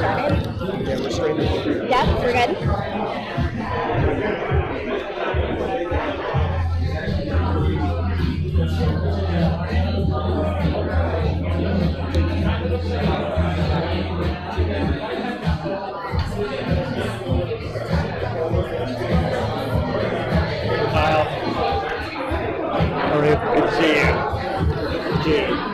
started? Yeah, we're streaming. Yep, we're good. Kyle. Good to see you. Gee.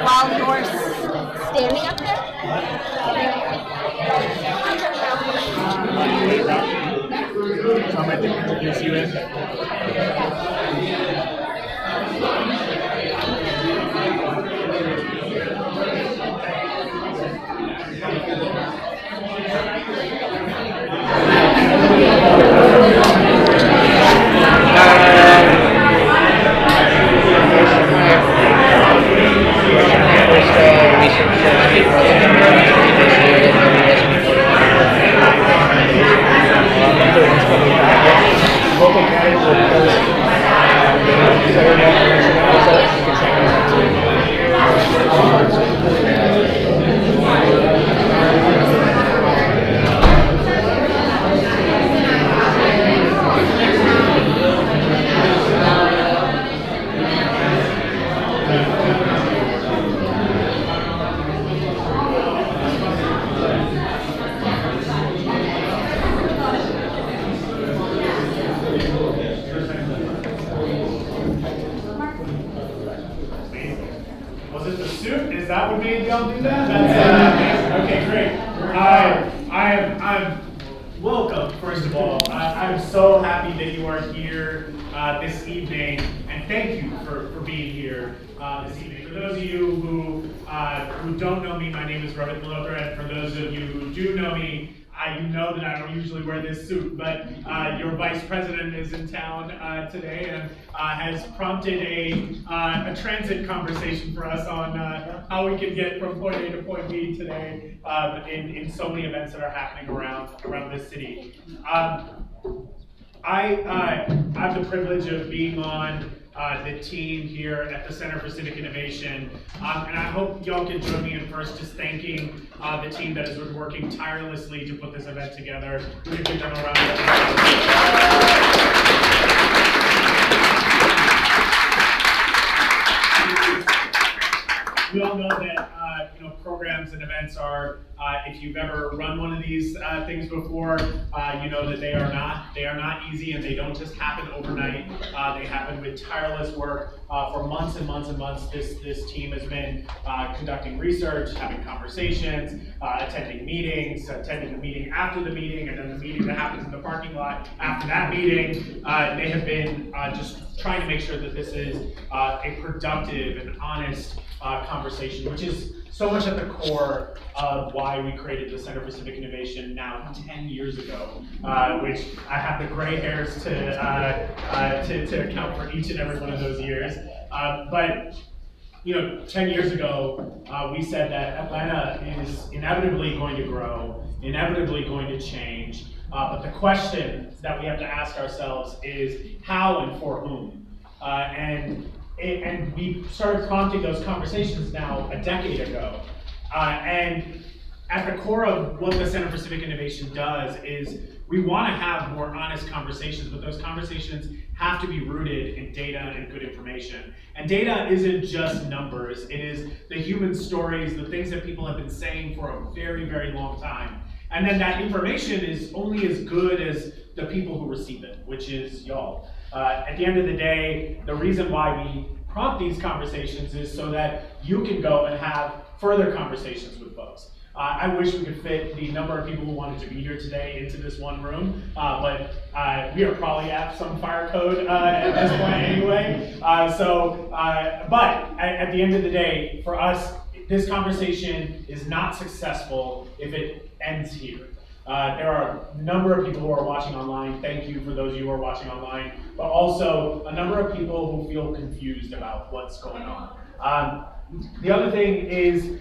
While you're standing up there? So I'm going to introduce you in. Was it the suit? Is that what made y'all do that? That's okay, great. I'm welcome, first of all. I'm so happy that you are here this evening, and thank you for being here this evening. For those of you who don't know me, my name is Rohit Malhotra, and for those of you who do know me, you know that I don't usually wear this suit, but your vice president is in town today and has prompted a transit conversation for us on how we can get from point A to point B today in so many events that are happening around this city. I have the privilege of being on the team here at the Center for Civic Innovation, and I hope y'all can join me in first just thanking the team that has been working tirelessly to put this event together. We're going to give them a round of applause. We all know that programs and events are, if you've ever run one of these things before, you know that they are not easy, and they don't just happen overnight. They happen with tireless work for months and months and months. This team has been conducting research, having conversations, attending meetings, attending the meeting after the meeting, and then the meeting that happens in the parking lot after that meeting. They have been just trying to make sure that this is a productive and honest conversation, which is so much at the core of why we created the Center for Civic Innovation now 10 years ago, which I have the gray hairs to account for each and every one of those years. But 10 years ago, we said that Atlanta is inevitably going to grow, inevitably going to change. But the question that we have to ask ourselves is how and for whom? And we started prompting those conversations now a decade ago. And at the core of what the Center for Civic Innovation does is we want to have more honest conversations, but those conversations have to be rooted in data and good information. And data isn't just numbers, it is the human stories, the things that people have been saying for a very, very long time. And then that information is only as good as the people who receive it, which is y'all. At the end of the day, the reason why we prompt these conversations is so that you can go and have further conversations with folks. I wish we could fit the number of people who wanted to be here today into this one room, but we are probably at some fire code at this point anyway. But at the end of the day, for us, this conversation is not successful if it ends here. There are a number of people who are watching online. Thank you for those of you who are watching online, but also a number of people who feel confused about what's going on. The other thing is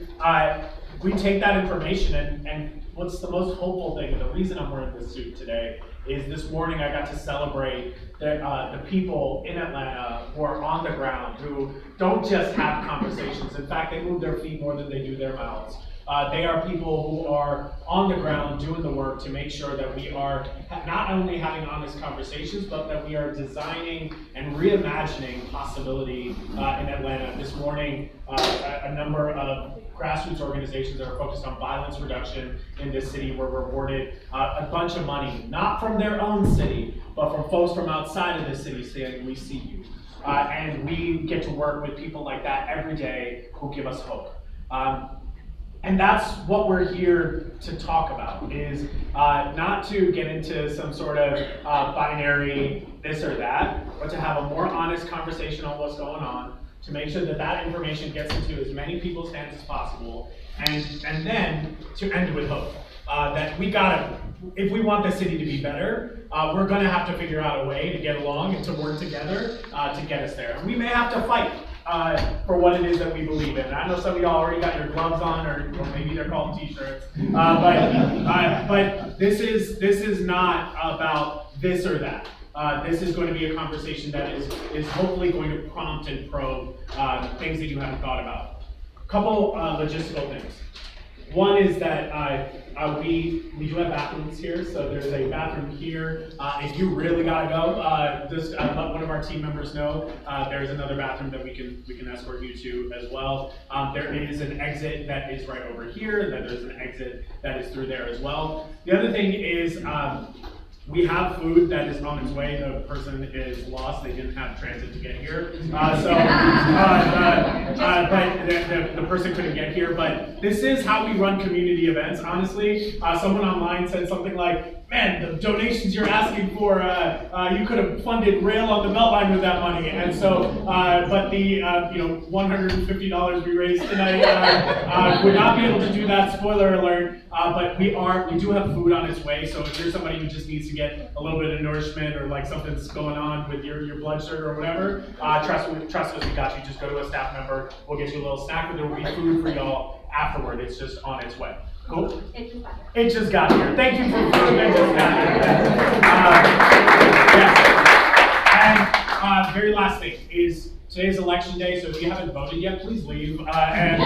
we take that information and what's the most hopeful thing, the reason I'm wearing this suit today is this morning I got to celebrate the people in Atlanta who are on the ground, who don't just have conversations. In fact, they move their feet more than they do their mouths. They are people who are on the ground doing the work to make sure that we are not only having honest conversations, but that we are designing and reimagining possibility in Atlanta. This morning, a number of grassroots organizations that are focused on violence reduction in this city were rewarded a bunch of money, not from their own city, but from folks from outside of the city saying, we see you. And we get to work with people like that every day who give us hope. And that's what we're here to talk about, is not to get into some sort of binary this or that, but to have a more honest conversation on what's going on, to make sure that that information gets into as many people's hands as possible, and then to end with hope. That we gotta, if we want the city to be better, we're gonna have to figure out a way to get along and to work together to get us there. And we may have to fight for what it is that we believe in. I know some of y'all already got your gloves on, or maybe they're called t-shirts. But this is not about this or that. This is going to be a conversation that is hopefully going to prompt and probe things that you haven't thought about. A couple logistical things. One is that we do have bathrooms here, so there's a bathroom here. If you really gotta go, just let one of our team members know. There's another bathroom that we can escort you to as well. There is an exit that is right over here, and then there's an exit that is through there as well. The other thing is we have food that is on its way. The person is lost. They didn't have transit to get here. But the person couldn't get here. But this is how we run community events, honestly. Someone online said something like, man, the donations you're asking for, you could have funded rail on the Beltline with that money. And so, but the $150 we raised tonight would not be able to do that, spoiler alert. But we do have food on its way, so if you're somebody who just needs to get a little bit of nourishment, or like something's going on with your blood sugar or whatever, trust us, we got you. Just go to a staff member, we'll get you a little snack, but there will be food for y'all afterward. It's just on its way. Cool? It just got here. Thank you for food that just got here. Yes. And very last thing is, today's election day, so if you haven't voted yet, please leave and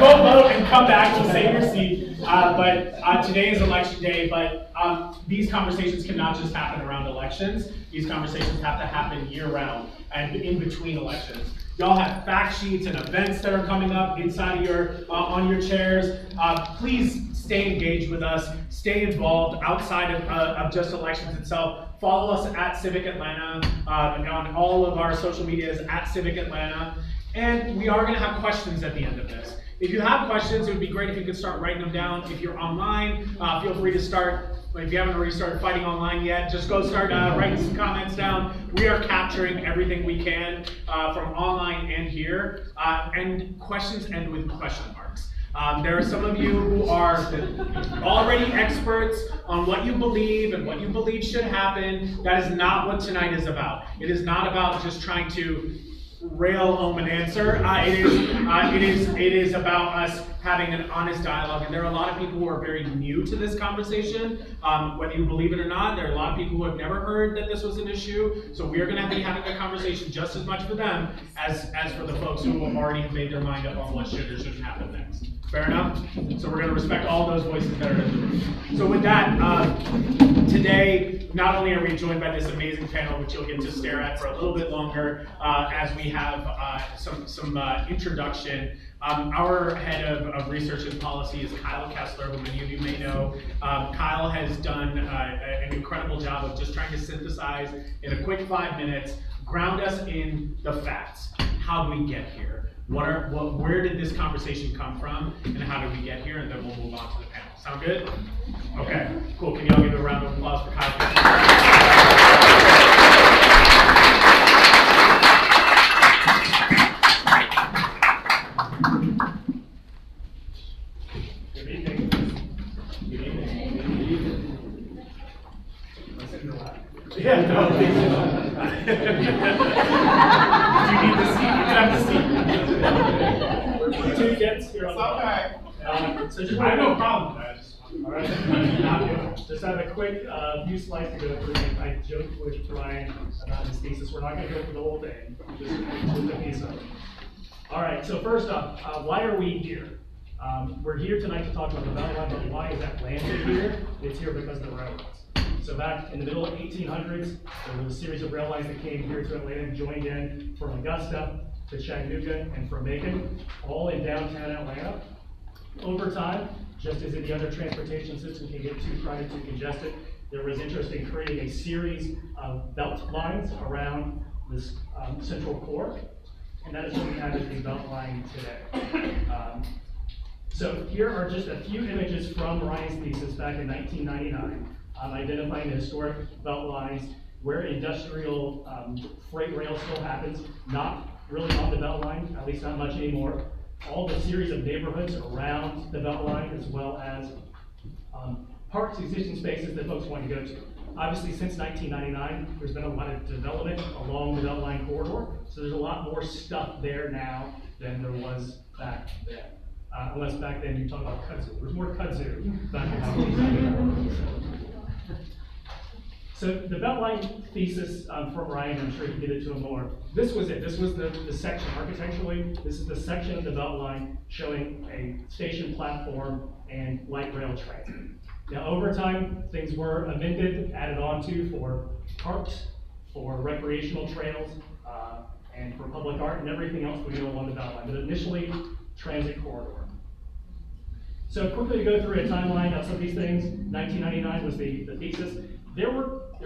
go vote and come back. We'll save your seat. But today is election day, but these conversations cannot just happen around elections. These conversations have to happen year-round and in between elections. Y'all have fact sheets and events that are coming up inside of your, on your chairs. Please stay engaged with us, stay involved outside of just elections itself. Follow us at Civic Atlanta, on all of our social medias at Civic Atlanta. And we are gonna have questions at the end of this. If you have questions, it would be great if you could start writing them down. If you're online, feel free to start. If you haven't already started fighting online yet, just go start writing some comments down. We are capturing everything we can from online and here. And questions end with question marks. There are some of you who are already experts on what you believe and what you believe should happen. That is not what tonight is about. It is not about just trying to rail home an answer. It is about us having an honest dialogue, and there are a lot of people who are very new to this conversation. Whether you believe it or not, there are a lot of people who have never heard that this was an issue. So we are going to be having a conversation just as much for them as for the folks who have already made their mind up on what should or shouldn't happen next. Fair enough? So we're going to respect all those voices that are in the room. So with that, today, not only are we joined by this amazing panel, which you'll get to stare at for a little bit longer, as we have some introduction. Our head of research and policy is Kyle Kessler, who many of you may know. Kyle has done an incredible job of just trying to synthesize in a quick 5 minutes, ground us in the facts. How do we get here? Where did this conversation come from, and how did we get here? And then we'll move on to the panel. Sound good? Okay, cool. Can y'all give a round of applause for Kyle Kessler? Good evening. Good evening. Yeah, no. Do you need the seat? You can have the seat. Two gets here on the okay. So just I have no problem with that. All right. Just have a quick few slides to go through. I joked with Ryan about his thesis. We're not going to go through the whole thing. Just the piece of it. All right. So first up, why are we here? We're here tonight to talk about the Beltline, but why is that landed here? It's here because of the railroads. So back in the middle of 1800s, there was a series of rail lines that came here to Atlanta and joined in from Augusta to Chattanooga and from Macon, all in downtown Atlanta. Over time, just as any other transportation system can get too crowded, too congested, there was interest in creating a series of belt lines around this central core, and that is what we have as the Beltline today. So here are just a few images from Ryan's thesis back in 1999, identifying the historic belt lines where industrial freight rail still happens, not really on the Beltline, at least not much anymore. All the series of neighborhoods around the Beltline, as well as parks, existing spaces that folks want to go to. Obviously, since 1999, there's been a lot of development along the Beltline corridor, so there's a lot more stuff there now than there was back then. Unless back then you talk about kudzu. There was more kudzu back in 1999. So the Beltline thesis from Ryan, I'm sure he did it to him more. This was it. This was the section architecturally. This is the section of the Beltline showing a station platform and light rail transit. Now over time, things were amended, added on to for parks, for recreational trails, and for public art and everything else we know along the Beltline. But initially, transit corridor. So quickly to go through a timeline of some of these things. 1999 was the thesis. There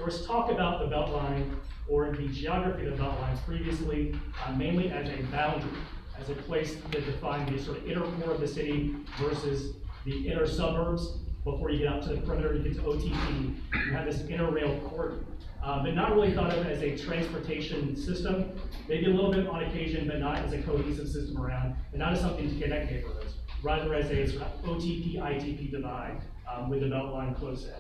was talk about the Beltline or the geography of the Beltline previously, mainly as a boundary, as a place that defined the sort of inner core of the city versus the inner suburbs. Before you get out to the perimeter, you get to OTP, you have this inner rail corridor. But not really thought of as a transportation system, maybe a little bit on occasion, but not as a cohesive system around, and not as something to connect neighborhoods, rather as a sort of OTP-ITP divide with the Beltline close in.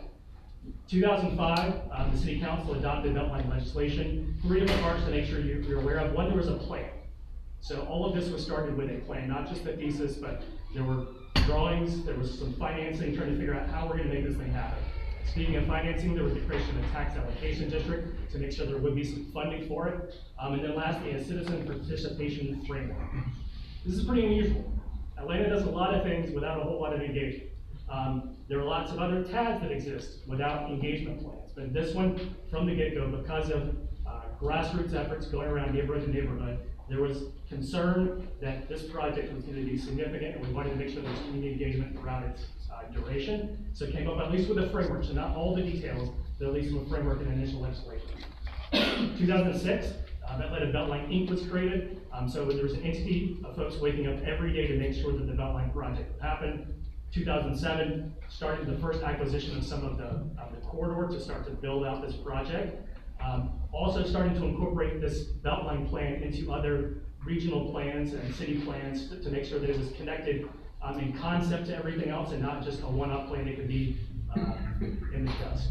2005, the City Council adopted Beltline legislation, 3 different parts to make sure you're aware of. One, there was a plan. So all of this was started with a plan, not just the thesis, but there were drawings, there was some financing, trying to figure out how we're going to make this thing happen. Speaking of financing, there was the creation of a tax allocation district to make sure there would be some funding for it. And then lastly, a citizen participation framework. This is pretty unusual. Atlanta does a lot of things without a whole lot of engagement. There are lots of other TADs that exist without engagement plans. But this one, from the get-go, because of grassroots efforts going around neighborhood to neighborhood, There was concern that this project was going to be significant, and we wanted to make sure there was community engagement throughout its duration. So it came up at least with a framework, so not all the details, but at least with a framework and initial legislation. 2006, that led to Beltline Inc. was created. So there was an entity of folks waking up every day to make sure that the Beltline project would happen. 2007, started the first acquisition of some of the corridor to start to build out this project. Also starting to incorporate this Beltline plan into other regional plans and city plans to make sure that it was connected in concept to everything else and not just a one-up plan that could be in the dust.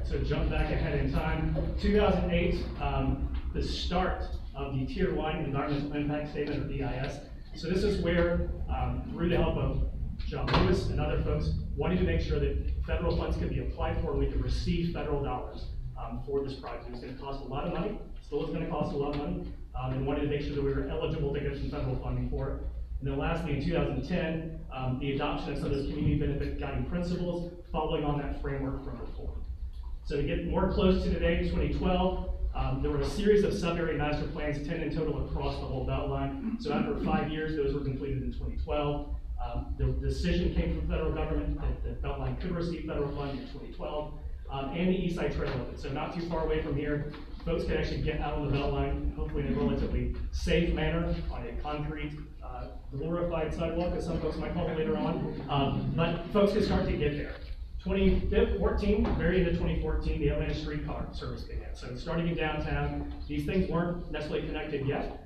So jump back ahead in time. 2008, the start of the Tier 1 Environmental Impact Statement, or EIS. So this is where, through the help of John Lewis and other folks, wanted to make sure that federal funds could be applied for and we could receive federal dollars for this project. It was going to cost a lot of money, still is going to cost a lot of money, and wanted to make sure that we were eligible to get some federal funding for it. And then lastly, in 2010, the adoption of some of those community benefit guiding principles following on that framework from before. So to get more close to today, 2012, there were a series of sub-area master plans, 10 in total across the whole Beltline. So after 5 years, those were completed in 2012. The decision came from federal government that the Beltline could receive federal funding in 2012, and the East Side Trail of it. So not too far away from here, folks can actually get out on the Beltline, hopefully in a relatively safe manner on a concrete, glorified sidewalk, as some folks might call it later on. But folks can start to get there. 2014, very into 2014, the Atlanta streetcar service began. So starting in downtown, these things weren't necessarily connected yet,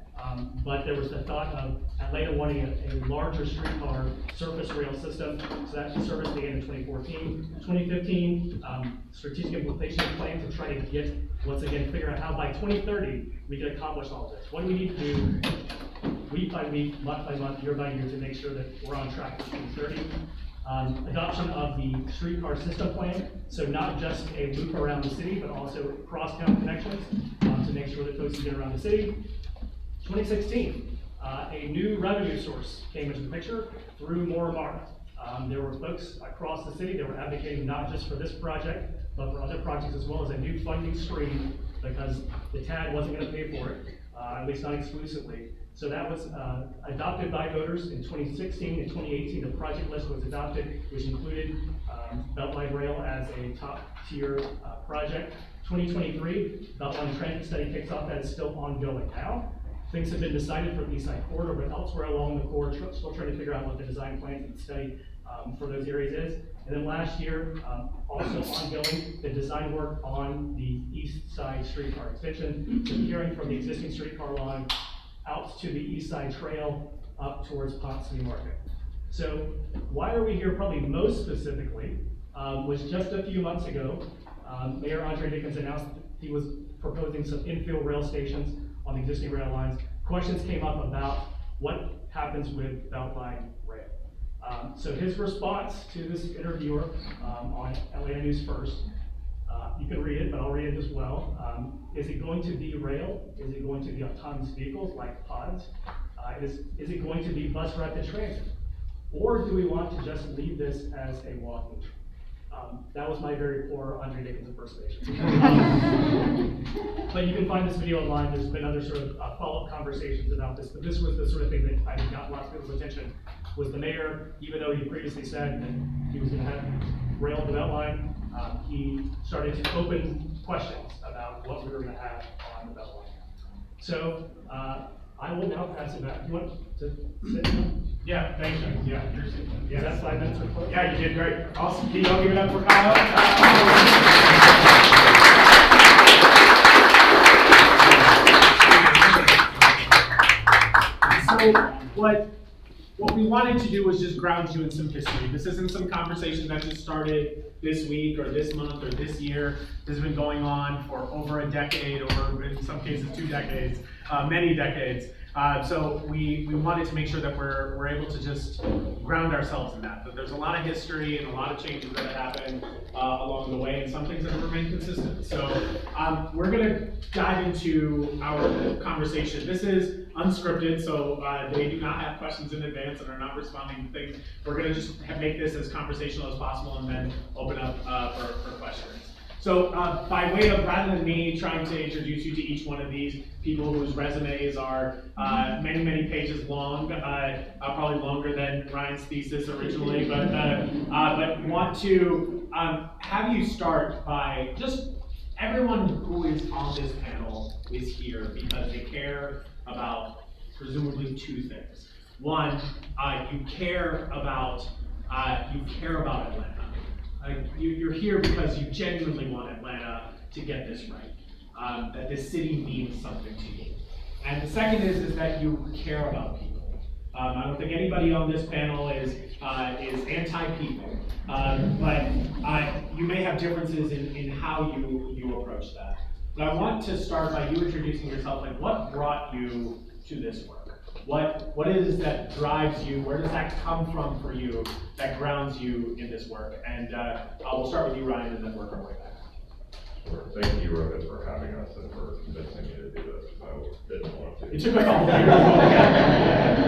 but there was the thought of Atlanta wanting a larger streetcar surface rail system. So that service began in 2014. 2015, strategic implementation plan to try to get, once again, figure out how by 2030 we can accomplish all this. What do we need to do week by week, month by month, year by year to make sure that we're on track for 2030? Adoption of the streetcar system plan, so not just a loop around the city, but also cross-town connections to make sure that folks can get around the city. 2016, a new revenue source came into the picture through More Mara. There were folks across the city that were advocating not just for this project, but for other projects as well as a new funding stream because the TAD wasn't going to pay for it, at least not exclusively. So that was adopted by voters in 2016 and 2018. The project list was adopted, which included Beltline Rail as a top tier project. 2023, Beltline Transit Study kicks off. That is still ongoing now. Things have been decided for the East Side Corridor, but elsewhere along the corridor, still trying to figure out what the design plans and study for those areas is. And then last year, also ongoing, the design work on the East Side streetcar extension, securing from the existing streetcar line out to the East Side Trail up towards Ponce City Market. So why are we here probably most specifically was just a few months ago, Mayor Andre Dickens announced that he was proposing some infill rail stations on the existing rail lines. Questions came up about what happens with Beltline Rail. So his response to this interviewer on Atlanta News First, you can read it, but I'll read it as well. Is it going to be rail? Is it going to be autonomous vehicles like pods? Is it going to be bus rapid transit? Or do we want to just leave this as a walking trail? That was my very poor Andre Dickens impersonation. But you can find this video online. There's been other sort of follow-up conversations about this, but this was the sort of thing that I think got lots of people's attention, was the mayor, even though he previously said that he was gonna have rail to Beltline, he started to open questions about what we were gonna have on the Beltline. So I will now pass it back. You want to sit down? Yeah, thanks, James. Yeah, you're sitting. Is that 5 minutes or close? Yeah, you did great. Awesome. Can you all give it up for Kyle? So what we wanted to do was just ground you in some history. This isn't some conversation that just started this week or this month or this year. This has been going on for over a decade, or in some cases 2 decades, many decades. So we wanted to make sure that we're able to just ground ourselves in that there's a lot of history and a lot of changes that have happened along the way, and some things that have remained consistent. So we're gonna dive into our conversation. This is unscripted, so they do not have questions in advance and are not responding to things. We're gonna just make this as conversational as possible and then open up for questions. So by way of, rather than me trying to introduce you to each one of these people whose resumes are many, many pages long, probably longer than Ryan's thesis originally, but want to have you start by just, everyone who is on this panel is here because they care about presumably two things. One, you care about Atlanta. You're here because you genuinely want Atlanta to get this right, that this city means something to you. And the second is that you care about people. I don't think anybody on this panel is anti-people, but you may have differences in how you approach that. But I want to start by you introducing yourself. Like, what brought you to this work? What is that drives you? Where does that come from for you that grounds you in this work? And we'll start with you, Ryan, and then work our way back. Sure. Thank you, Rohit, for having us and for convincing me to do this. I didn't want to. It took a couple of years,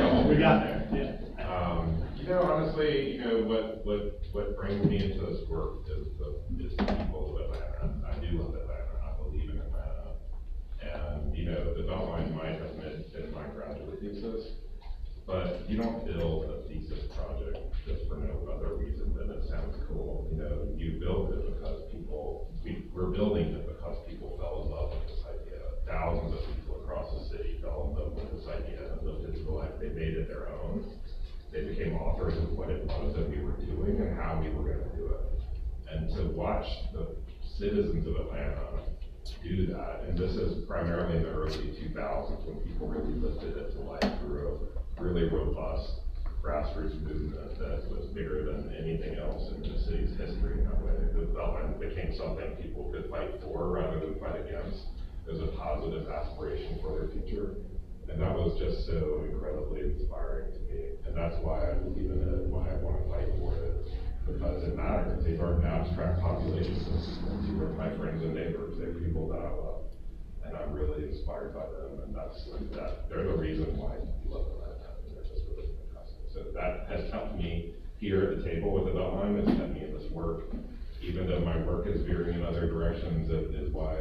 but we got there. Yeah. Honestly, what brings me into this work is the people of Atlanta. I do love Atlanta. I believe in Atlanta. And the Beltline might have been my graduate thesis, but you don't build a thesis project just for no other reason than it sounds cool. You build it because we're building it because people fell in love with this idea. Thousands of people across the city fell in love with this idea and lived into life. They made it their own. They became authors of what it was that we were doing and how we were going to do it. And to watch the citizens of Atlanta do that, and this is primarily in the early 2000s when people really lifted it to life through a really robust grassroots movement that was bigger than anything else in the city's history in that way. The Beltline became something people could fight for rather than fight against. It was a positive aspiration for their future. And that was just so incredibly inspiring to me. And that's why I believe in it, why I want to fight for it. Because it matters. These aren't abstract populations. These are my friends and neighbors. They're people that I love. And I'm really inspired by them. And they're the reason why I love Atlanta. And they're just really fantastic. So that has kept me here at the table with the Beltline. It's kept me in this work. Even though my work is veering in other directions, it is why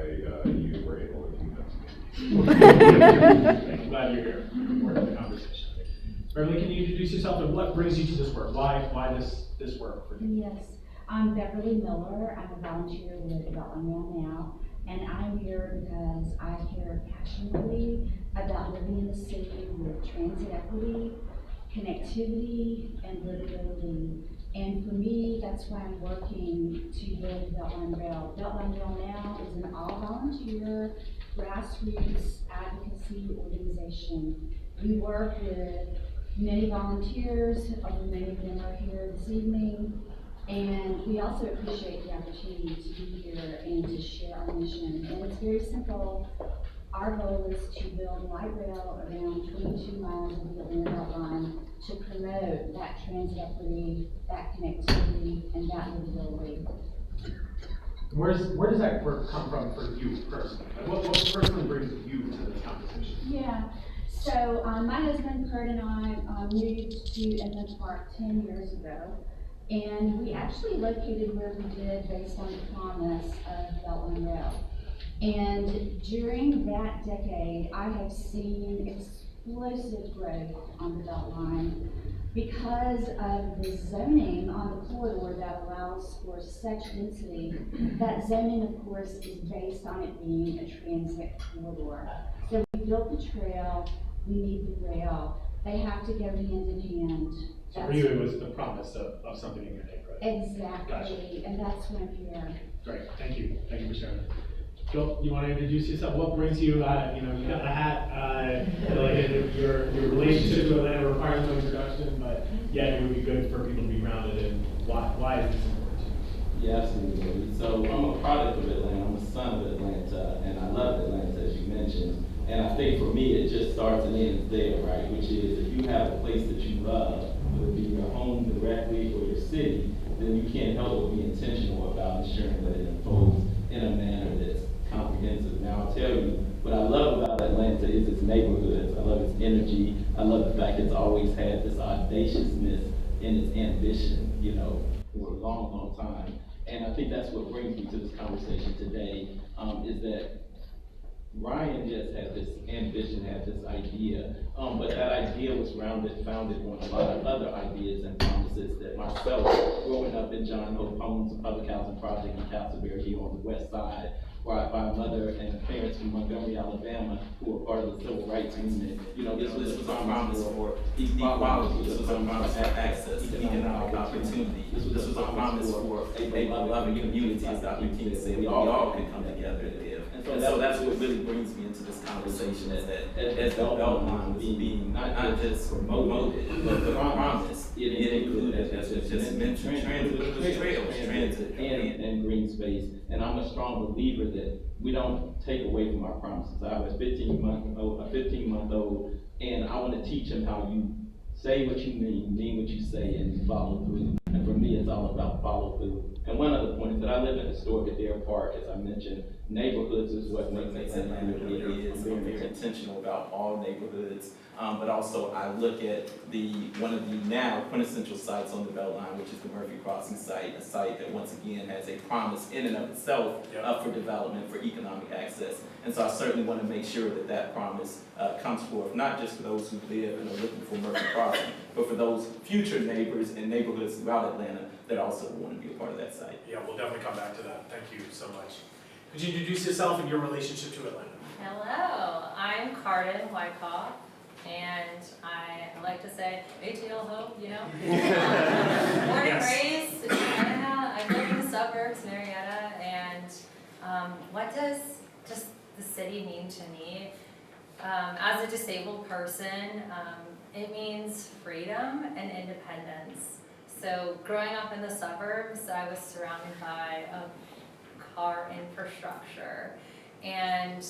you were able to convince me. I'm glad you're here for the conversation. Beverly, can you introduce yourself and what brings you to this work? Why this work for you? Yes, I'm Beverly Miller. I'm a volunteer with Beltline now, and I'm here because I care passionately about living in the city with transit equity, connectivity, and livability. And for me, that's why I'm working to build Beltline Rail. Beltline Rail now is an all-volunteer, grassroots advocacy organization. We work with many volunteers, many of them are here this evening, and we also appreciate the opportunity to be here and to share our mission. And it's very simple. Our goal is to build light rail around 22 miles of the Atlanta Beltline to promote that transit equity, that connectivity, and that livability. Where does that work come from for you personally? What personally brings you to this conversation? Yeah. So my husband Kurt and I moved to Inland Park 10 years ago, and we actually located where we did based on the promise of Beltline Rail. And during that decade, I have seen explosive growth on the Beltline because of the zoning on the corridor that allows for such density. That zoning, of course, is based on it being a transit corridor. So we built the trail, we need the rail. They have to go hand in hand. So for you, it was the promise of something in your neighborhood. Exactly, Gotcha. and that's why I'm here. Great, thank you for sharing. Phil, you want to introduce yourself? What brings you, you got the hat, your relationship to Atlanta requires no introduction, but yeah, it would be good for people to be grounded in why is this important to you? Yeah, absolutely. So I'm a product of Atlanta, I'm a son of Atlanta, and I love Atlanta, as you mentioned. And I think for me, it just starts and ends there. said, right, which is if you have a place that you love, whether it be your home directly or your city, then you can't help but be intentional about ensuring that it unfolds in a manner that's comprehensive. Now, I'll tell you, what I love about Atlanta is its neighborhoods. I love its energy. I love the fact it's always had this audaciousness in its ambition, you know, for a long, long time. And I think that's what brings me to this conversation today, is that Ryan just had this ambition, had this idea, but that idea was founded on a lot of other ideas and promises that myself, growing up in John Hope Homes, a public housing project in Castleberry here on the west side, where I find mother and parents from Montgomery, Alabama, who were part of the civil rights movement. You know, this was a promise for equality, this was a promise for access, economic opportunity. This was a promise for a loving community, as Dr. King said, we all can come together and live. And so that's what really brings me into this conversation, is that as the Beltline was being not just promoted, but promised, it included just mentoring, transit, and green space. And I'm a strong believer that we don't take away from our promises. I have a 15-month-old, and I want to teach him how you say what you mean what you say, and follow through. And for me, it's all about follow through. And one other point is that I live in historic Adair Park, as I mentioned. Neighborhoods is what makes Atlanta what it is. I'm very intentional about all neighborhoods, but also I look at one of the now quintessential sites on the Beltline, which is the Murphy Crossing site, a site that once again has a promise in and of itself for development, for economic access. And so I certainly want to make sure that that promise comes forth, not just for those who live and are looking for Murphy Crossing, but for those future neighbors and neighborhoods throughout Atlanta that also want to be a part of that site. Yeah, we'll definitely come back to that. Thank you so much. Could you introduce yourself and your relationship to Atlanta? Hello, I'm Carden Wyckoff, and I like to say ATL Hope, you know. Born and raised in Marietta. I live in the suburbs, Marietta, and what does just the city mean to me? As a disabled person, it means freedom and independence. So growing up in the suburbs, I was surrounded by a car infrastructure. And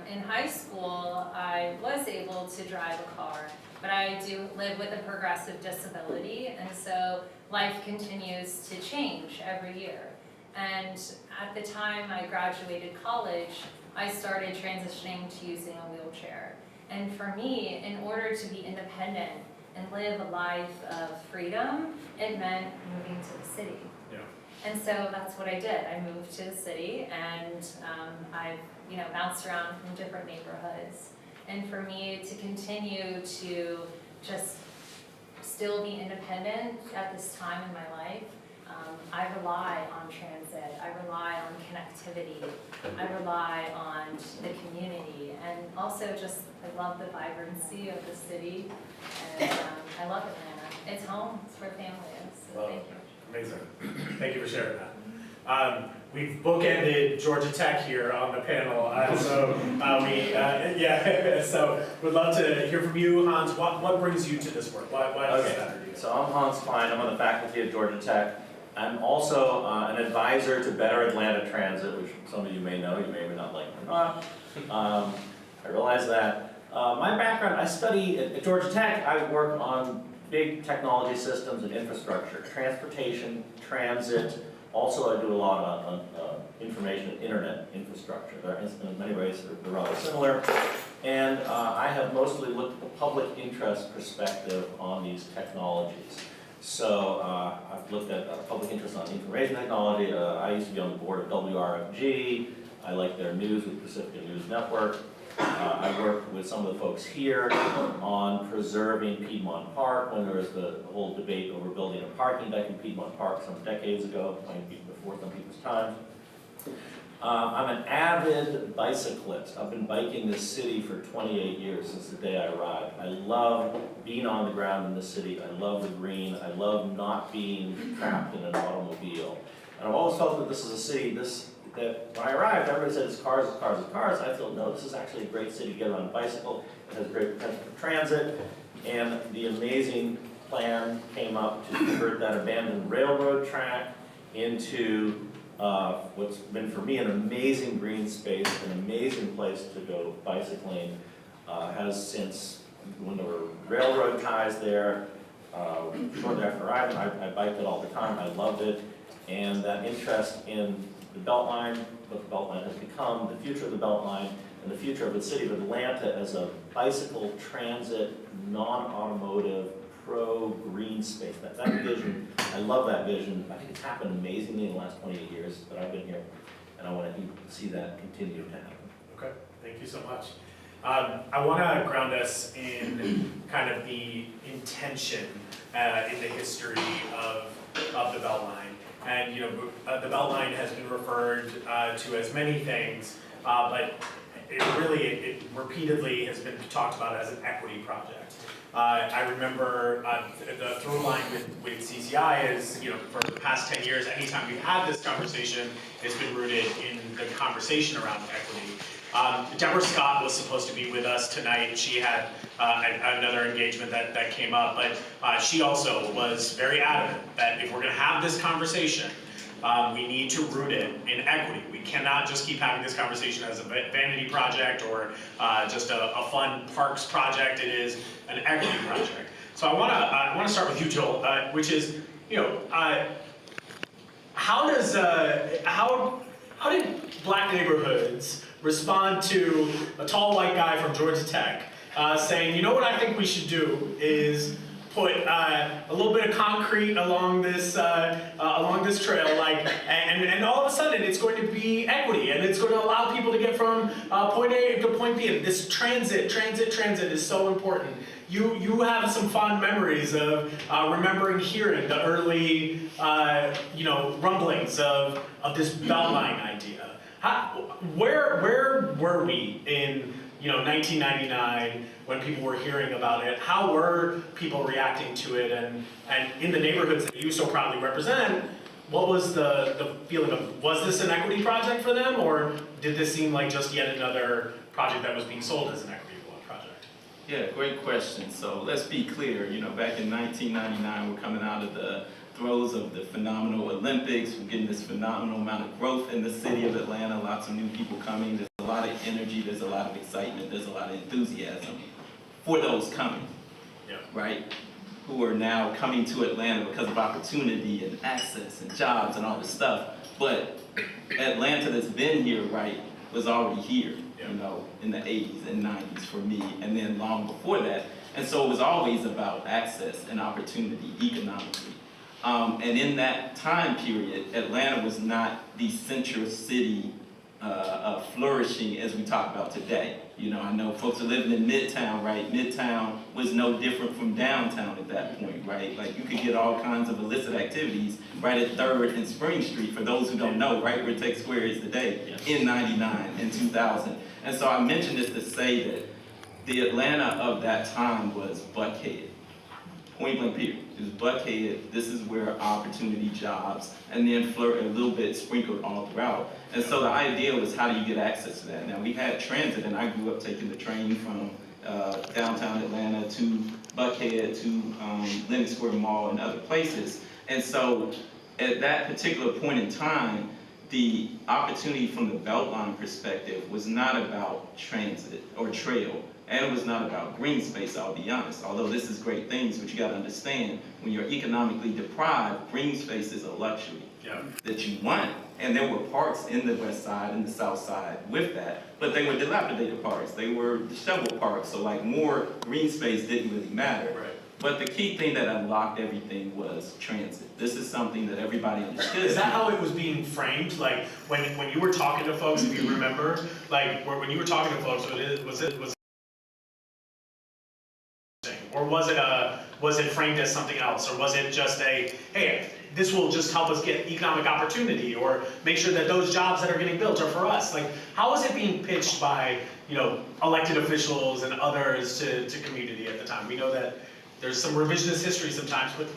in high school, I was able to drive a car, but I do live with a progressive disability, and so life continues to change every year. And at the time I graduated college, I started transitioning to using a wheelchair. And for me, in order to be independent and live a life of freedom, it meant moving to the city. Yeah. And so that's what I did. I moved to the city, and I've bounced around from different neighborhoods. And for me to continue to just still be independent at this time in my life, I rely on transit, I rely on connectivity, I rely on the community, and also just I love the vibrancy of the city, and I love Atlanta. It's home, it's where family is, so thank you. Amazing. Thank you for sharing that. We've bookended Georgia Tech here on the panel, so we'd love to hear from you, Hans. What brings you to this work? Why does this matter to you? So I'm Hans Klein. I'm on the faculty at Georgia Tech. I'm also an advisor to Better Atlanta Transit, which some of you may know, you may or may not like or not. I realize that. My background, I study at Georgia Tech. I work on big technology systems and infrastructure, transportation, transit. Also, I do a lot on information and internet infrastructure. In many ways, they're rather similar. And I have mostly looked at the public interest perspective on these technologies. So I've looked at public interest on information technology. I used to be on the board of WRFG. I like their news with Pacifica News Network. I worked with some of the folks here on preserving Piedmont Park when there was the whole debate over building a parking deck in Piedmont Park some decades ago, before some people's time. I'm an avid bicyclist. I've been biking this city for 28 years, since the day I arrived. I love being on the ground in the city. I love the green. I love not being trapped in an automobile. And I've always felt that this is a city, that when I arrived, everybody said it's cars, it's cars, it's cars. I feel, no, this is actually a great city to get on a bicycle. It has great potential for transit. And the amazing plan came up to convert that abandoned railroad track into what's been for me an amazing green space, an amazing place to go bicycling, has since when there were railroad ties there, shortly after arriving, I biked it all the time, I loved it. And that interest in the Beltline, what the Beltline has become, the future of the Beltline, and the future of the city of Atlanta as a bicycle transit, non-automotive, pro-green space. That vision, I love that vision. I think it's happened amazingly in the last 28 years that I've been here, and I want to see that continue to happen. Okay, thank you so much. I want to ground us in kind of the intention in the history of the Beltline. And you know, the Beltline has been referred to as many things, but it repeatedly has been talked about as an equity project. I remember the through line with CCI is, you know, for the past 10 years, anytime we've had this conversation, it's been rooted in the conversation around equity. Deborah Scott was supposed to be with us tonight. She had another engagement that came up, but she also was very adamant that if we're going to have this conversation, we need to root it in equity. We cannot just keep having this conversation as a vanity project or just a fun parks project. It is an equity project. So I want to start with you, Joel, which is, you know, how did Black neighborhoods respond to a tall white guy from Georgia Tech saying, you know what I think we should do is put a little bit of concrete along this trail, like, and all of a sudden it's going to be equity, and it's going to allow people to get from point A to point B. And this transit is so important. You have some fond memories of remembering hearing the early, you know, rumblings of this Beltline idea. Where were we in, you know, 1999 when people were hearing about it? How were people reacting to it? And in the neighborhoods that you so proudly represent, what was the feeling of, was this an equity project for them, or did this seem like just yet another project that was being sold as an equity project? Yeah, great question. So let's be clear, you know, back in 1999, we're coming out of the throes of the phenomenal Olympics. We're getting this phenomenal amount of growth in the city of Atlanta, lots of new people coming. There's a lot of energy, there's a lot of excitement, there's a lot of enthusiasm for those coming, right? Who are now coming to Atlanta because of opportunity and access and jobs and all this stuff. But Atlanta that's been here, right, was already here, you know, in the 80s and 90s for me, and then long before that. And so it was always about access and opportunity economically. And in that time period, Atlanta was not the central city flourishing as we talk about today. You know, I know folks are living in Midtown, right? Midtown was no different from downtown at that point, right? Like, you could get all kinds of illicit activities right at 3rd and Spring Street, for those who don't know, right where Tech Square is today, in 99 and 2000. And so I mentioned this to say that the Atlanta of that time was Buckhead. Point blank period. It was Buckhead. This is where opportunity, jobs, and then a little bit sprinkled all throughout. And so the idea was, how do you get access to that? Now, we had transit, and I grew up taking the train from downtown Atlanta to Buckhead to Lennox Square Mall and other places. And so at that particular point in time, the opportunity from the Beltline perspective was not about transit or trail. And it was not about green space, I'll be honest. Although this is great things, but you gotta understand, when you're economically deprived, green space is a luxury that you want. And there were parks in the west side and the south side with that, but they were dilapidated parks. They were disheveled parks, so like more green space didn't really matter. Right. But the key thing that unlocked everything was transit. This is something that everybody understood. Is that how it was being framed? Like, when you were talking to folks, if you remember, like, when you were talking to folks, or was it framed as something else? Or was it just a, hey, this will just help us get economic opportunity, or make sure that those jobs that are getting built are for us? Like, how was it being pitched by, you know, elected officials and others to community at the time? We know that there's some revisionist history sometimes, but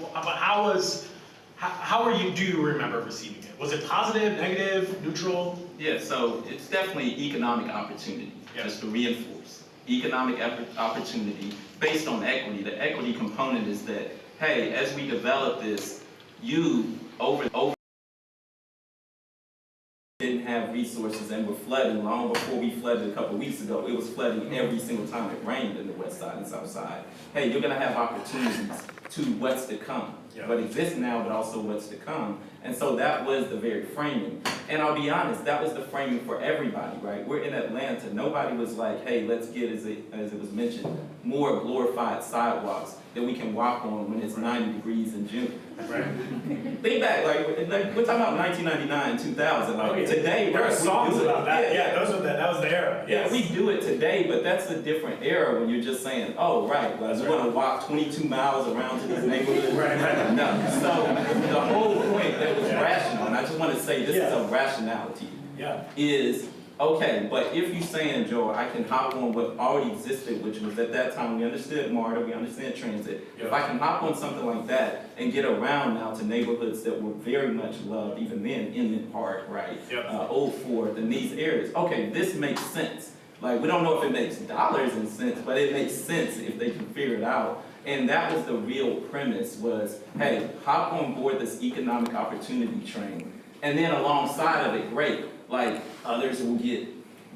do you remember receiving it? Was it positive, negative, neutral? Yeah, so it's definitely economic opportunity, just to reinforce. Economic opportunity based on equity. The equity component is that, hey, as we develop this, you over didn't have resources and were flooding long before we flooded a couple weeks ago. It was flooding every single time it rained in the west side and south side. Hey, you're gonna have opportunities to what's to come. Yeah. What exists now, but also what's to come. And so that was the very framing. And I'll be honest, that was the framing for everybody, right? We're in Atlanta. Nobody was like, hey, let's get, as it was mentioned, more glorified sidewalks that we can walk on when it's 90 degrees in June. Right. Think back, like we're talking about 1999, 2000. Like Okay. today, There are right, we songs do it. about that. Yeah, that was the era. Yeah, Yes. we do it today, but that's a different era when you're just saying, oh, right, like That's we're gonna walk 22 miles around to these neighborhoods. Right. No, so the whole point that was Yeah. rational, and I just wanna say this is Yeah. a rationality, Yeah. is, okay, but if you're saying, Joel, I can hop on what already existed, which was at that time, we understood MARTA, we understand transit. Yeah. If I can hop on something like that and get around now to neighborhoods that were very much loved, even then, Inman Park, right? Yeah. Old Fort, and these areas, okay, this makes sense. Like, we don't know if it makes dollars and cents, but it makes sense if they can figure it out. And that was the real premise was, hey, hop on board this economic opportunity train. And then alongside of it, great, like others will get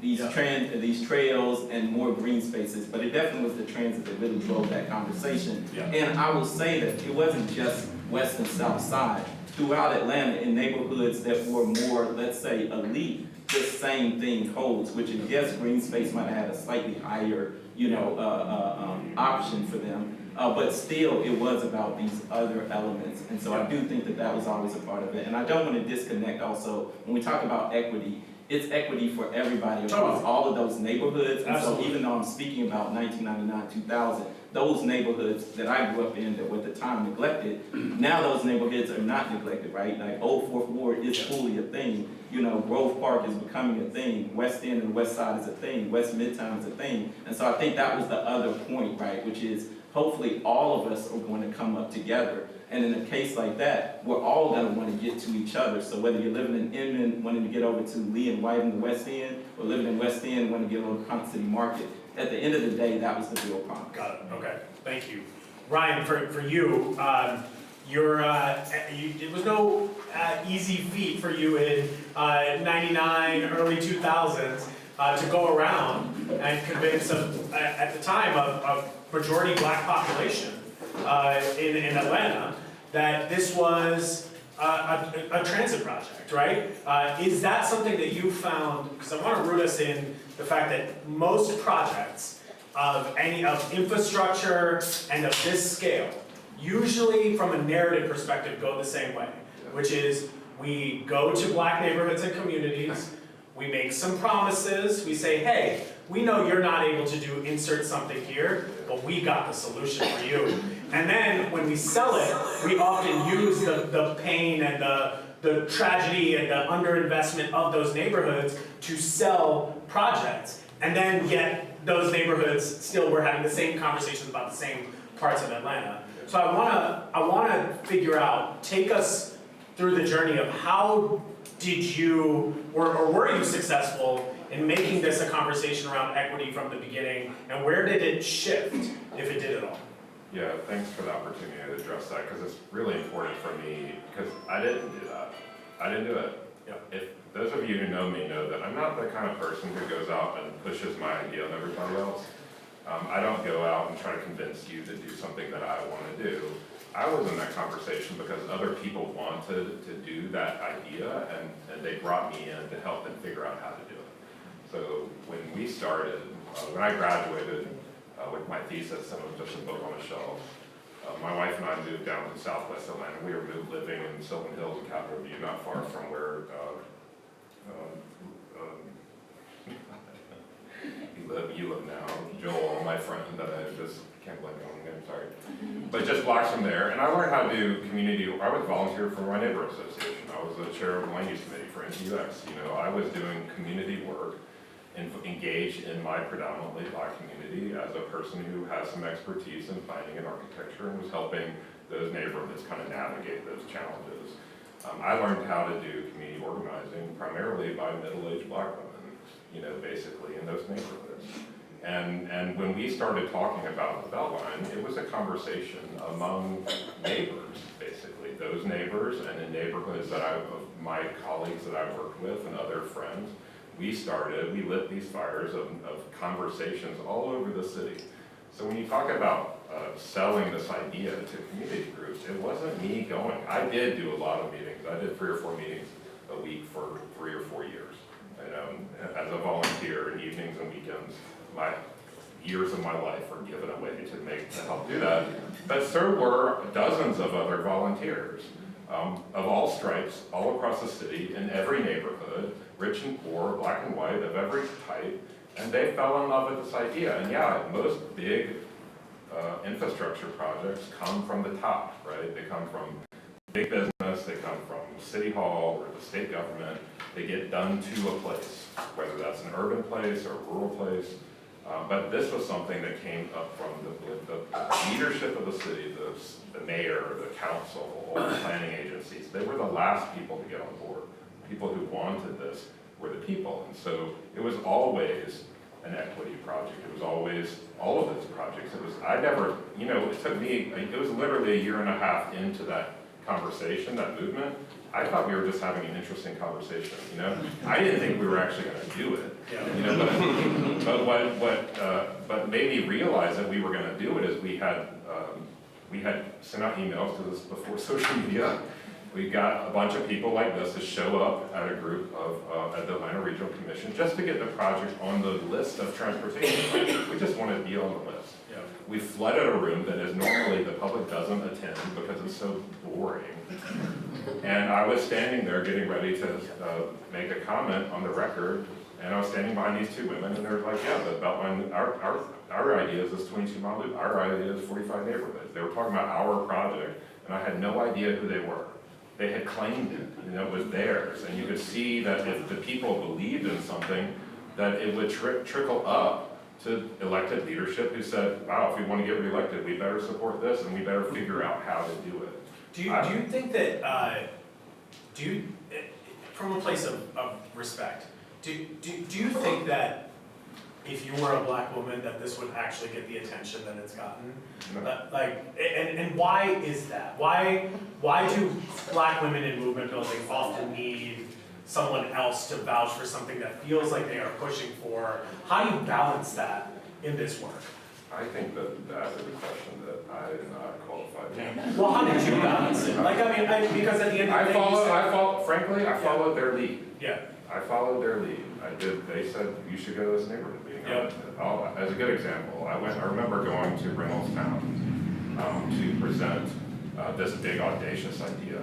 these Yeah. these trails and more green spaces, but it definitely was the transit that really drove that conversation. Yeah. And I will say that it wasn't just west and south side. Throughout Atlanta, in neighborhoods that were more, let's say, elite, the same thing holds, which is, yes, green space might have had a slightly higher, option for them, but still, it was about these other elements. And so I do think that that was always a part of it. And I don't want to disconnect also, when we talk about equity, it's equity for everybody across all of those neighborhoods. And so Absolutely. even though I'm speaking about 1999, 2000, those neighborhoods that I grew up in that were at the time neglected, now those neighborhoods are not neglected, right? Like Old Fourth Ward is fully a thing. Grove Park is becoming a thing. West End and West Side is a thing. West Midtown is a thing. And so I think that was the other point, right? Which is hopefully all of us are going to come up together. And in a case like that, we're all going to want to get to each other. So whether you're living in Inman, wanting to get over to Lee and White in the West End, or living in West End, wanting to get over to Ponce City Market, at the end of the day, that was the real promise. Got it. Okay. Thank you, Ryan. For you, it was no easy feat for you in '99, early 2000s to go around and convince at the time a majority black population in Atlanta that this was a transit project, right? Is that something that you found, because I want to root us in the fact that most projects of infrastructure and of this scale, usually from a narrative perspective, go the same way, which is we go to black neighborhoods and communities, we make some promises, we say, hey, we know you're not able to insert something here, but we got the solution for you. And then when we sell it, we often use the pain and the tragedy and the underinvestment of those neighborhoods to sell projects. And then yet those neighborhoods still were having the same conversations about the same parts of Atlanta. So I wanna figure out, take us through the journey of how did you, or were you successful in making this a conversation around equity from the beginning, and where did it shift, if it did at all? Yeah, thanks for the opportunity to address that, because it's really important for me, because I didn't do that. I didn't do it. Yeah. If those of you who know me know that I'm not the kind of person who goes out and pushes my idea on everybody else. I don't go out and try to convince you to do something that I want to do. I was in that conversation because other people wanted to do that idea, and they brought me in to help them figure out how to do it. So when we started, when I graduated with my thesis, and it was just a book on a shelf, my wife and I moved down to Southwest Atlanta. We were living in Sylvan Hills and Capitol View, not far from where you live now, Joel, my friend that I just can't blank on his name, sorry. But just blocks from there, and I learned how to do community. I was volunteer for my neighborhood association. I was the chair of the land use committee for NTUX. I was doing community work and engaged in my predominantly black community as a person who has some expertise in planning and architecture and was helping those neighborhoods kind of navigate those challenges. I learned how to do community organizing primarily by middle-aged black women, basically in those neighborhoods. And when we started talking about the Beltline, it was a conversation among neighbors, basically. honestly. Those neighbors and in neighborhoods that my colleagues that I worked with and other friends, we lit these fires of conversations all over the city. So when you talk about selling this idea to community groups, it wasn't me going. I did do a lot of meetings. I did 3 or 4 meetings a week for 3 or 4 years. As a volunteer in evenings and weekends, my years of my life were given away to help do that. But so were dozens of other volunteers of all stripes, all across the city, in every neighborhood, rich and poor, black and white, of every type, and they fell in love with this idea. And yeah, most big infrastructure projects come from the top, right? They come from big business, they come from City Hall or the state government. They get done to a place, whether that's an urban place or a rural place. But this was something that came up from the leadership of the city, the mayor, the council, all the planning agencies. They were the last people to get on board. People who wanted this were the people. And so it was always an equity project. It was always all of those projects. It took me, it was literally 1.5 years into that conversation, that movement. I thought we were just having an interesting conversation, I didn't think we were actually going to do it, but made me realize that we were going to do it is we had sent out emails to this before social media. We got a bunch of people like this to show up at a group at the Atlanta Regional Commission just to get the project on the list of transportation. We just wanted to be on the list. Yeah. We flooded a room that is normally the public doesn't attend because it's so boring. And I was standing there getting ready to make a comment on the record, and I was standing behind these 2 women, and they're like, yeah, the Beltline, our idea is this 22-mile loop, our idea is 45 neighborhoods. They were talking about our project, and I had no idea who they were. They had claimed it, it was theirs, and you could see that if the people believed in something, that it would trickle up to elected leadership who said, wow, if we want to get reelected, we better support this, and we better figure out how to do it. Do you think that, from a place of respect, do you think that if you were a black woman that this would actually get the attention that it's gotten? No. And why is that? Why do black women in movement building often need someone else to vouch for something that feels like they are pushing for? How do you balance that in this work? I think that is a question that I am not qualified to answer. Well, how did you balance it? Because at the end of the day, frankly, I followed their lead. Yeah. I followed their lead. They said, you should go to this neighborhood meeting. Yep. As a good example, I remember going to Reynoldstown to present this big audacious idea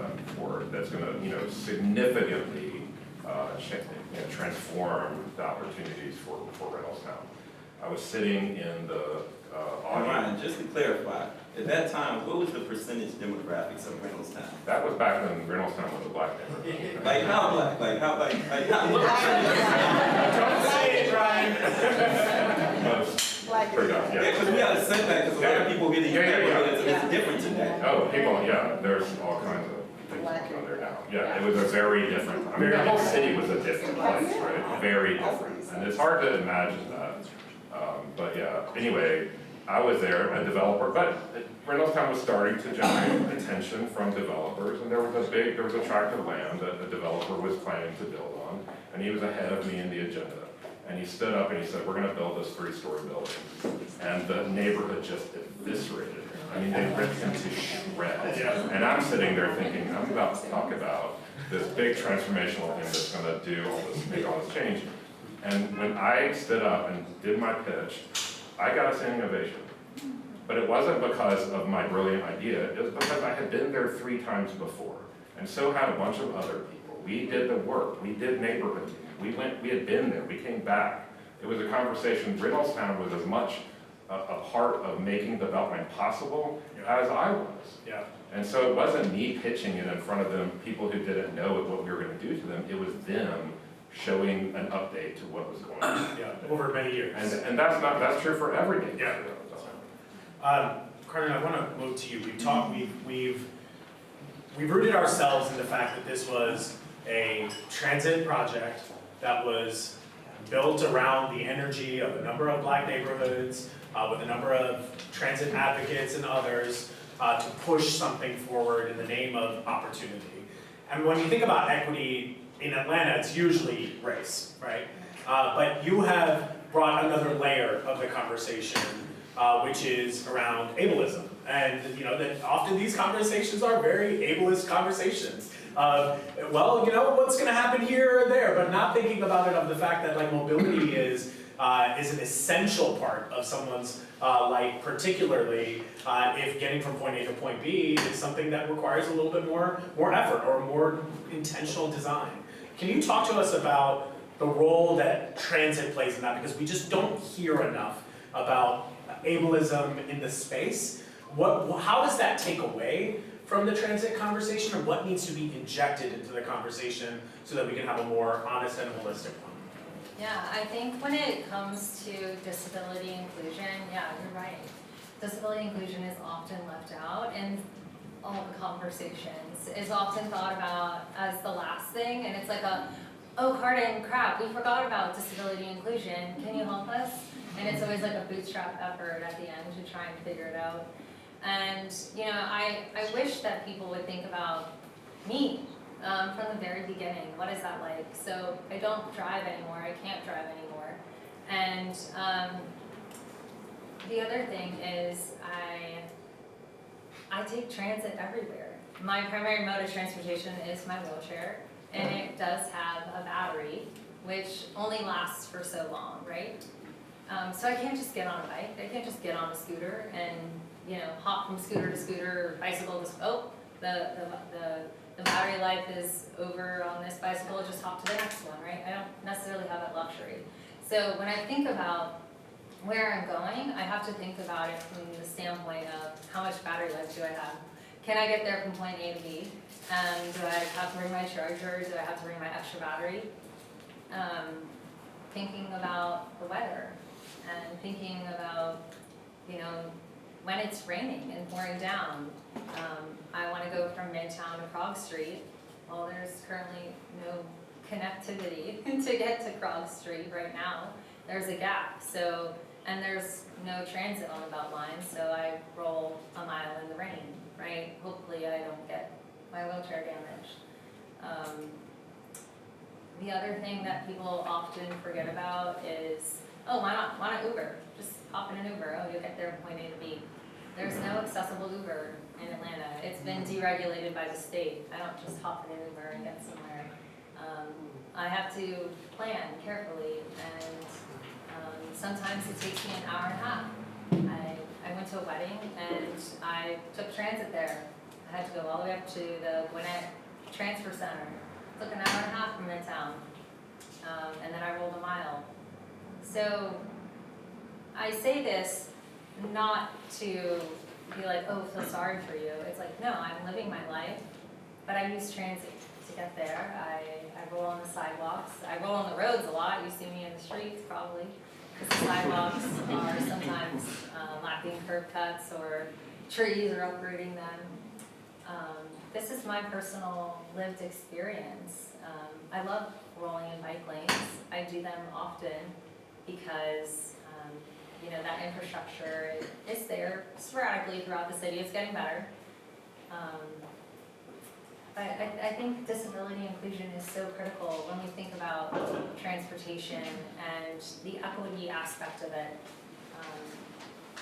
that's going to, significantly transform the opportunities for Reynoldstown. I was sitting in the audience. Ryan, just to clarify, at that time, what was the percentage demographics of Reynoldstown? That was back when Reynoldstown was a black neighborhood. Like how black? Like how? Don't say it, Ryan. Most, pretty much, Yeah, because we got a setback, because a lot of people get in it's different today. Oh, people, yeah, there's all kinds of things going on there now. Yeah, it was a very different, the whole city was a different place, right? Very different. And it's hard to imagine that. But yeah, anyway, I was there, a developer, but Reynoldstown was starting to generate attention from developers, and there was a tract of land that the developer was planning to build on, and he was ahead of me in the agenda. And he stood up and he said, we're gonna build this 3-story building. And the neighborhood just eviscerated him. I mean, they ripped him to shreds. And I'm sitting there thinking, I'm about to talk about this big transformational thing that's gonna make all this change. And when I stood up and did my pitch, I got a standing ovation. But it wasn't because of my brilliant idea, it was because I had been there 3 times before. And so had a bunch of other people. We did the work, we did neighborhood meetings, we had been there, we came back. It was a conversation, Reynoldstown was as much a part of making the Beltline possible as I was. Yeah. And so it wasn't me pitching it in front of them, people who didn't know what we were gonna do to them, it was them showing an update to what was going on. Yeah, over many years. And that's true for every neighborhood. Carmen, I want to move to you. We've rooted ourselves in the fact that this was a transit project that was built around the energy of a number of black neighborhoods, with a number of transit advocates and others to push something forward in the name of opportunity. And when you think about equity in Atlanta, it's usually race, right? But you have brought another layer of the conversation, which is around ableism. And that often these conversations are very ableist conversations. Well, what's going to happen here or there, but not thinking about it of the fact that like mobility is an essential part of someone's life, particularly if getting from point A to point B is something that requires a little bit more effort or more intentional design. Can you talk to us about the role that transit plays in that? Because we just don't hear enough about ableism in the space. How does that take away from the transit conversation, or what needs to be injected into the conversation so that we can have a more honest and holistic one? Yeah, I think when it comes to disability inclusion, yeah, you're right. Disability inclusion is often left out in all the conversations. It's often thought about as the last thing, and it's like oh, Carden, crap, we forgot about disability inclusion. Can you help us? And it's always like a bootstrap effort at the end to try and figure it out. And I wish that people would think about me from the very beginning. What is that like? So I don't drive anymore. I can't drive anymore. And the other thing is I take transit everywhere. My primary mode of transportation is my wheelchair, and it does have a battery, which only lasts for so long, right? So I can't just get on a bike. I can't just get on a scooter and hop from scooter to scooter, bicycle to the battery life is over on this bicycle, just hop to the next one, right? I don't necessarily have that luxury. So when I think about where I'm going, I have to think about it from the standpoint of how much battery life do I have? Can I get there from point A to B? Do I have to bring my charger? Do I have to bring my extra battery? Thinking about the weather and thinking about, when it's raining and pouring down. I want to go from Midtown to Krog Street. Well, there's currently no connectivity to get to Krog Street right now. There's a gap, and there's no transit on the Beltline, so I roll a mile in the rain, right? Hopefully I don't get my wheelchair damaged. The other thing that people often forget about is, why not Uber? Just hop in an Uber, you'll get there from point A to B. There's no accessible Uber in Atlanta. It's been deregulated by the state. I don't just hop in an Uber and get somewhere. I have to plan carefully, and sometimes it takes me an hour and a half. I went to a wedding and I took transit there. I had to go all the way up to the Gwinnett Transfer Center. It took an hour and a half from Midtown, and then I rolled a mile. So I say this not to be like, oh, feel sorry for you. It's like, no, I'm living my life, but I use transit to get there. I roll on the sidewalks. I roll on the roads a lot. You see me in the streets probably, because the sidewalks are sometimes lacking curb cuts or trees are uprooting them. This is my personal lived experience. I love rolling in bike lanes. I do them often because that infrastructure is there sporadically throughout the city. It's getting better. I think disability inclusion is so critical when we think about transportation and the equity aspect of it.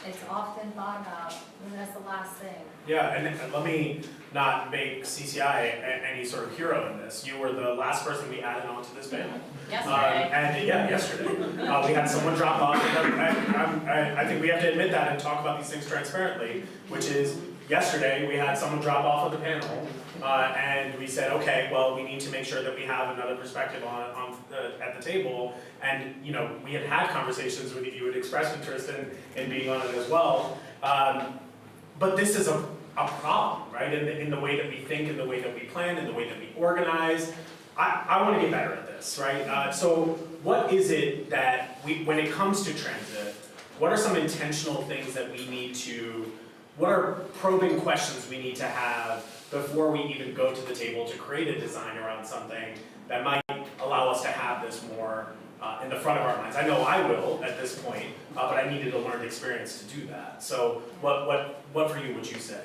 It's often thought about as the last thing. Yeah, and let me not make CCI any sort of hero in this. You were the last person we added onto this panel. Yesterday. Yesterday. We had someone drop off. I think we have to admit that and talk about these things transparently, which is yesterday we had someone drop off of the panel, and we said, okay, well, we need to make sure that we have another perspective at the table. And we had conversations with you. You had expressed interest in being on it as well. But this is a problem, right? In the way that we think, in the way that we plan, in the way that we organize. I want to get better at this, right? So what is it that when it comes to transit, what are some intentional things that we need to, what are probing questions we need to have before we even go to the table to create a design around something that might allow us to have this more in the front of our minds. I know I will at this point, but I needed a learned experience to do that. So what for you would you say?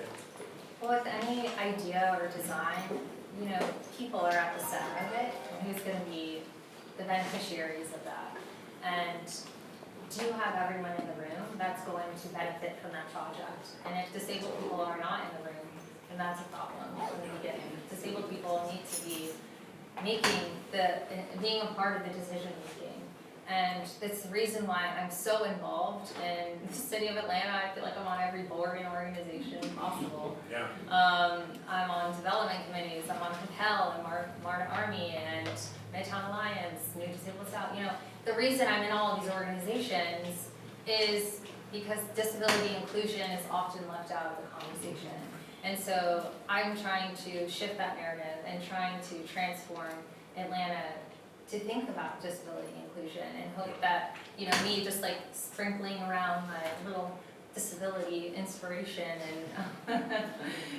Well, with any idea or design, you know, people are at the center of it, and who's gonna be the beneficiaries of that. And do you have everyone in the room that's going to benefit from that project? And if disabled people are not in the room, then that's a problem from the beginning. Disabled people need to be being a part of the decision making. And it's the reason why I'm so involved in the city of Atlanta. I feel like I'm on every board and organization possible. Yeah. I'm on development committees, I'm on Compel and MARTA Army and Midtown Alliance, New Disabled South. You know, the reason I'm in all of these organizations is because disability inclusion is often left out of the conversation. And so I'm trying to shift that narrative and trying to transform Atlanta to think about disability inclusion and hope that, you know, me just like sprinkling around my little disability inspiration and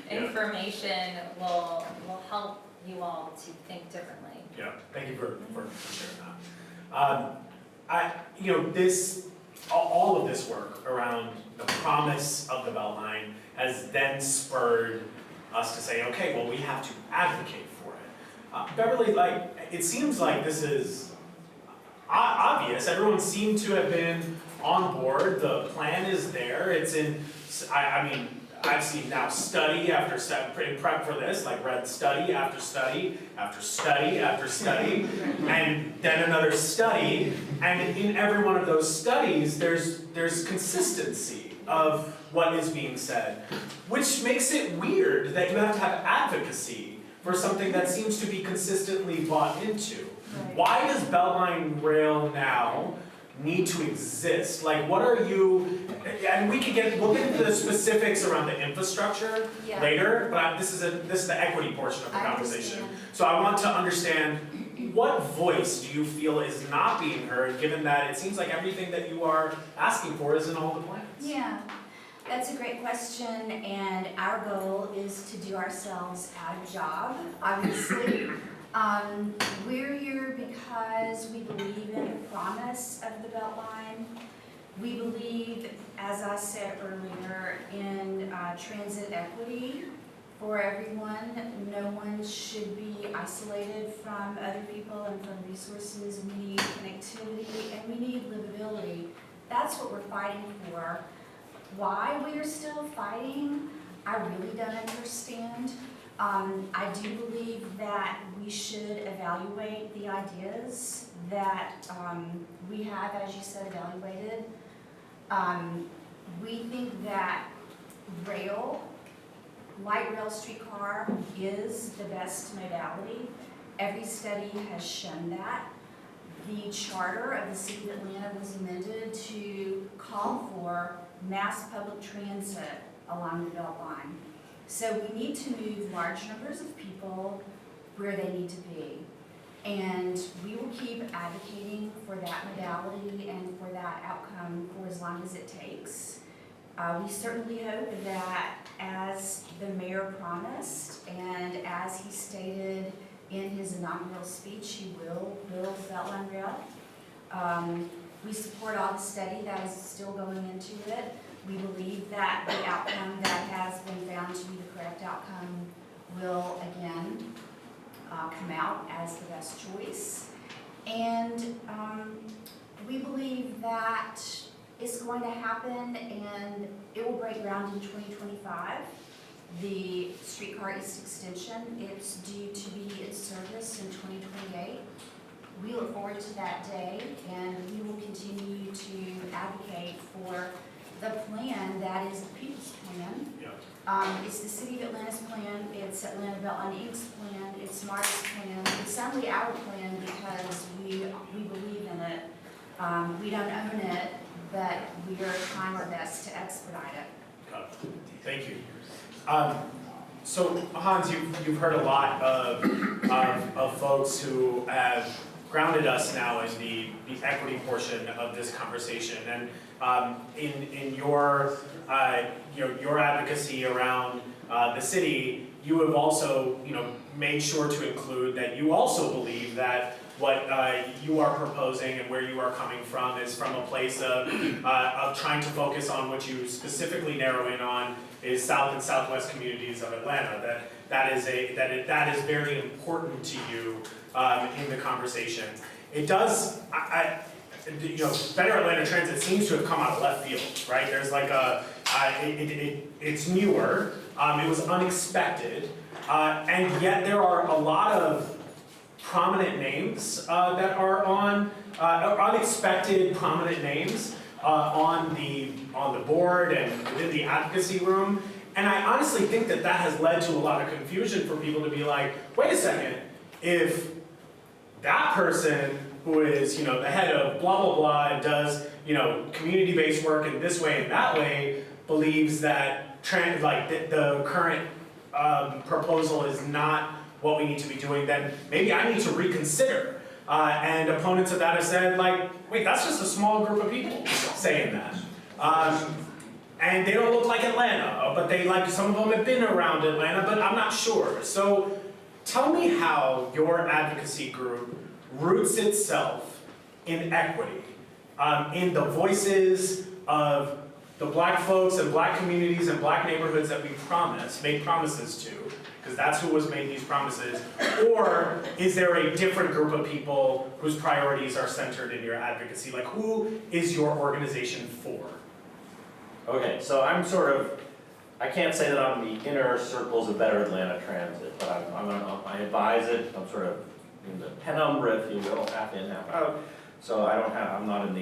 information will help you all to think differently. Yeah, thank you for sharing that. You know, all of this work around the promise of the Beltline has then spurred us to say, okay, well, we have to advocate for it. Beverly, like, it seems like this is obvious. Everyone seemed to have been on board. The plan is there. It's in, I mean, I've seen now study after study, in prep for this, like read study after study, after study, after study, and then another study, and in every one of those studies, there's consistency of what is being said, which makes it weird that you have to have advocacy for something that seems to be consistently bought into. Right. Why does Beltline Rail now need to exist? Like, what are you, and we'll get into the specifics around the infrastructure Yeah. later, but this is the equity portion of the I conversation. understand. So I want to understand, what voice do you feel is not being heard, given that it seems like everything that you are asking for is in all the plans? Yeah, that's a great question, and our goal is to do ourselves a job, obviously. We're here because we believe in the promise of the Beltline. We believe, as I said earlier, in transit equity for everyone. No one should be isolated from other people and from resources. We need connectivity and we need livability. That's what we're fighting for. Why we are still fighting, I really don't understand. I do believe that we should evaluate the ideas that we have, as you said, evaluated. We think that light rail streetcar is the best modality. Every study has shown that. The charter of the City of Atlanta was amended to call for mass public transit along the Beltline. So we need to move large numbers of people where they need to be. And we will keep advocating for that modality and for that outcome for as long as it takes. We certainly hope that, as the mayor promised and as he stated in his inaugural speech, he will build Beltline Rail. We support all the study that is still going into it. We believe that the outcome that has been found to be the correct outcome will again come out as the best choice. And we believe that it's going to happen and it will break ground in 2025. The streetcar east extension, it's due to be in service in 2028. We look forward to that day, and we will continue to advocate for the plan that is the people's plan. Yeah. It's the City of Atlanta's plan, it's Atlanta Beltline Inc.'s plan, it's Marta's plan. It's only our plan because we believe in it. We don't own it, but we are trying our best to expedite it. Thank you. So Hans, you've heard a lot of folks who have grounded us now in the equity portion of this conversation, and in your your advocacy around the city, you have also made sure to include that you also believe that what you are proposing and where you are coming from is from a place of trying to focus on what you specifically narrow in on is South and Southwest communities of Atlanta. That is very important to you in the conversation. It does, you know, Better Atlanta Transit seems to have come out of left field, right? There's like it's newer, it was unexpected, and yet there are a lot of prominent names that are on, unexpected prominent names on the board and within the advocacy room. And I honestly think that has led to a lot of confusion for people to be like, wait a second, if that person who is, you know, the head of blah, blah, blah, and does, you know, community-based work in this way and that way, believes that the current proposal is not what we need to be doing, then maybe I need to reconsider. And opponents of that have said, like, wait, that's just a small group of people saying that. And they don't look like Atlanta, but some of them have been around Atlanta, but I'm not sure. So tell me how your advocacy group roots itself in equity, in the voices of the Black folks and Black communities and Black neighborhoods that we made promises to, because that's who was made these promises, or is there a different group of people whose priorities are centered in your advocacy? Like, who is your organization for? Okay, so I can't say that I'm the inner circles of Better Atlanta Transit, but I advise it. I'm sort of in the penumbra, if you will, half in, half out. So I'm not in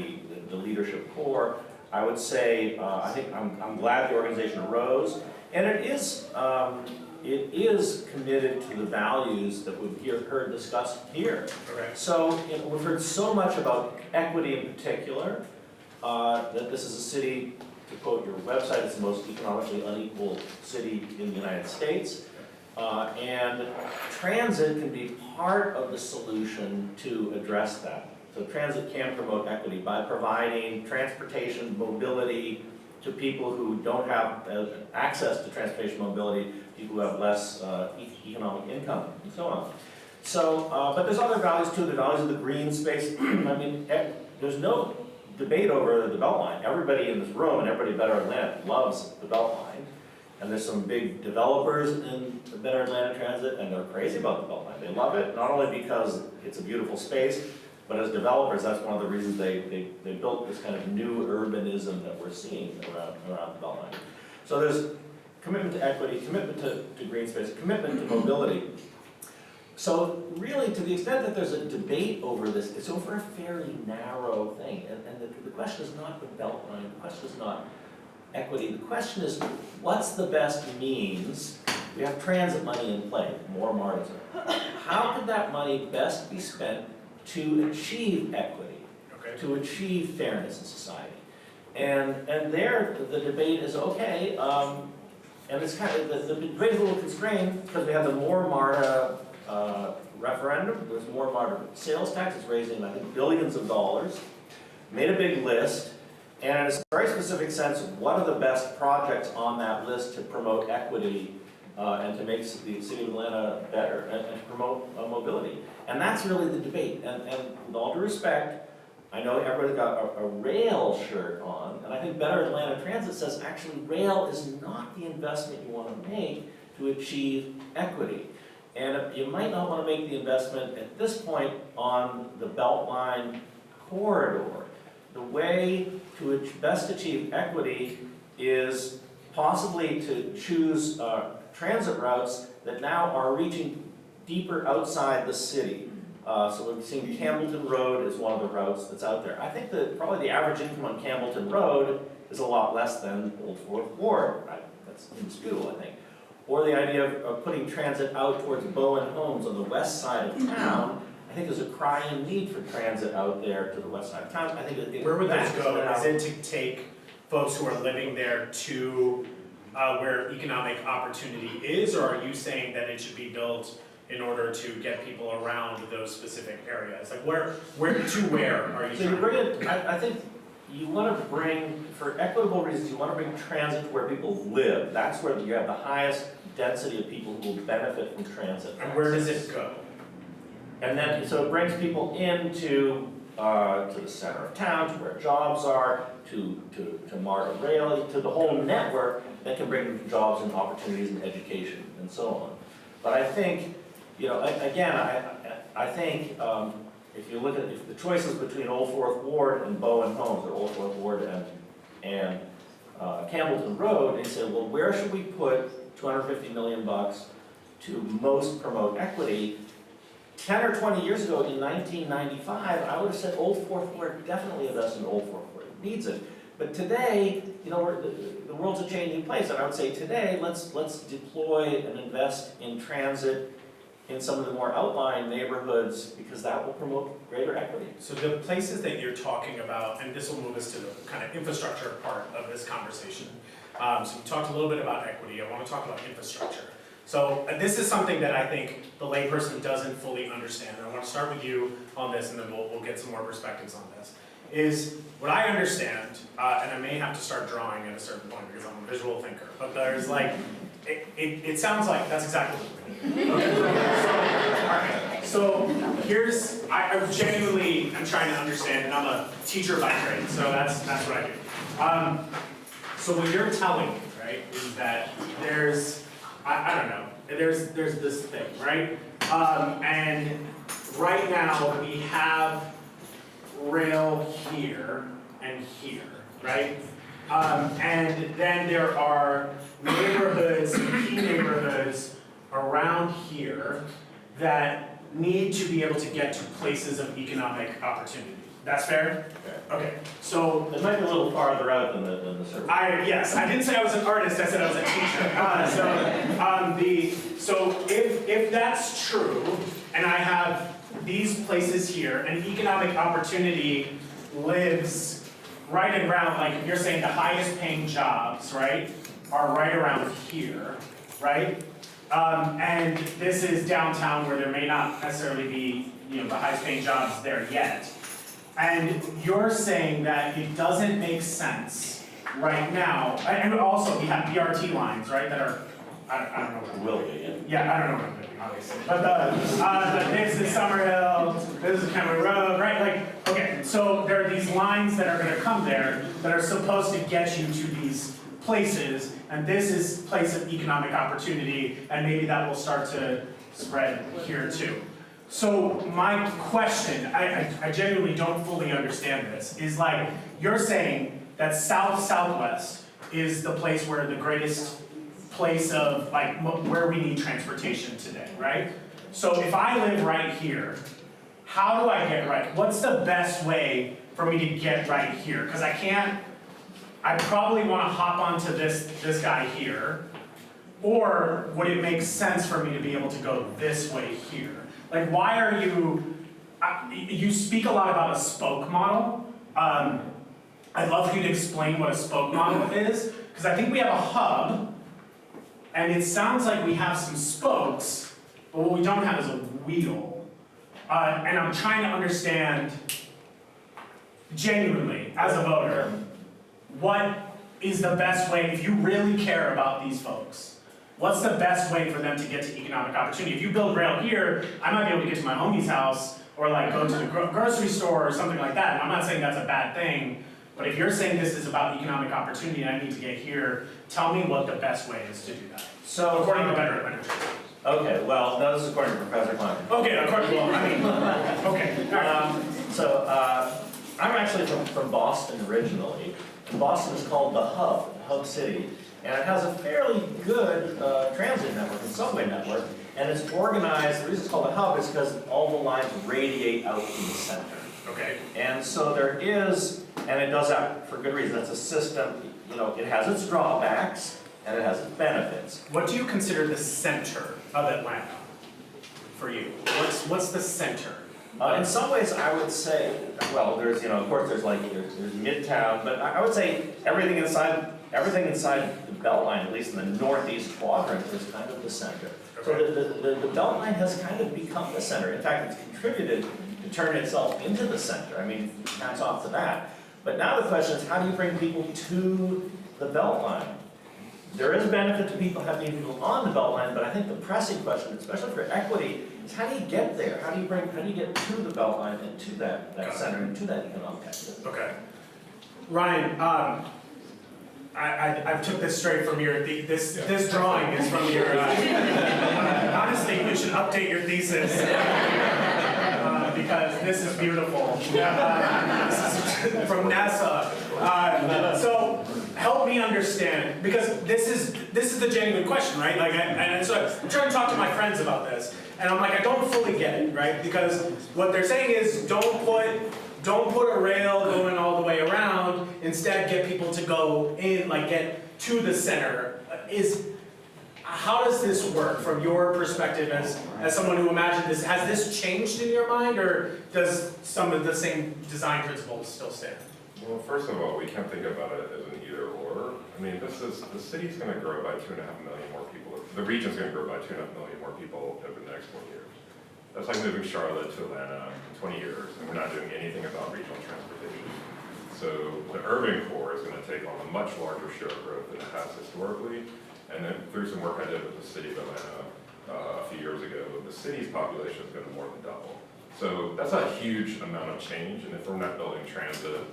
the leadership core. I would say, I think I'm glad the organization arose, and it is committed to the values that we've heard discussed here. Okay. So we've heard so much about equity in particular, that this is a city, to quote your website, it's the most economically unequal city in the United States. And transit can be part of the solution to address that. So transit can promote equity by providing transportation mobility to people who don't have access to transportation mobility, people who have less economic income, and so on. So, but there's other values too, the values of the green space. I mean, there's no debate over the Beltline. Everybody in this room and everybody in Better Atlanta loves the Beltline. And there's some big developers in the Better Atlanta Transit, and they're crazy about the Beltline. They love it, not only because it's a beautiful space, but as developers, that's one of the reasons they built this kind of new urbanism that we're seeing around the Beltline. So there's commitment to equity, commitment to green space, commitment to mobility. So really, to the extent that there's a debate over this, it's over a fairly narrow thing. And the question is not the Beltline, the question is not equity. The question is, what's the best means? We have transit money in play, more MARTA. How could that money best be spent to achieve equity, okay, to achieve fairness in society? And there, the debate is okay, and it's kind of, the debate is a little constrained because we have the more MARTA referendum, there's more MARTA sales tax, it's raising, I think, billions of dollars, made a big list, and in a very specific sense, what are the best projects on that list to promote equity and to make the city of Atlanta better and to promote mobility? And that's really the debate. And with all due respect, I know everybody's got a rail shirt on, and I think Better Atlanta Transit says actually rail is not the investment you want to make to achieve equity. And you might not want to make the investment at this point on the Beltline corridor. The way to best achieve equity is possibly to choose transit routes that now are reaching deeper outside the city. So we've seen Campbellton Road is one of the routes that's out there. I think that probably the average income on Campbellton Road is a lot less than Old Fourth Ward. That's indisputable, I think. Or the idea of putting transit out towards Bowen Homes on the west side of town. I think there's a crying need for transit out there to the west side of town. I think where would those go? Is it to take folks who are living there to where economic opportunity is, or are you saying that it should be built in order to get people around those specific areas? Like where are you? So you bring it. I think you want to bring, for equitable reasons, you want to bring transit where people live. That's where you have the highest density of people who will benefit from transit. And where does it go? And then, so it brings people into, to the center of town, to where jobs are, to MARTA Rail, to the whole network that can bring jobs and opportunities and education and so on. But I think, you know, again, I think if you look at if the choices between Old Fourth Ward and Bowen Homes, or Old Fourth Ward and Campbellton Road, and you say, well, where should we put $250 million to most promote equity? 10 or 20 years ago, in 1995, I would have said Old Fourth Ward, definitely invest in Old Fourth Ward, it needs it. But today, you know, the world's a changing place, and I would say today, let's deploy and invest in transit in some of the more outlying neighborhoods, because that will promote greater equity. So the places that you're talking about, and this will move us to the kind of infrastructure part of this conversation. So you talked a little bit about equity, I want to talk about infrastructure. So this is something that I think the layperson doesn't fully understand. I want to start with you on this, and then we'll get some more perspectives on this. Is what I understand, and I may have to start drawing at a certain point because I'm a visual thinker, but there's like, it sounds like that's exactly what we're doing. Okay. So here's, I genuinely am trying to understand, and I'm a teacher by trade, so that's what I do. So what you're telling me, right, is that there's, I don't know, there's this thing, right? And right now we have rail here and here, right? And then there are neighborhoods, key neighborhoods around here that need to be able to get to places of economic opportunity. That's fair? Okay, so. It might be a little farther out than the survey. Yes, I didn't say I was an artist, I said I was a teacher. So if that's true, and I have these places here, and economic opportunity lives right around, like you're saying the highest paying jobs, right, are right around here, right? And this is downtown where there may not necessarily be, you know, the highest paying jobs there yet. And you're saying that it doesn't make sense right now, and also we have BRT lines, right, that are, I don't know what Will be, yeah. yeah, I don't know what I'm doing, obviously. But this is Summerhill, this is Kenwood Road, right? Like, okay, so there are these lines that are gonna come there that are supposed to get you to these places, and this is place of economic opportunity, and maybe that will start to spread here too. So my question, I genuinely don't fully understand this, is like, you're saying that Southwest is the place where the greatest place of, like, where we need transportation today, right? So if I live right here, how do I get right? What's the best way for me to get right here? Because I probably want to hop onto this guy here, or would it make sense for me to be able to go this way here? Like, why are you speak a lot about a spoke model. I'd love for you to explain what a spoke model is, because I think we have a hub, and it sounds like we have some spokes, but what we don't have is a wheel. And I'm trying to understand, genuinely, as a voter, what is the best way, if you really care about these folks, what's the best way for them to get to economic opportunity? If you build rail here, I might be able to get to my homie's house, or like go to the grocery store or something like that. And I'm not saying that's a bad thing, but if you're saying this is about economic opportunity and I need to get here, tell me what the best way is to do that. So, according to better administration. Okay, well, no, this is according to Professor Klein. Okay, according, well, I mean, okay. I'm actually from Boston originally. And Boston is called the hub city. And it has a fairly good transit network, a subway network, and it's organized, the reason it's called a hub is because all the lines radiate out from the center. Okay. And so there is, and it does that for good reason, it's a system, you know, it has its drawbacks, and it has its benefits. What do you consider the center of Atlanta for you? What's the center? In some ways, I would say, well, there's, you know, of course, there's Midtown, but I would say everything inside the Beltline, at least in the northeast quadrant, is kind of the center. Okay. So the Beltline has kind of become the center. In fact, it's contributed to turn itself into the center. I mean, hats off to that. But now the question is, how do you bring people to the Beltline? There is benefit to people having people on the Beltline, but I think the pressing question, especially for equity, is how do you get there? How do you get to the Beltline and to that center and to that economic activity? Okay. Ryan, I took this straight from your, this drawing is from your, honestly, you should update your thesis. Because this is beautiful. This is from NASA. So help me understand, because this is the genuine question, right? Like, and so I'm trying to talk to my friends about this, and I'm like, I don't fully get it, right? Because what they're saying is, don't put a rail going all the way around. Instead, get people to go in, like get to the center. How does this work from your perspective as someone who imagined this? Has this changed in your mind, or does some of the same design principles still stand? Well, first of all, we can't think about it as an either or. I mean, the city's going to grow by 2.5 million more people. The region's going to grow by 2.5 million more people over the next 20 years. That's like moving Charlotte to Atlanta in 20 years, and we're not doing anything about regional transportation. So the urban core is going to take on a much larger share of growth than it has historically. And then through some work I did with the city of Atlanta a few years ago, the city's population is going to more than double. So that's a huge amount of change, and if we're not building transit,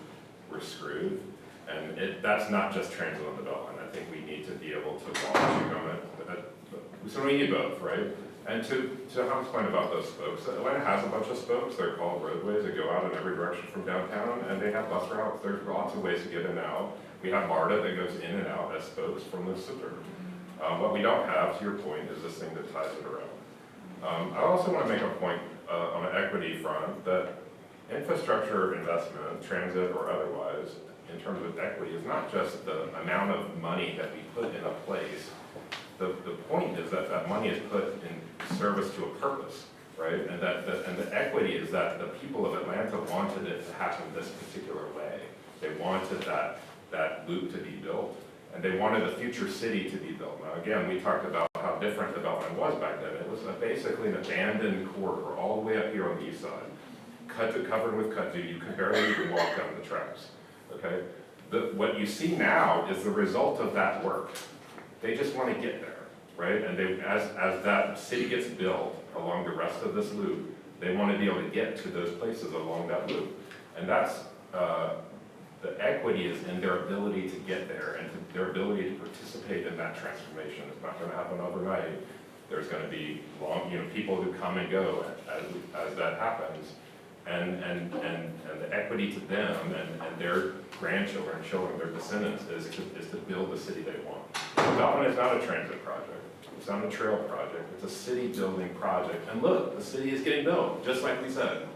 we're screwed. And that's not just transit on the Beltline. I think we need to be able to walk to it. So we need both, right? And to Ham's point about those spokes, Atlanta has a bunch of spokes. They're called roadways that go out in every direction from downtown, and they have bus routes. There's lots of ways to get in and out. We have MARTA that goes in and out as spokes from the suburb. What we don't have, to your point, is this thing that ties it around. I also want to make a point on an equity front that infrastructure investment, transit or otherwise, in terms of equity, is not just the amount of money that we put in a place. The point is that that money is put in service to a purpose, right? And the equity is that the people of Atlanta wanted it to happen this particular way. They wanted that loop to be built. And they wanted a future city to be built. Now again, we talked about how different the Beltline was back then. It was basically an abandoned corridor all the way up here on the east side, covered with kudzu. You could barely even walk down the tracks, okay? What you see now is the result of that work. They just want to get there, right? And as that city gets built along the rest of this loop, they want to be able to get to those places along that loop. And that's, the equity is in their ability to get there and their ability to participate in that transformation. It's not going to happen overnight. There's going to be people who come and go as that happens, and the equity to them and their grandchildren, children, their descendants is to build the city they want. Beltline is not a transit project. It's not a trail project. It's a city building project. And look, the city is getting built, just like we said.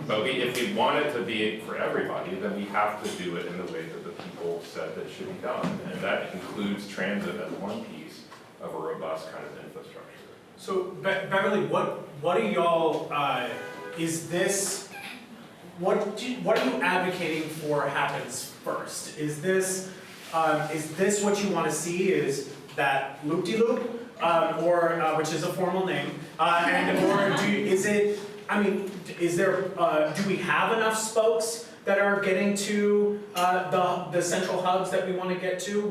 But if we want it to be for everybody, then we have to do it in the way that the people said that it should be done. And that includes transit as one piece of a robust kind of infrastructure. So Beverly, what are y'all, what are you advocating for happens first? Is this what you want to see, is that loop-de-loop, which is a formal name, do we have enough spokes that are getting to the central hubs that we want to get to?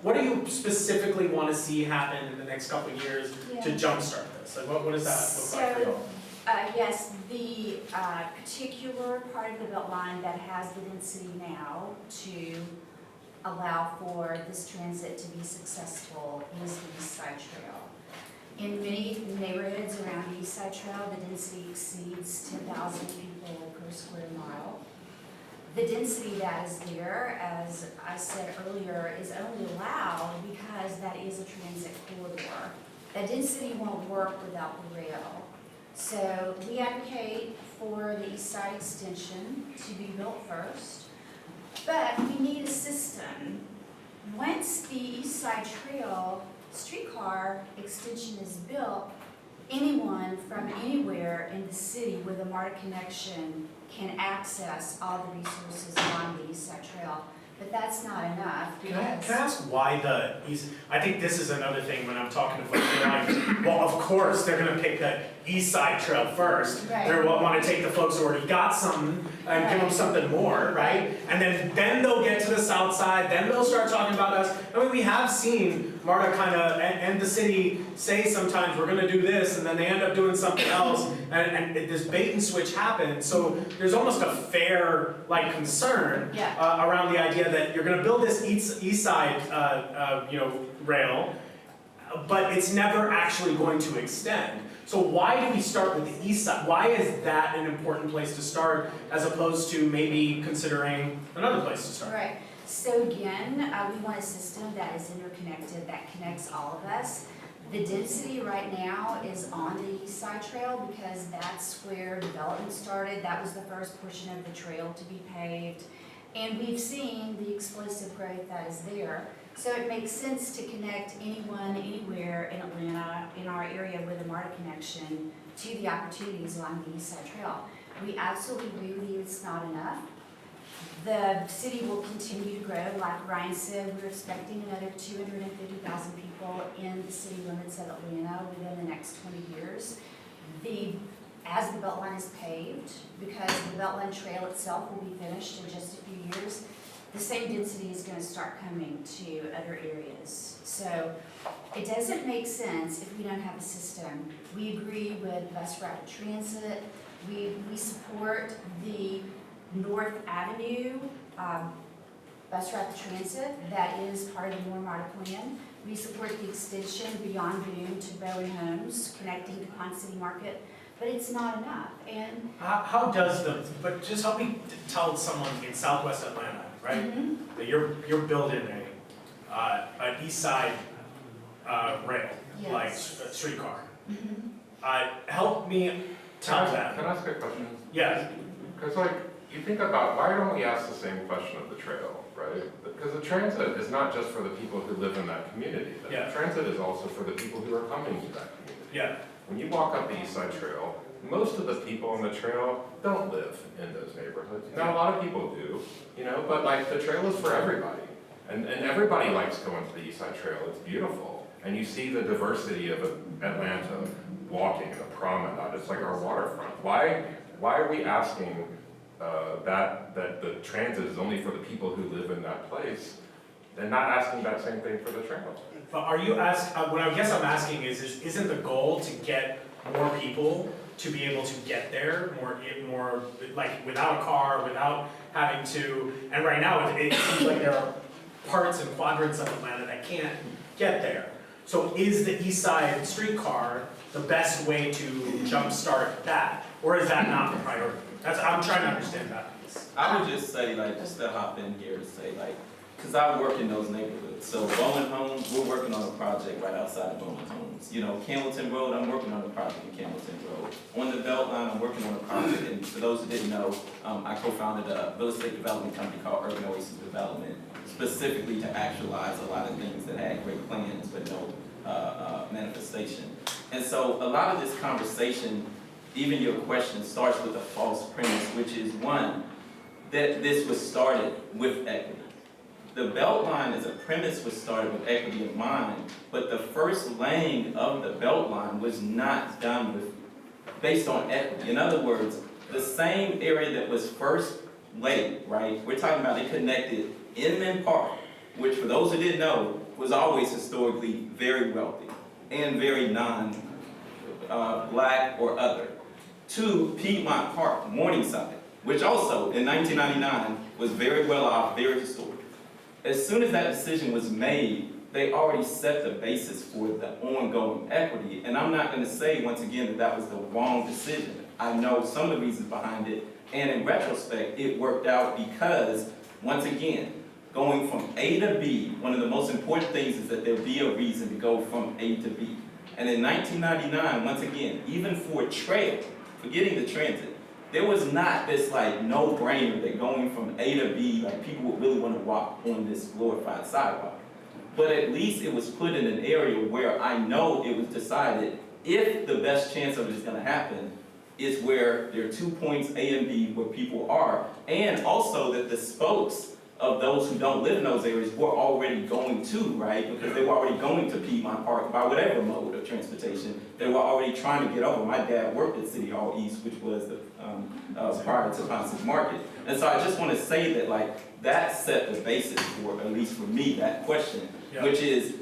What do you specifically want to see happen in the next couple of years to jumpstart this? Like, what does that look like for y'all? Yes, the particular part of the Beltline that has the density now to allow for this transit to be successful is the East Side Trail. In many neighborhoods around the East Side Trail, the density exceeds 10,000 people per square mile. The density that is there, as I said earlier, is only allowed because that is a transit corridor. That density won't work without the rail. So we advocate for the East Side extension to be built first, but we need a system. Once the East Side Trail streetcar extension is built, anyone from anywhere in the city with a MARTA connection can access all the resources on the East Side Trail. But that's not enough. Can I ask why the East? I think this is another thing when I'm talking to folks. They're like, well, of course they're going to pick the East Side Trail first. Right. They want to take the folks who already got something and give them something more, right? And then they'll get to the South Side, then they'll start talking about us. I mean, we have seen MARTA kind of, and the city say sometimes we're gonna do this, and then they end up doing something else, and this bait and switch happens. So there's almost a fair, like, concern around the idea that you're gonna build this East Side, rail, but it's never actually going to extend. So why do we start with the East Side? Why is that an important place to start as opposed to maybe considering another place to start? Right. So again, we want a system that is interconnected, that connects all of us. The density right now is on the East Side Trail because that's where development started. That was the first portion of the trail to be paved. And we've seen the explosive growth that is there. So it makes sense to connect anyone, anywhere in Atlanta, in our area with a MARTA connection to the opportunities along the East Side Trail. We absolutely believe it's not enough. The city will continue to grow. Like Ryan said, we're expecting another 250,000 people in the city limits of Atlanta within the next 20 years. As the Beltline is paved, because the Beltline Trail itself will be finished in just a few years, the same density is going to start coming to other areas. So it doesn't make sense if we don't have a system. We agree with bus rapid transit. We support the North Avenue bus rapid transit that is part of the More MARTA plan. We support the extension beyond Boone to Bowen Homes, connecting to Pond City Market, but it's not enough. And How does but just help me tell someone in Southwest Atlanta, right? That you're building an East Side rail, like a streetcar. Help me tell that. Can I ask a question? Yes. Because like, you think about, why don't we ask the same question of the trail, right? Because the transit is not just for the people who live in that community. The transit is also for the people who are coming to that community. Yeah. When you walk up the East Side Trail, most of the people on the trail don't live in those neighborhoods. Now, a lot of people do, but like the trail is for everybody. And everybody likes going to the East Side Trail. It's beautiful. And you see the diversity of Atlanta walking in a promenade. It's like our waterfront. Why are we asking that the transit is only for the people who live in that place and not asking that same thing for the trail? But are you what I guess I'm asking is isn't the goal to get more people to be able to get there more like without a car, without having to, and right now it seems like there are parts and quadrants of Atlanta that can't get there. So is the East Side streetcar the best way to jumpstart that? Or is that not the priority? I'm trying to understand that piece. I would just say, just to hop in here to say, because I work in those neighborhoods. So Bowen Homes, we're working on a project right outside of Bowen Homes. Campbellton Road, I'm working on a project in Campbellton Road. On the Beltline, I'm working on a project, and for those who didn't know, I co-founded a real estate development company called Urban Oasis Development, specifically to actualize a lot of things that had great plans but no manifestation. And so a lot of this conversation, even your question, starts with a false premise, which is one, that this was started with equity. The Beltline as a premise was started with equity in mind, but the first laying of the Beltline was not done based on equity. In other words, the same area that was first laid, right? We're talking about it connected Inman Park, which for those who didn't know, was always historically very wealthy and very non-black or other, to Piedmont Park, Morningside, which also in 1999 was very well off, very historic. As soon as that decision was made, they already set the basis for the ongoing equity. And I'm not going to say, once again, that that was the wrong decision. I know some of the reasons behind it, and in retrospect, it worked out because, once again, going from A to B, one of the most important things is that there be a reason to go from A to B. And in 1999, once again, even for a trail, forgetting the transit, there was not this no-brainer that going from A to B, people would really want to walk on this glorified sidewalk. But at least it was put in an area where I know it was decided if the best chance of it is going to happen is where there are 2 points A and B where people are, and also that the spokes of those who don't live in those areas were already going to, right? Because they were already going to Piedmont Park by whatever mode of transportation. They were already trying to get over. My dad worked at City Hall East, which was the, prior to Ponce's Market. And so I just want to say that, like, that set the basis for, at least for me, that question, which is,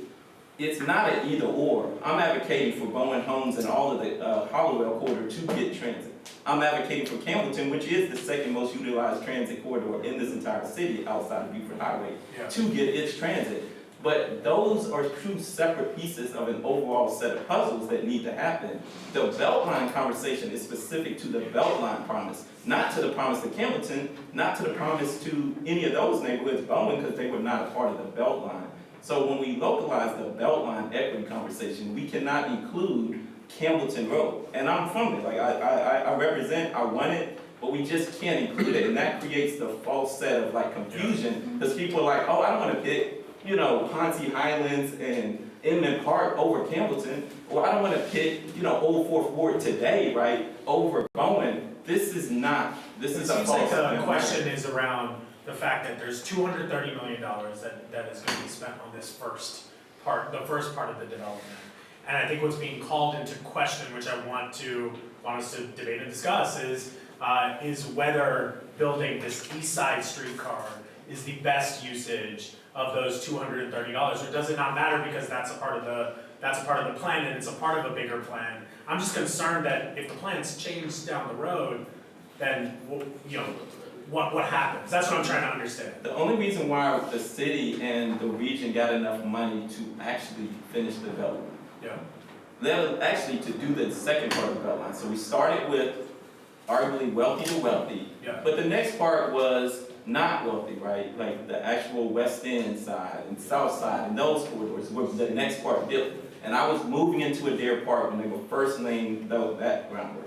it's not an either or. I'm advocating for Bowen Homes and all of the Hollowell corridor to get transit. I'm advocating for Campbellton, which is the second most utilized transit corridor in this entire city outside of Beaufort Highway, to get its transit. But those are two separate pieces of an overall set of puzzles that need to happen. The Beltline conversation is specific to the Beltline promise, not to the promise to Campbellton, not to the promise to any of those neighborhoods, Bowen, because they were not a part of the Beltline. So when we localize the Beltline equity conversation, we cannot include Campbellton Road. And I'm from it, like I represent, I want it, but we just can't include it. And that creates the false set of like confusion, because people are like, oh, I don't want to pick, you know, Ponce Highlands and Inman Park over Campbellton, or I don't want to pick, you know, Old Fourth Ward today, right, over Bowen. This is not, this is a false. It seems like the question is around the fact that there's $230 million that is going to be spent on this first part, the first part of the development. And I think what's being called into question, which I want us to debate and discuss, is whether building this East Side streetcar is the best usage of those $230, or does it not matter because that's a part of the plan and it's a part of a bigger plan. I'm just concerned that if the plans change down the road, then you know, what happens? That's what I'm trying to understand. The only reason why the city and the region got enough money to actually finish the development. That was actually to do the second part of the Beltline. So we started with arguably wealthy to wealthy, but the next part was not wealthy, right? Like the actual West End side and South Side and those corridors were the next part built. And I was moving into Adair Park when they were first laying that groundwork.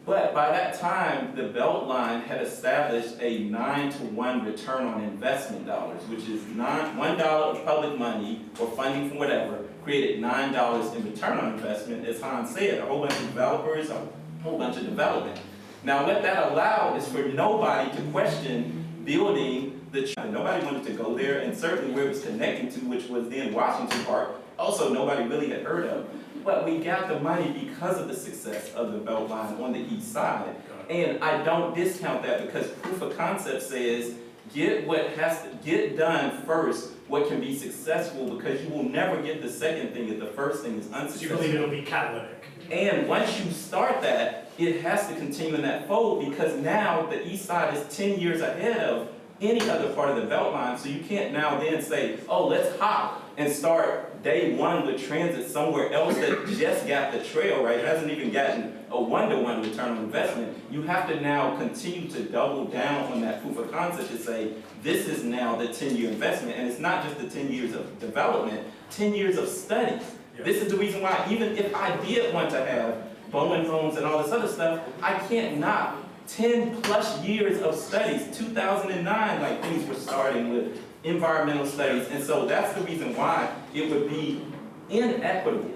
But by that time, the Beltline had established a 9-to-1 return on investment dollars, which is $1 of public money or funding from whatever, created $9 in return on investment, as Hans said, a whole bunch of developers, a whole bunch of development. Now what that allowed is for nobody to question building the, nobody wanted to go there, and certainly where it was connecting to, which was then Washington Park, also nobody really had heard of. But we got the money because of the success of the Beltline on the east side. And I don't discount that because proof of concept says, get what has to get done first, what can be successful, because you will never get the second thing if the first thing is unsuccessful. So you believe it'll be catalytic? And once you start that, it has to continue in that fold, because now the east side is 10 years ahead of any other part of the Beltline, so you can't now then say, oh, let's hop and start day one with transit somewhere else that just got the trail, right? It hasn't even gotten a 1-to-1 return on investment. You have to now continue to double down on that proof of concept to say, this is now the 10-year investment, and it's not just the 10 years of development, 10 years of studies. This is the reason why, even if I did want to have Bowen Homes and all this other stuff, I can't knock 10 plus years of studies. 2009, like things were starting with environmental studies, and so that's the reason why it would be inequitable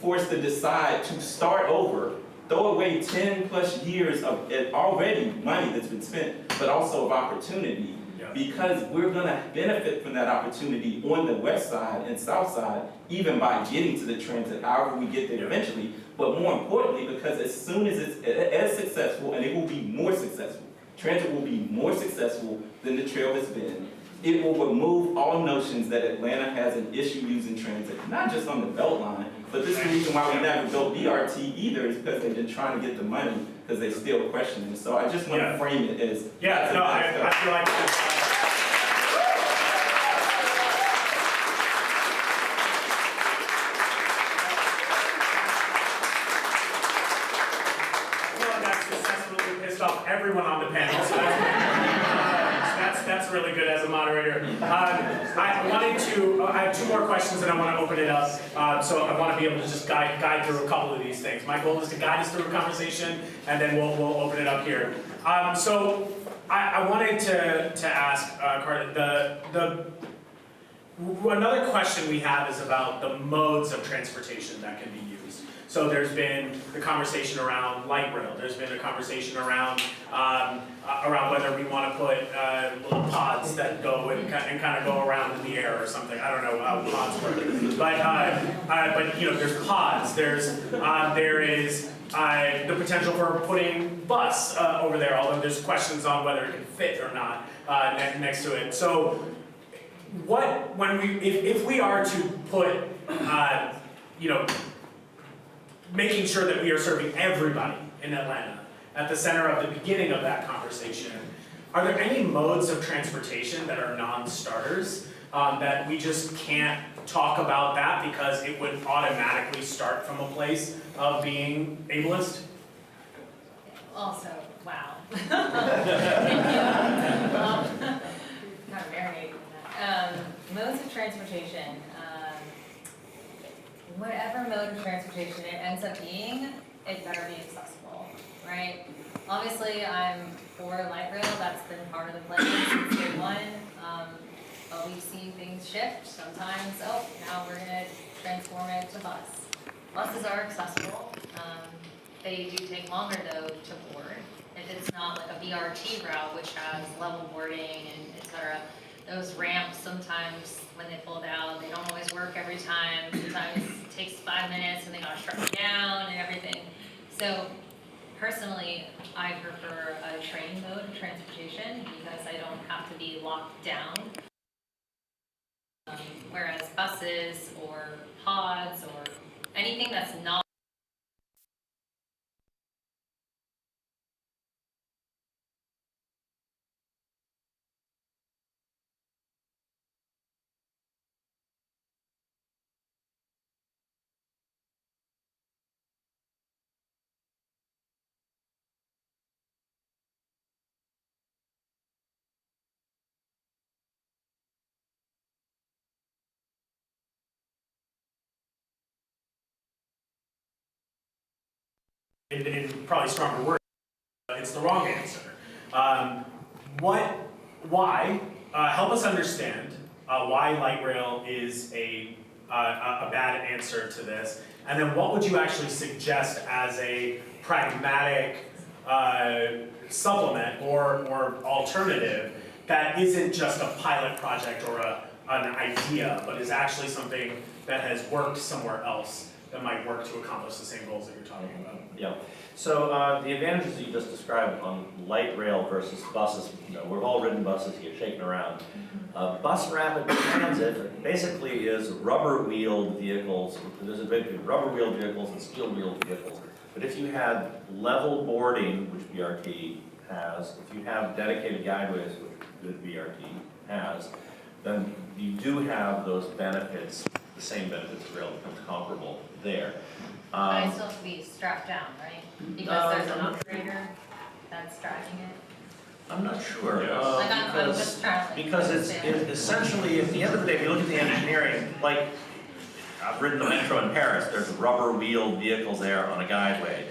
for us to decide to start over, throw away 10 plus years of already money that's been spent, but also of opportunity, because we're gonna benefit from that opportunity on the west side and south side, even by getting to the transit, however we get there eventually, but more importantly, because as soon as it's as successful, and it will be more successful, transit will be more successful than the trail has been. It will remove all notions that Atlanta has an issue using transit, not just on the Beltline, but this is the reason why we never built BRT either, is because they've been trying to get the money, because they still question it. So I just want to frame it as... I feel like... Off everyone on the panel, so that's really good as a moderator. I have two more questions and I want to open it up, so I want to be able to just guide through a couple of these things. My goal is to guide us through a conversation, and then we'll open it up here. So I wanted to ask Carter, Another question we have is about the modes of transportation that can be used. So there's been the conversation around light rail. There's been a conversation around whether we want to put little pods that go and kind of go around in the air or something. I don't know how pods work, but you know, there's pods. There is the potential for putting bus over there, although there's questions on whether it can fit or not next to it. So if we are to put, you know, making sure that we are serving everybody in Atlanta at the center of the beginning of that conversation, are there any modes of transportation that are non-starters that we just can't talk about that because it would automatically start from a place of being ableist? Also, wow. Kind of marinating in that. Modes of transportation. Whatever mode of transportation it ends up being, it better be accessible, right? Obviously, I'm for light rail. That's been part of the plan since day one. But we've seen things shift. Sometimes, now we're going to transform it to bus. Buses are accessible. They do take longer, though, to board. If it's not like a BRT route, which has level boarding and et cetera, those ramps sometimes when they pull down, they don't always work every time. Sometimes it takes 5 minutes and they gotta shut it down and everything. So personally, I prefer a train mode of transportation because I don't have to be locked down. Whereas buses or pods or anything that's not in probably stronger words, it's the wrong answer. Why? Help us understand why light rail is a bad answer to this, and then what would you actually suggest as a pragmatic supplement or alternative that isn't just a pilot project or an idea, but is actually something that has worked somewhere else that might work to accomplish the same goals that you're talking about? Yeah. So the advantages that you just described on light rail versus buses, you know, we've all ridden buses, you get shaken around. Bus rapid transit basically is rubber-wheeled vehicles. There's a big difference, rubber-wheeled vehicles and steel-wheeled vehicles. But if you had level boarding, which BRT has, if you have dedicated guideways, which good BRT has, then you do have those benefits, the same benefits of rail becomes comparable there. But I still have to be strapped down, right? Because there's an operator that's driving it. I'm not sure. Yes. Like I'm just trying to Because it's essentially, at the end of the day, if you look at the engineering, like, I've ridden the metro in Paris, there's rubber-wheeled vehicles there on a guideway.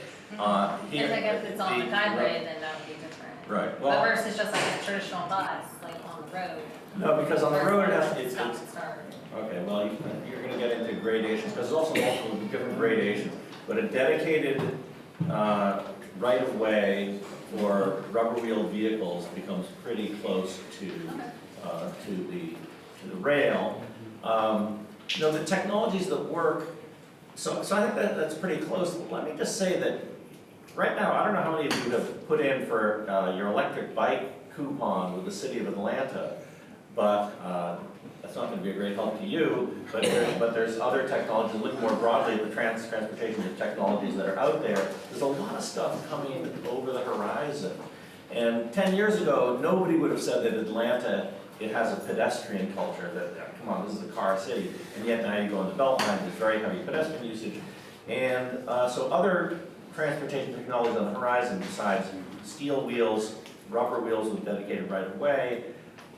Here, If I guess it's on the guideway, then that would be different. Right, But well, versus just like a traditional bus, like on the road. no, because on the road, it's, Stop and start. okay, well, you're gonna get into gradations, because there's also multiple different gradations. But a dedicated right-of-way for rubber-wheeled vehicles becomes pretty close to the rail. You know, the technologies that work, so I think that's pretty close. Let me just say that right now, I don't know how many of you have put in for your electric bike coupon with the city of Atlanta, but that's not going to be a great help to you. But there's other technologies. Look more broadly at the transportation technologies that are out there. There's a lot of stuff coming over the horizon. And 10 years ago, nobody would have said that Atlanta, it has a pedestrian culture, that, come on, this is a car city. And yet now you go on the Beltline, there's very heavy pedestrian usage. And so other transportation technologies on the horizon besides steel wheels, rubber wheels with dedicated right-of-way.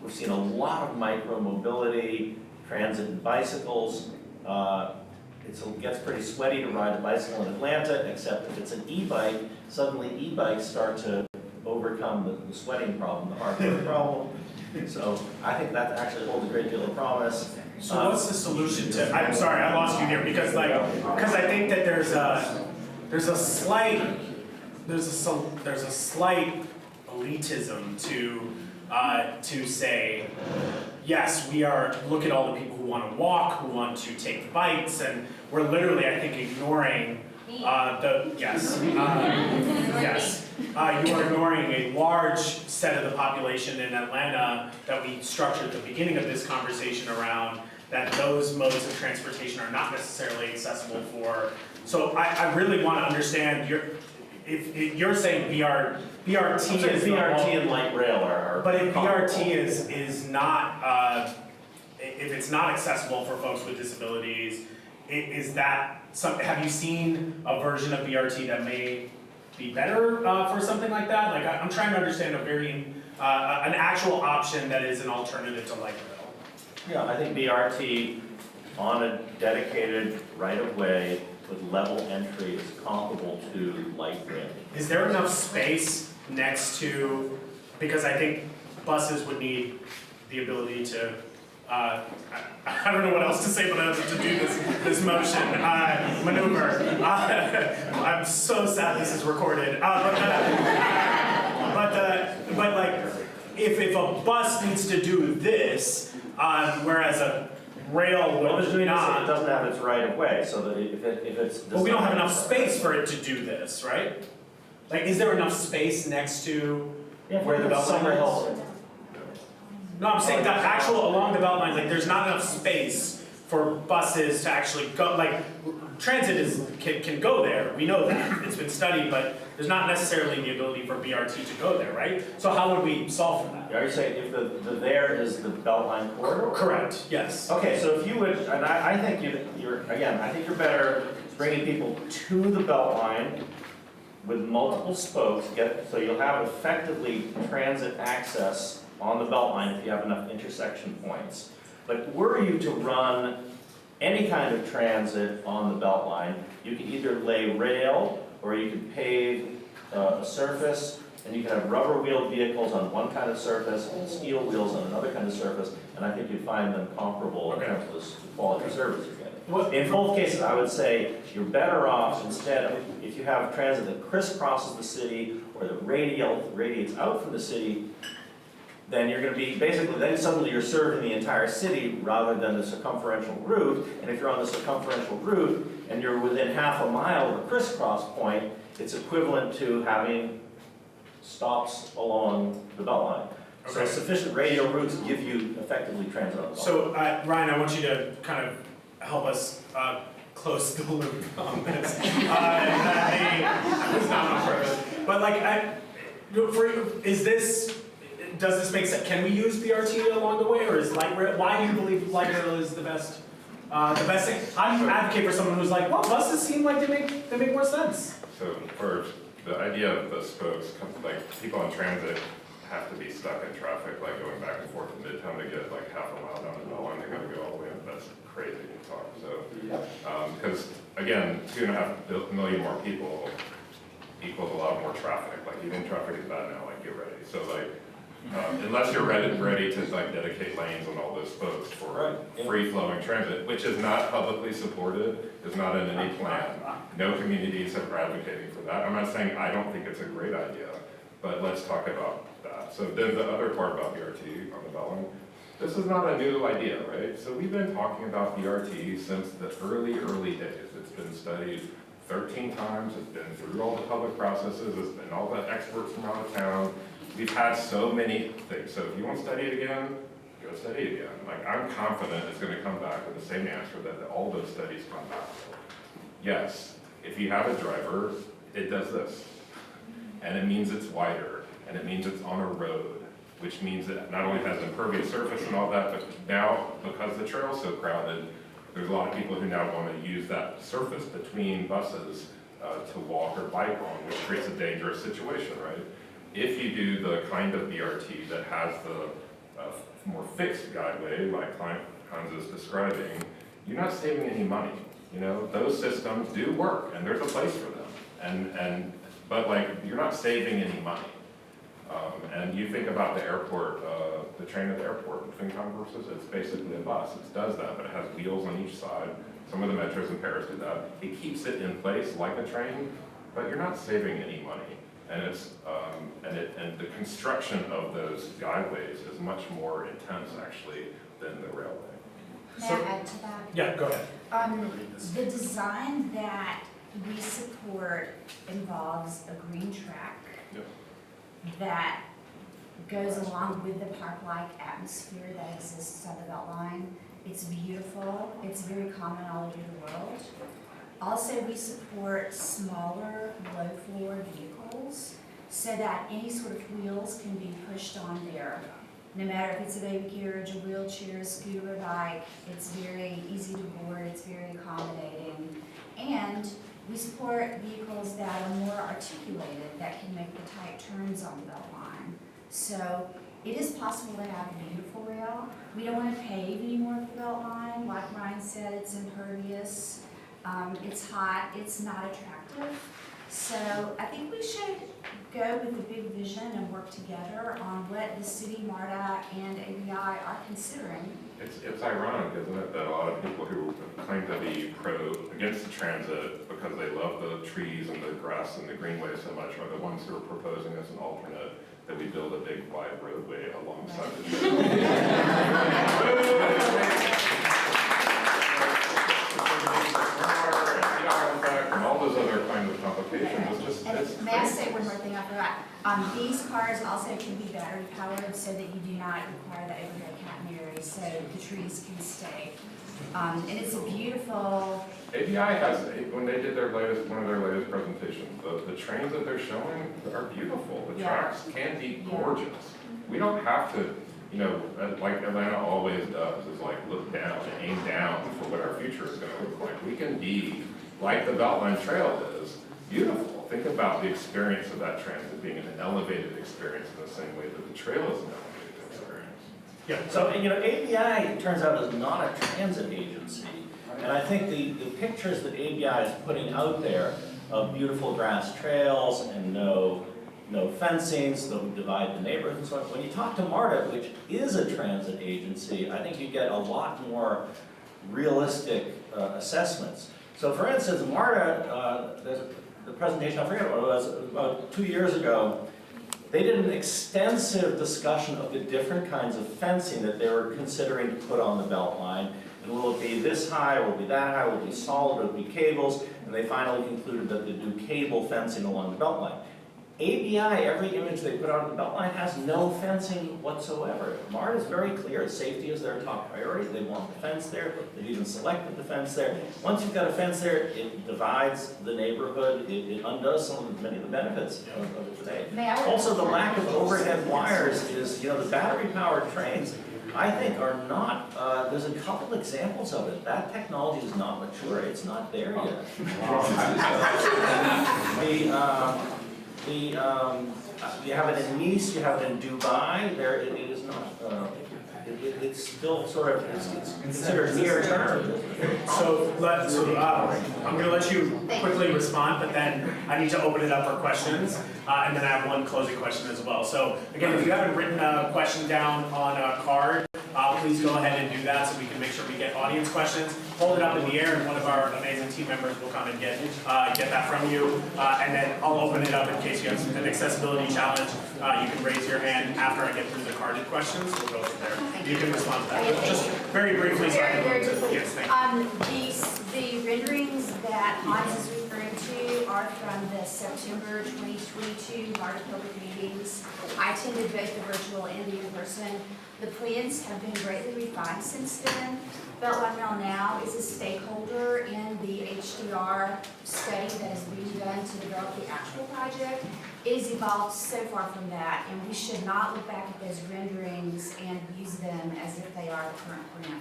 We've seen a lot of micro-mobility, transit and bicycles. It gets pretty sweaty to ride a bicycle in Atlanta, except if it's an e-bike, suddenly e-bikes start to overcome the sweating problem, the hard work problem. So I think that actually holds a great deal of promise. So what's the solution to, I'm sorry, I lost you there, because I think that there's a slight elitism to say, yes, look at all the people who want to walk, who want to take bikes, and we're literally, I think, ignoring you are ignoring a large set of the population in Atlanta that we structured at the beginning of this conversation around, that those modes of transportation are not necessarily accessible for. So I really want to understand if you're saying BRT is BRT and light rail are. But if BRT is not, if it's not accessible for folks with disabilities, is that have you seen a version of BRT that may be better for something like that? Like I'm trying to understand an actual option that is an alternative to light rail. Yeah, I think BRT on a dedicated right-of-way with level entry is comparable to light rail. Is there enough space next to, because I think buses would need the ability to, I don't know what else to say but to do this motion, maneuver. I'm so sad this is recorded. But like, if a bus needs to do this, whereas a rail would not. It doesn't have its right of way, so that if it's. But we don't have enough space for it to do this, right? Like, is there enough space next to where the Beltline is? No, I'm saying that along the Beltline, like, there's not enough space for buses to actually go. Like, transit can go there. We know that it's been studied, but there's not necessarily the ability for BRT to go there, right? So how would we solve for that? Are you saying if the there is the Beltline corridor? Correct. Yes. Okay, so if you would, and I think you're I think you're better bringing people to the Beltline with multiple spokes. So you'll have effectively transit access on the Beltline if you have enough intersection points. But were you to run any kind of transit on the Beltline, you can either lay rail or you can pave a surface, and you can have rubber-wheeled vehicles on one kind of surface and steel wheels on another kind of surface, and I think you'd find them comparable in terms of the quality of service you're getting. In both cases, I would say you're better off instead, if you have transit that crisscrosses the city or that radiates out from the city, then you're going to be then suddenly you're serving the entire city rather than the circumferential route. And if you're on the circumferential route and you're within half a mile of a crisscross point, it's equivalent to having stops along the Beltline. Okay. So sufficient radial routes give you effectively transit on the Beltline. So Ryan, I want you to kind of help us close the loop on this. It's not on purpose. But like, does this make sense? Can we use BRT along the way, or is light rail? Why do you believe light rail is the best thing? How do you advocate for someone who's like, well, buses seem like they make more sense? So for the idea of the spokes, like people on transit have to be stuck in traffic, like going back and forth in Midtown to get like half a mile down the Beltline. They got to go all the way up. That's crazy to talk. So because again, 2.5 million more people equals a lot more traffic. Like even traffic is bad now. Like get ready. So like. Unless you're ready to like dedicate lanes on all those spokes for free-flowing transit, which is not publicly supported, is not in any plan. No communities are advocating for that. I'm not saying I don't think it's a great idea, but let's talk about that. So then the other part about BRT on the Beltline, this is not a new idea, right? So we've been talking about BRT since the early days. It's been studied 13 times. It's been through all the public processes. It's been all the experts from out of town. We've had so many things. So if you want to study it again, go study it again. Like I'm confident it's going to come back with the same answer that all those studies come back with. Yes, if you have a driver, it does this. And it means it's wider, and it means it's on a road, which means it not only has impervious surface and all that, but now, because the trail's so crowded, there's a lot of people who now want to use that surface between buses to walk or bike on, which creates a dangerous situation, right? If you do the kind of BRT that has the more fixed guideway, like Hans is describing, you're not saving any money. You know, those systems do work, and there's a place for them. But like, you're not saving any money. And you think about the airport, the train at the airport between concourses, it's basically a bus. It does that, but it has wheels on each side. Some of the metros in Paris do that. It keeps it in place like a train, but you're not saving any money. And it's and the construction of those guideways is much more intense actually than the railway. May I add to that? Yeah, go ahead. The design that we support involves a green track Yep. that goes along with the park-like atmosphere that exists on the Beltline. It's beautiful. It's very common all over the world. Also, we support smaller, low-floor vehicles so that any sort of wheels can be pushed on there. No matter if it's a baby carriage, a wheelchair, a scooter, a bike, it's very easy to board, it's very accommodating. And we support vehicles that are more articulated, that can make the tight turns on the Beltline. So it is possible to have a beautiful rail. We don't want to pave anymore for the Beltline. Like Ryan said, it's impervious, it's hot, it's not attractive. So I think we should go with the big vision and work together on what the city, MARTA, and ABI are considering. It's ironic, isn't it, that a lot of people who claim to be against the transit because they love the trees and the grass and the greenway so much are the ones who are proposing as an alternate that we build a big wide roadway alongside the trail. And all those other kinds of complications. And may I say one more thing I forgot? These cars also can be battery powered so that you do not require the overhead catenary, so the trees can stay. And it's a beautiful. ABI has, when they did one of their latest presentations, the trains that they're showing are beautiful. The tracks can be gorgeous. We don't have to, like Atlanta always does, is like look down and aim down for what our future is going to look like. We can be like the Beltline Trail is, beautiful. Think about the experience of that transit being an elevated experience in the same way that the trail is an elevated experience. Yeah. So, ABI, turns out, is not a transit agency. And I think the pictures that ABI is putting out there of beautiful grass trails and no fencing, so that we divide the neighborhood and so on. When you talk to MARTA, which is a transit agency, I think you get a lot more realistic assessments. So for instance, MARTA, the presentation, I forget what it was, about 2 years ago, they did an extensive discussion of the different kinds of fencing that they were considering to put on the Beltline. And will it be this high, will it be that high, will it be solid, will it be cables? And they finally concluded that they do cable fencing along the Beltline. ABI, every image they put out on the Beltline has no fencing whatsoever. MARTA is very clear, safety is their top priority. They want the fence there, they've even selected the fence there. Once you've got a fence there, it divides the neighborhood, it undoes many of the benefits of it today. Also, the lack of overhead wires is, the battery-powered trains, I think, are not, there's a couple examples of it. That technology is not mature, it's not there yet. You have it in Nice, you have it in Dubai. There, it is not. It's still sort of it's considered near term. So I'm going to let you quickly respond, but then I need to open it up for questions, and then I have one closing question as well. So again, if you haven't written a question down on a card, please go ahead and do that so we can make sure we get audience questions. Hold it up in the air, and one of our amazing team members will come and get that from you. And then I'll open it up in case you have an accessibility challenge. You can raise your hand after I get through the carded questions. We'll go from there. You can respond to that. Just very briefly. Yes, thank you. The renderings that Hans is referring to are from the September 2022 MARTA public meetings. I attended both the virtual and the in-person. The plans have been greatly refined since then. Beltline Rail now is a stakeholder in the HDR study that is being done to develop the actual project. It has evolved so far from that, and we should not look back at those renderings and use them as if they are the current plan.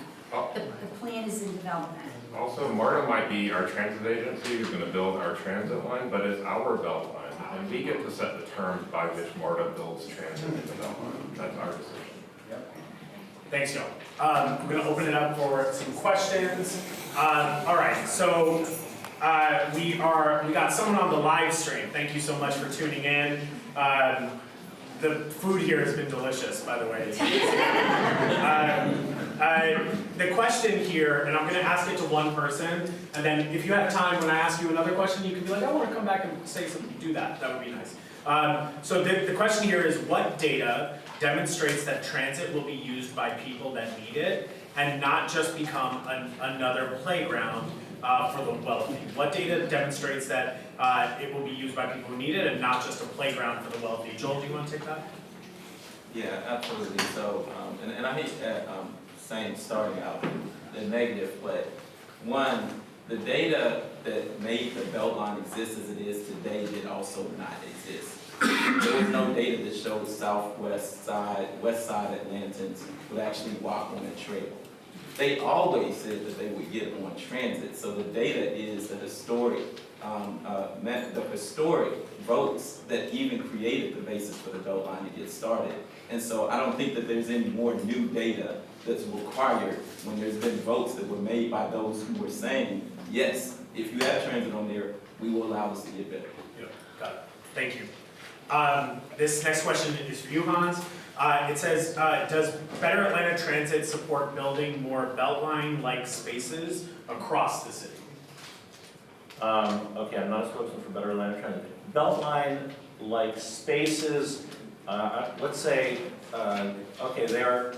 The plan is in development. Also, MARTA might be our transit agency who's going to build our transit line, but it's our Beltline, and we get to set the terms by which MARTA builds transit in the Beltline. That's our decision. Thanks, Joe. I'm going to open it up for some questions. All right, so we got someone on the live stream. Thank you so much for tuning in. The food here has been delicious, by the way. The question here, and I'm going to ask it to one person, and then if you have time when I ask you another question, you can be like, I want to come back and say something, do that. That would be nice. So the question here is, what data demonstrates that transit will be used by people that need it and not just become another playground for the wealthy? What data demonstrates that it will be used by people who need it and not just a playground for the wealthy? Joel, do you want to take that? Yeah, absolutely. So, and I hate saying starting out the negative, but one, the data that made the Beltline exist as it is today did also not exist. There was no data that showed southwest side, west side Atlantans would actually walk on a trail. They always said that they would get on transit, so the data is the historic votes that even created the basis for the Beltline to get started. And so I don't think that there's any more new data that's required when there's been votes that were made by those who were saying, yes, if you have transit on there, we will allow this to get better. Yeah, got it. Thank you. This next question is for you, Hans. It says, does Better Atlanta Transit support building more Beltline-like spaces across the city? Okay, I'm not a spokesman for Better Atlanta Transit. Beltline-like spaces, let's say, okay, they're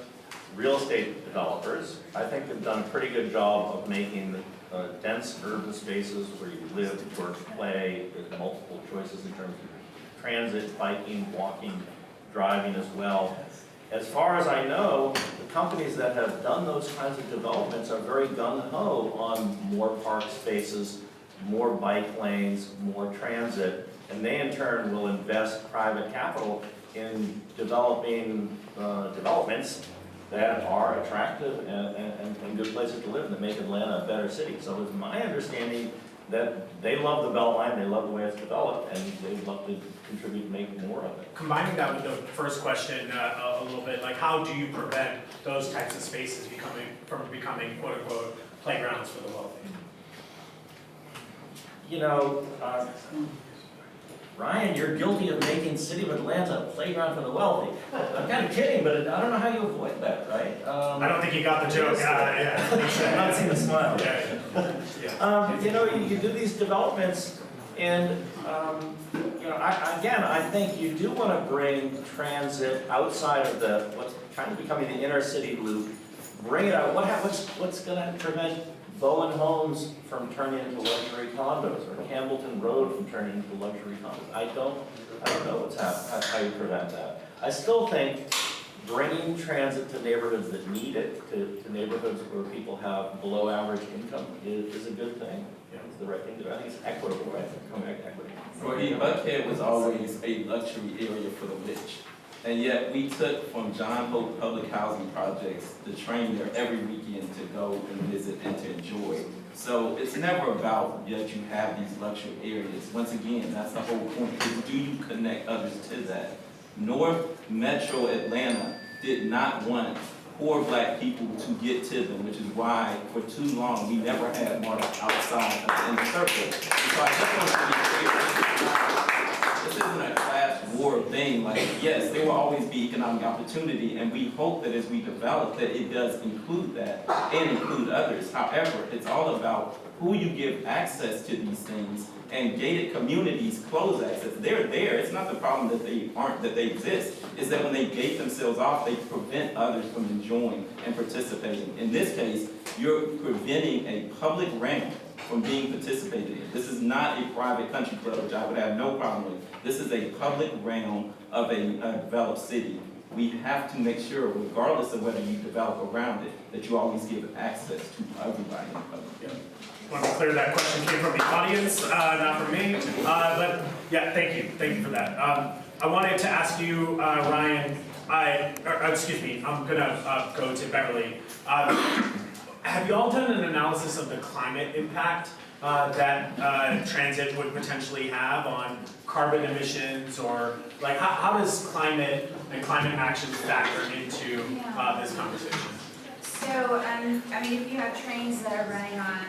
real estate developers. I think they've done a pretty good job of making dense urban spaces where you live, work, play. There's multiple choices in terms of transit, biking, walking, driving as well. As far as I know, the companies that have done those kinds of developments are very gung-ho on more park spaces, more bike lanes, more transit, and they in turn will invest private capital in developing developments that are attractive and good places to live and that make Atlanta a better city. So it's my understanding that they love the Beltline, they love the way it's developed, and they'd love to contribute to make more of it. Combining that with the first question a little bit, like how do you prevent those types of spaces from becoming quote unquote playgrounds for the wealthy? You know, Ryan, you're guilty of making City of Atlanta a playground for the wealthy. I'm kind of kidding, but I don't know how you avoid that, right? I don't think you got the joke. I'm not seeing the smile. Yeah. You know, you do these developments, and you know, I think you do want to bring transit outside of what's kind of becoming the inner city loop. Bring it out. What's going to prevent Bowen Homes from turning into luxury condos, or Campbellton Road from turning into luxury condos? I don't know how you prevent that. I still think bringing transit to neighborhoods that need it, to neighborhoods where people have below average income is a good thing. You know, it's the right thing to do. I think it's equitable, right? Equity. Well, Buckhead was always a luxury area for the rich. And yet we took from John Hope Public Housing Projects the train there every weekend to go and visit and to enjoy. So it's never about that you have these luxury areas. Once again, that's the whole point, is do you connect others to that? North Metro Atlanta did not want poor black people to get to them, which is why for too long we never had more outside of the inner circle. So I just want to be clear. This isn't a class war thing. Like, yes, there will always be economic opportunity, and we hope that as we develop that it does include that and include others. However, it's all about who you give access to these things, and gated communities close access. They're there. It's not the problem that they exist. It's that when they gate themselves off, they prevent others from enjoying and participating. In this case, you're preventing a public realm from being participated in. This is not a private country club, which I would have no problem with. This is a public realm of a developed city. We have to make sure, regardless of whether you develop around it, that you always give access to everybody in the public. Yeah. I want to be clear that question came from the audience, not from me. But yeah, thank you for that. I wanted to ask you, Ryan, excuse me, I'm gonna go to Beverly. Have you all done an analysis of the climate impact that transit would potentially have on carbon emissions, or like how does climate and climate action factor into this conversation? So, I mean, if you have trains that are running on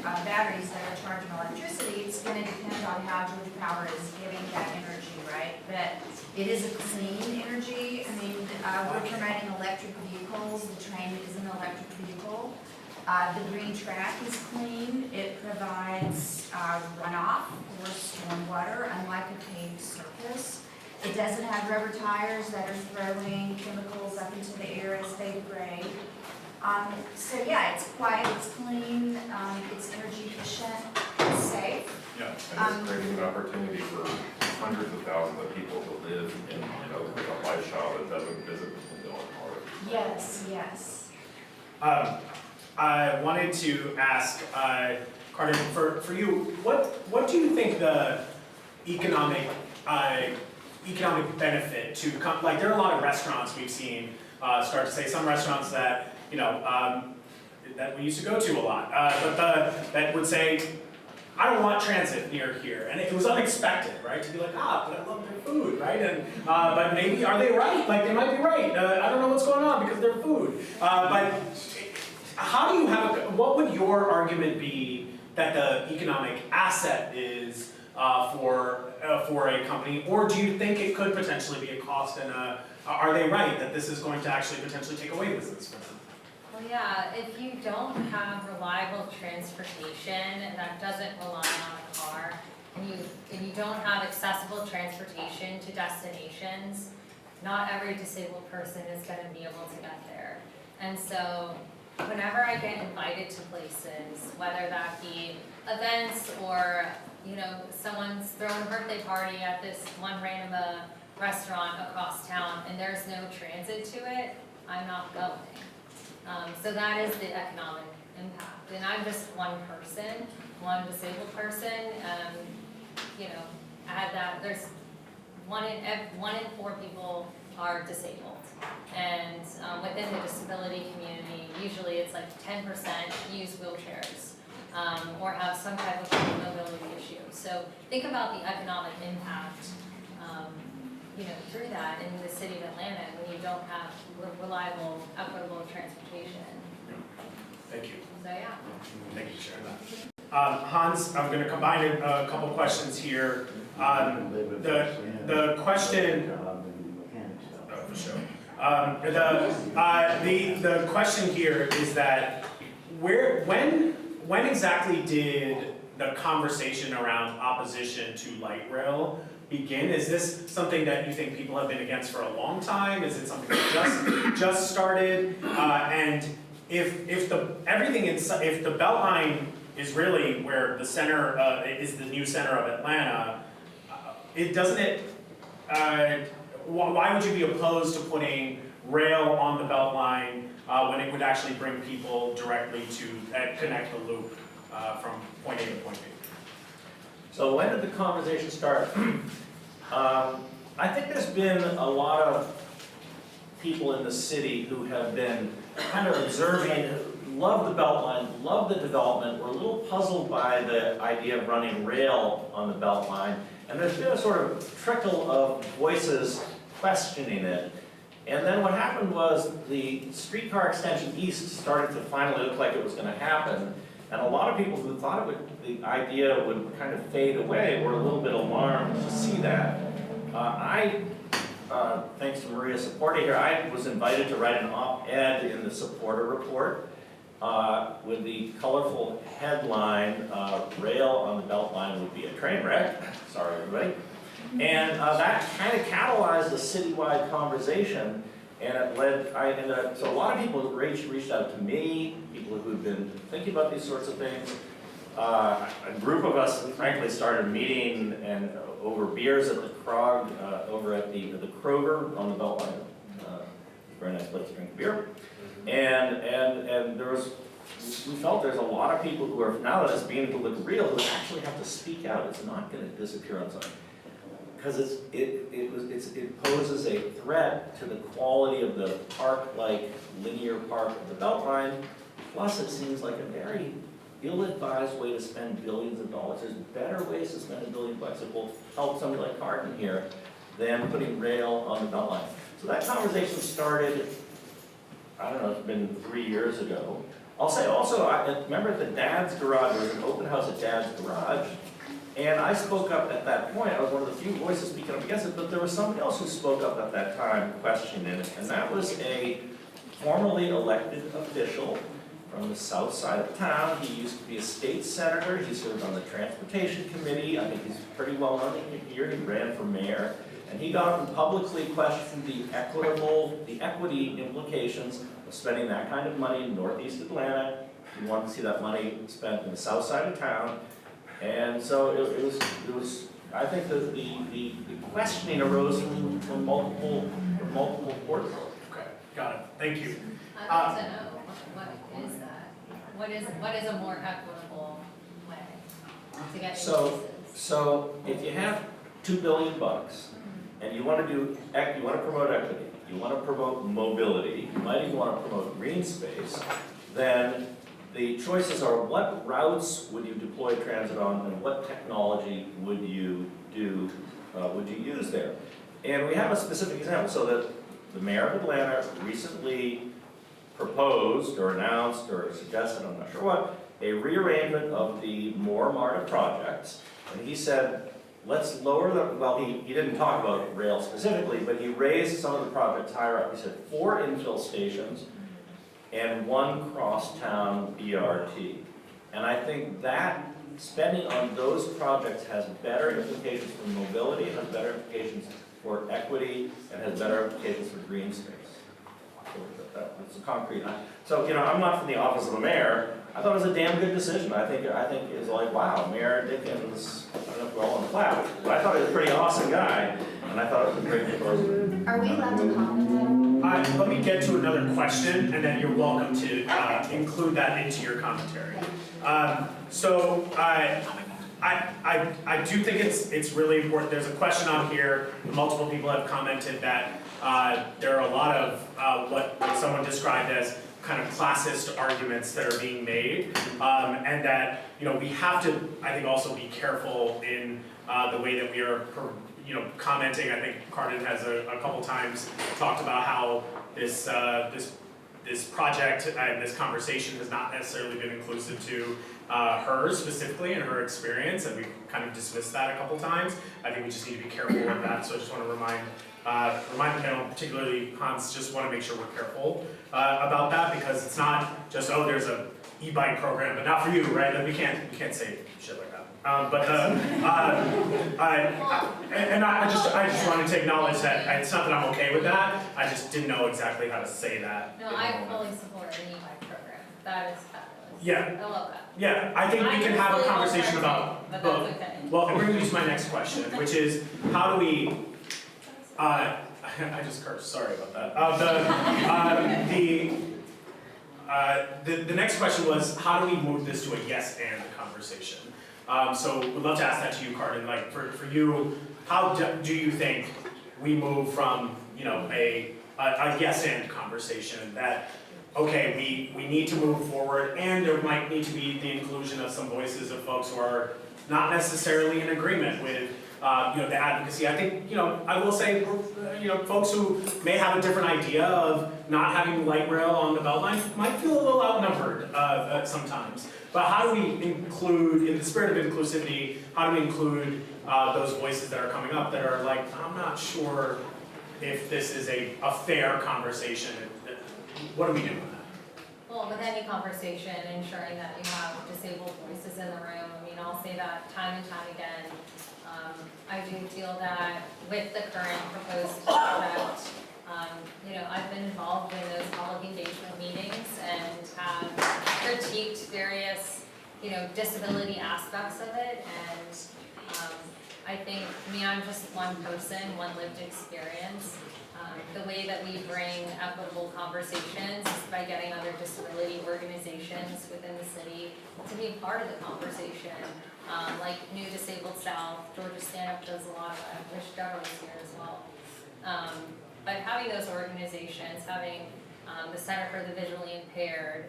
batteries that are charging electricity, it's gonna depend on how Georgia Power is giving that energy, right? But it is a clean energy. I mean, we're promoting electric vehicles. The train is an electric vehicle. The green track is clean. It provides runoff or stormwater, unlike a paved surface. It doesn't have rubber tires that are throwing chemicals up into the air as they degrade. So yeah, it's quiet, it's clean, it's energy efficient, it's safe. Yeah. And it's creating an opportunity for hundreds of thousands of people to live in, a lifestyle that doesn't visit the Dillon Park. Yes, yes. I wanted to ask, Carter, for you, what do you think the economic benefit to come, like there are a lot of restaurants we've seen start to say, some restaurants that, that we used to go to a lot, that would say, I don't want transit near here, and it was unexpected, right? To be like, but I love their food, right? And but maybe are they right? Like they might be right. I don't know what's going on because of their food. But how do you what would your argument be that the economic asset is for a company, or do you think it could potentially be a cost? And are they right that this is going to actually potentially take away business for them? Well, yeah, if you don't have reliable transportation that doesn't rely on a car, and you don't have accessible transportation to destinations, not every disabled person is going to be able to get there. And so whenever I get invited to places, whether that be events or someone's throwing a birthday party at this one random restaurant across town and there's no transit to it, I'm not going. So that is the economic impact. And I'm just one person, one disabled person. I had that, there's one in 4 people are disabled. And within the disability community, usually it's like 10% use wheelchairs or have some type of mobility issue. So think about the economic impact through that in the city of Atlanta when you don't have reliable, equitable transportation. Thank you. So yeah. Thank you for sharing that. Hans, I'm going to combine a couple questions here. The question. For sure. The question here is that when exactly did the conversation around opposition to light rail begin? Is this something that you think people have been against for a long time? Is it something that just started? And if the Beltline is really where the center is the new center of Atlanta, why would you be opposed to putting rail on the Beltline when it would actually bring people directly to connect the loop from point A to point B? So when did the conversation start? I think there's been a lot of people in the city who have been kind of observing, love the Beltline, love the development, were a little puzzled by the idea of running rail on the Beltline, and there's been a sort of trickle of voices questioning it. And then what happened was the streetcar extension east started to finally look like it was going to happen. And a lot of people who thought the idea would kind of fade away were a little bit alarmed to see that. Thanks to Maria's support here, I was invited to write an op-ed in the supporter report with the colorful headline, "Rail on the Beltline would be a train wreck." Sorry, everybody. And that kind of catalyzed a citywide conversation, and it led, so a lot of people reached out to me, people who've been thinking about these sorts of things. A group of us, frankly, started meeting and over beers at the Krog, over at the Kroger on the Beltline. Very nice place to drink beer. And we felt there's a lot of people who are, now that it's beginning to look real, who actually have to speak out. It's not going to disappear on something. Because it poses a threat to the quality of the park-like linear park of the Beltline. Plus, it seems like a very ill-advised way to spend billions of dollars. There's better ways to spend $1 billion that will help somebody like Carton here than putting rail on the Beltline. So that conversation started I don't know, it's been 3 years ago. I'll say also, I remember at the Dad's Garage, there was an open house at Dad's Garage, and I spoke up at that point. I was one of the few voices speaking up against it, but there was somebody else who spoke up at that time questioning it, and that was a formerly elected official from the south side of town. He used to be a state senator. He served on the transportation committee. I think he's pretty well known here. He ran for mayor. And he got up and publicly questioned the equity implications of spending that kind of money in northeast Atlanta. He wanted to see that money spent in the south side of town. And so it was I think that the questioning arose from multiple portals. Okay, got it, thank you. I'd like to know, what is that? What is a more equitable way to get increases? So if you have $2 billion and you want to promote equity, you want to promote mobility, you might even want to promote green space, then the choices are what routes would you deploy transit on and what technology would you use there? And we have a specific example. So that the mayor of Atlanta recently proposed or announced or suggested, I'm not sure what, a rearrangement of the Moore MARTA projects. And he said, let's lower the, well, he didn't talk about rail specifically, but he raised some of the projects higher up. He said 4 infill stations and 1 crosstown BRT. And I think that spending on those projects has better implications for mobility, has better implications for equity, and has better implications for green space. So that's a concrete. So, I'm not from the office of a mayor. I thought it was a damn good decision. I think it was like, wow, Mayor Dickens, I don't know if we're all on the clap, but I thought he was a pretty awesome guy, and I thought it was a great proposal. Are we allowed to comment? Let me get to another question, and then you're welcome to include that into your commentary. So I do think it's really important. There's a question on here. Multiple people have commented that there are a lot of what someone described as kind of classist arguments that are being made, and that we have to, I think, also be careful in the way that we are, commenting. I think Cardin has a couple times talked about how this project and this conversation has not necessarily been inclusive to her specifically and her experience, and we've kind of dismissed that a couple times. I think we just need to be careful of that. So I just want to remind the panel, particularly Hans, just want to make sure we're careful about that, because it's not just, oh, there's a e-bike program, but not for you, right? Like we can't say shit like that. I just wanted to acknowledge that it's not that I'm okay with that. I just didn't know exactly how to say that. No, I fully support the e-bike program. That is fabulous. Yeah. I love that. Yeah, I think we can have a conversation about but both. that's okay. Well, it brings me to my next question, which is how do we? I just cursed. Sorry about that. The next question was how do we move this to a yes and conversation? So we'd love to ask that to you, Cardin. Like for you, how do you think we move from a yes and conversation that okay, we need to move forward, and there might need to be the inclusion of some voices of folks who are not necessarily in agreement with the advocacy. I think I will say folks who may have a different idea of not having light rail on the Beltline might feel a little outnumbered sometimes. But how do we include, in the spirit of inclusivity, how do we include those voices that are coming up that are like, I'm not sure if this is a fair conversation. What do we do with that? Well, with any conversation, ensuring that you have disabled voices in the room. I mean, I'll say that time and time again. I do feel that with the current proposed project, I've been involved in those public engagement meetings and have critiqued various, disability aspects of it. And I think, I'm just one person, one lived experience. The way that we bring equitable conversations is by getting other disability organizations within the city to be a part of the conversation. Like New Disabled South, Georgia Stand Up does a lot of that. I wish Deborah was here as well. But having those organizations, having the Center for the Visually Impaired,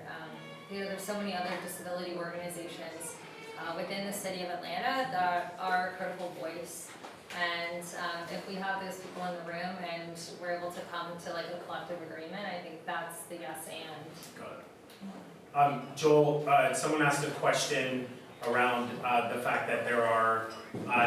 there's so many other disability organizations within the city of Atlanta that are a critical voice. And if we have those people in the room and we're able to come to like a collective agreement, I think that's the yes and. Got it. Joel, someone asked a question around the fact that there are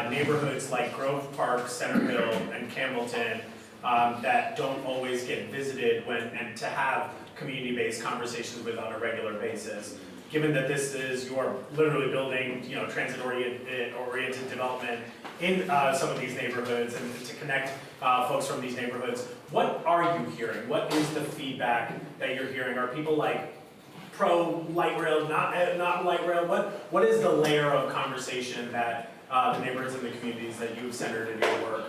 neighborhoods like Grove Park, Centerville, and Campbellton that don't always get visited and to have community-based conversations with on a regular basis. Given that this is, you're literally building, transit-oriented development in some of these neighborhoods and to connect folks from these neighborhoods, what are you hearing? What is the feedback that you're hearing? Are people like pro light rail, not light rail? What is the layer of conversation that the neighborhoods and the communities that you've centered in your work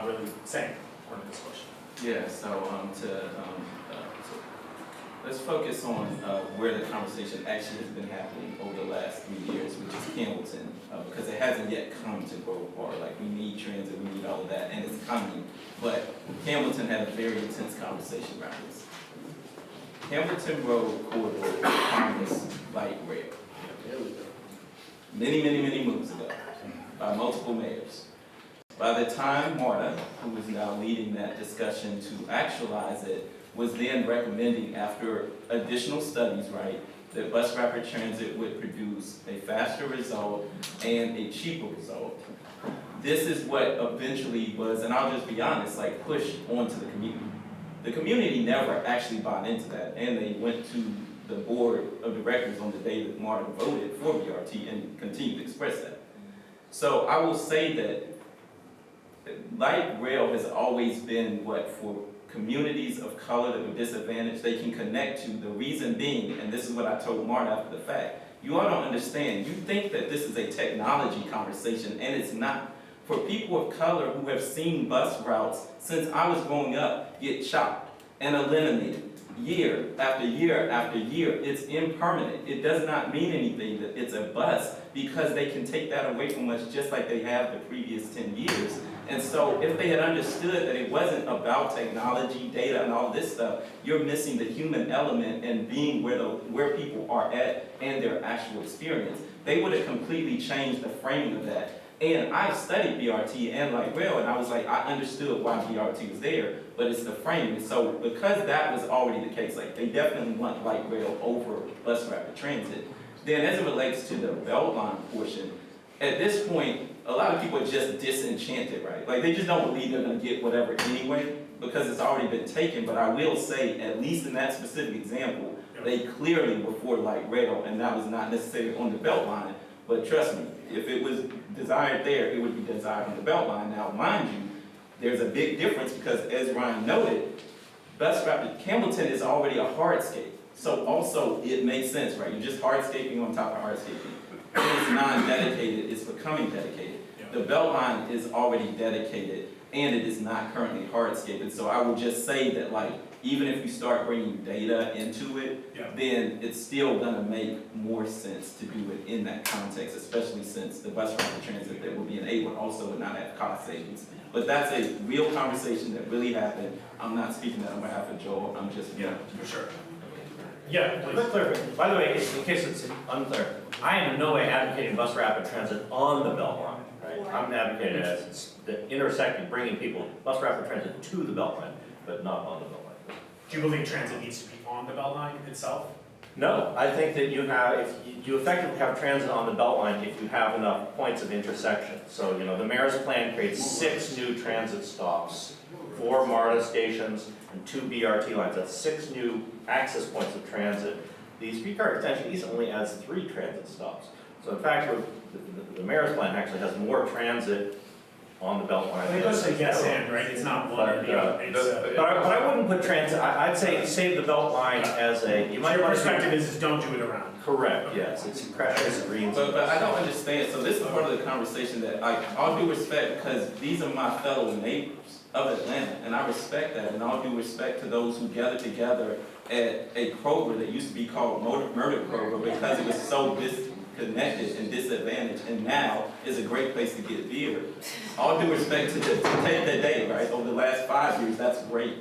really saying? Part of this question. Yeah, so let's focus on where the conversation actually has been happening over the last 3 years, which is Campbellton, because it hasn't yet come to Grove Park. Like, we need transit, we need all of that, and it's coming. But Campbellton had a very intense conversation around this. Campbellton Road corridor promised light rail. Many moves ago, by multiple mayors. By the time Marta, who is now leading that discussion to actualize it, was then recommending, after additional studies, right, that bus rapid transit would produce a faster result and a cheaper result. This is what eventually was, and I'll just be honest, like pushed onto the community. The community never actually bought into that, and they went to the board of directors on the day that Marta voted for BRT and continued to express that. So I will say that light rail has always been what, for communities of color that were disadvantaged, they can connect to. The reason being, and this is what I told Marta after the fact, you all don't understand. You think that this is a technology conversation, and it's not. For people of color who have seen bus routes since I was growing up get chopped and eliminated year after year after year, it's impermanent. It does not mean anything that it's a bus, because they can take that away from us just like they have the previous 10 years. And so if they had understood that it wasn't about technology, data, and all this stuff, you're missing the human element and being where people are at and their actual experience. They would have completely changed the framing of that. And I've studied BRT and light rail, and I was like, I understood why BRT was there, but it's the framing. So because that was already the case, like they definitely want light rail over bus rapid transit. Then as it relates to the Beltline portion, at this point, a lot of people are just disenchanted, right? Like they just don't believe they're gonna get whatever anyway, because it's already been taken. But I will say, at least in that specific example, they clearly were for light rail, and that was not necessarily on the Beltline. But trust me, if it was desired there, it would be desired on the Beltline. Now, mind you, there's a big difference, because as Ryan noted, bus rapid Campbellton is already a hardscape. So also it makes sense, right? You're just hardscaping on top of hardscaping. It's non-dedicated, it's becoming dedicated. The Beltline is already dedicated, and it is not currently hardscaped. So I would just say that, like, even if you start bringing data into it, then it's still gonna make more sense to do it in that context, especially since the bus rapid transit that will be enabled also would not have cost savings. But that's a real conversation that really happened. I'm not speaking that on behalf of Joel, I'm just. Yeah, for sure. Yeah, quick clarification. By the way, in case it's unclear, I am in no way advocating bus rapid transit on the Beltline, right? I'm advocating as the intersecting, bringing people, bus rapid transit to the Beltline, but not on the Beltline. Do you believe transit needs to be on the Beltline itself? No, I think that you have, if you effectively have transit on the Beltline if you have enough points of intersection. So, the mayor's plan creates 6 new transit stops, 4 MARTA stations, and 2 BRT lines. That's 6 new access points of transit. The streetcar extension east only adds 3 transit stops. So in fact, the mayor's plan actually has more transit on the Beltline. It goes to yes and, right? It's not one or the other. But I wouldn't put transit, I'd say save the Beltline as a, you might. Your perspective is don't do it around. Correct, yes, it's precious greens. But I don't understand, so this is part of the conversation that all due respect, because these are my fellow neighbors of Atlanta, and I respect that, and all due respect to those who gathered together at a Kroger that used to be called Murder Kroger because it was so disconnected and disadvantaged, and now is a great place to get beer. All due respect to take that day, right? Over the last 5 years, that's great.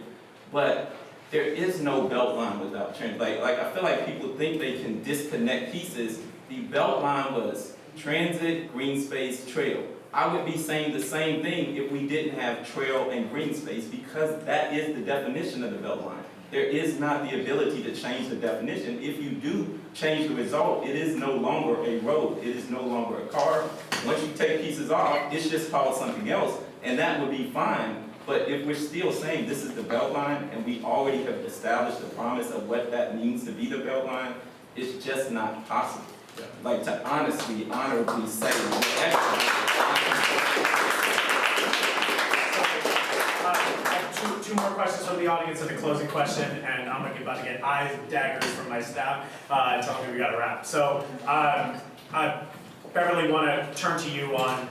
But there is no Beltline without transit. Like I feel like people think they can disconnect pieces. The Beltline was transit, green space, trail. I would be saying the same thing if we didn't have trail and green space, because that is the definition of the Beltline. There is not the ability to change the definition. If you do change the result, it is no longer a road, it is no longer a car. Once you take pieces off, it's just called something else, and that would be fine. But if we're still saying this is the Beltline, and we already have established the promise of what that means to be the Beltline, it's just not possible. Like, to honestly, honorably say Two more questions from the audience and a closing question, and I'm about to get eyes daggers from my staff telling me we got to wrap. So, Beverly, want to turn to you on.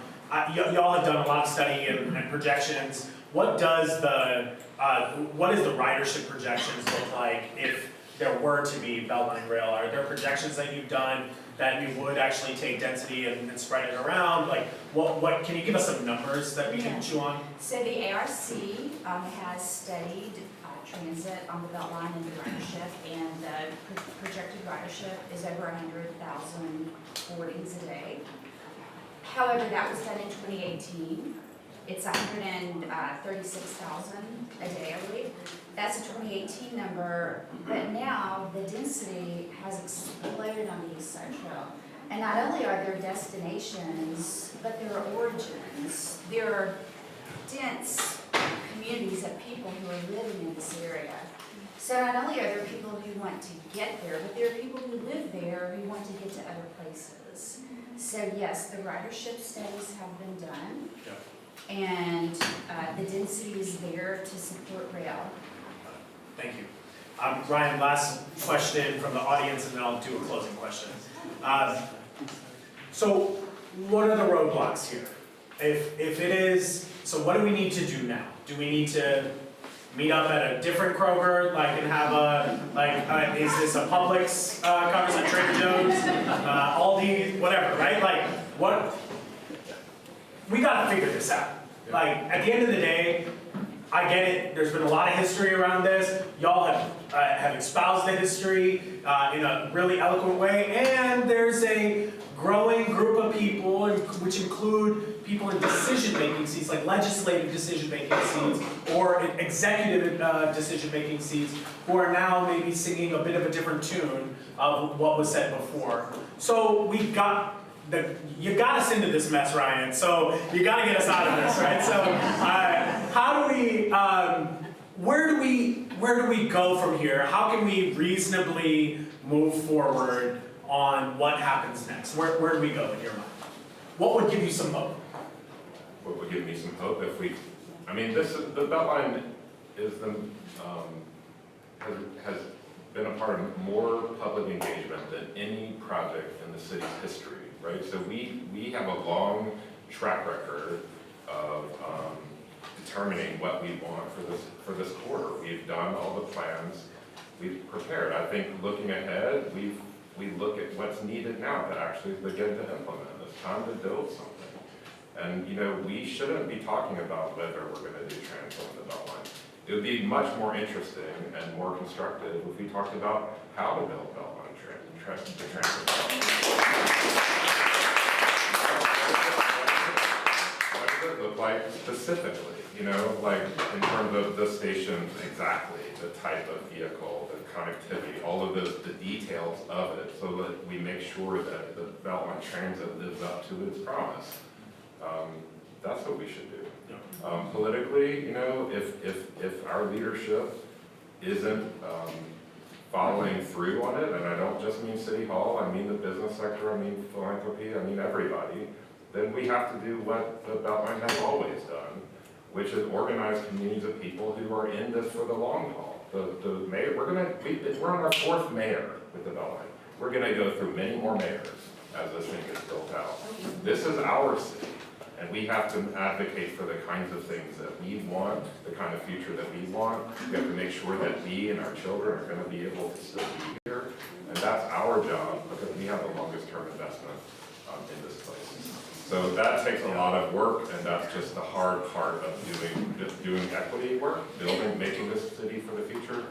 Y'all have done a lot of study and projections. What is the ridership projections look like if there were to be Beltline rail? Are there projections that you've done that you would actually take density and spread it around? Like, what can you give us some numbers that we can chew on? So the ARC has studied transit on the Beltline and the ridership, and the projected ridership is over 100,000 boardings a day. However, that was done in 2018. It's 136,000 a day, I believe. That's a 2018 number, but now the density has exploded on the East Side Trail. And not only are there destinations, but there are origins. There are dense communities of people who are living in this area. So not only are there people who want to get there, but there are people who live there who want to get to other places. So yes, the ridership studies have been done. Yep. And the density is there to support rail. Thank you. Ryan, last question from the audience, and then I'll do a closing question. So what are the roadblocks here? If it is, so what do we need to do now? Do we need to meet up at a different Kroger, like, and have is this a Publix conversation, Trader Joe's, Aldi, whatever, right? Like, what? We gotta figure this out. Like, at the end of the day, I get it, there's been a lot of history around this. Y'all have espoused the history in a really eloquent way, and there's a growing group of people, which include people in decision-making seats, like legislative decision-making seats, or executive decision-making seats, who are now maybe singing a bit of a different tune of what was said before. So you got us into this mess, Ryan, so you got to get us out of this, right? So how do we, where do we go from here? How can we reasonably move forward on what happens next? Where do we go in your mind? What would give you some hope? What would give me some hope if we, I mean, the Beltline is has been a part of more public engagement than any project in the city's history, right? So we have a long track record of determining what we want for this quarter. We've done all the plans, we've prepared. I think looking ahead, we look at what's needed now to actually begin to implement. It's time to build something. And we shouldn't be talking about whether we're going to do transit on the Beltline. It would be much more interesting and more constructive if we talked about how to build Beltline transit. What does it look like specifically? Like in terms of the stations exactly, the type of vehicle, the connectivity, all of the details of it, so that we make sure that the Beltline transit lives up to its promise. That's what we should do. Politically, if our leadership isn't following through on it, and I don't just mean City Hall, I mean the business sector, I mean philanthropy, I mean everybody, then we have to do what the Beltline has always done, which is organize communities of people who are in this for the long haul. The mayor, we're on our 4th mayor with the Beltline. We're gonna go through many more mayors as this thing gets built out. This is our city, and we have to advocate for the kinds of things that we want, the kind of future that we want. We have to make sure that we and our children are gonna be able to still be here, and that's our job, because we have the longest term investment in this place. So that takes a lot of work, and that's just the hard part of doing equity work, making this city for the future.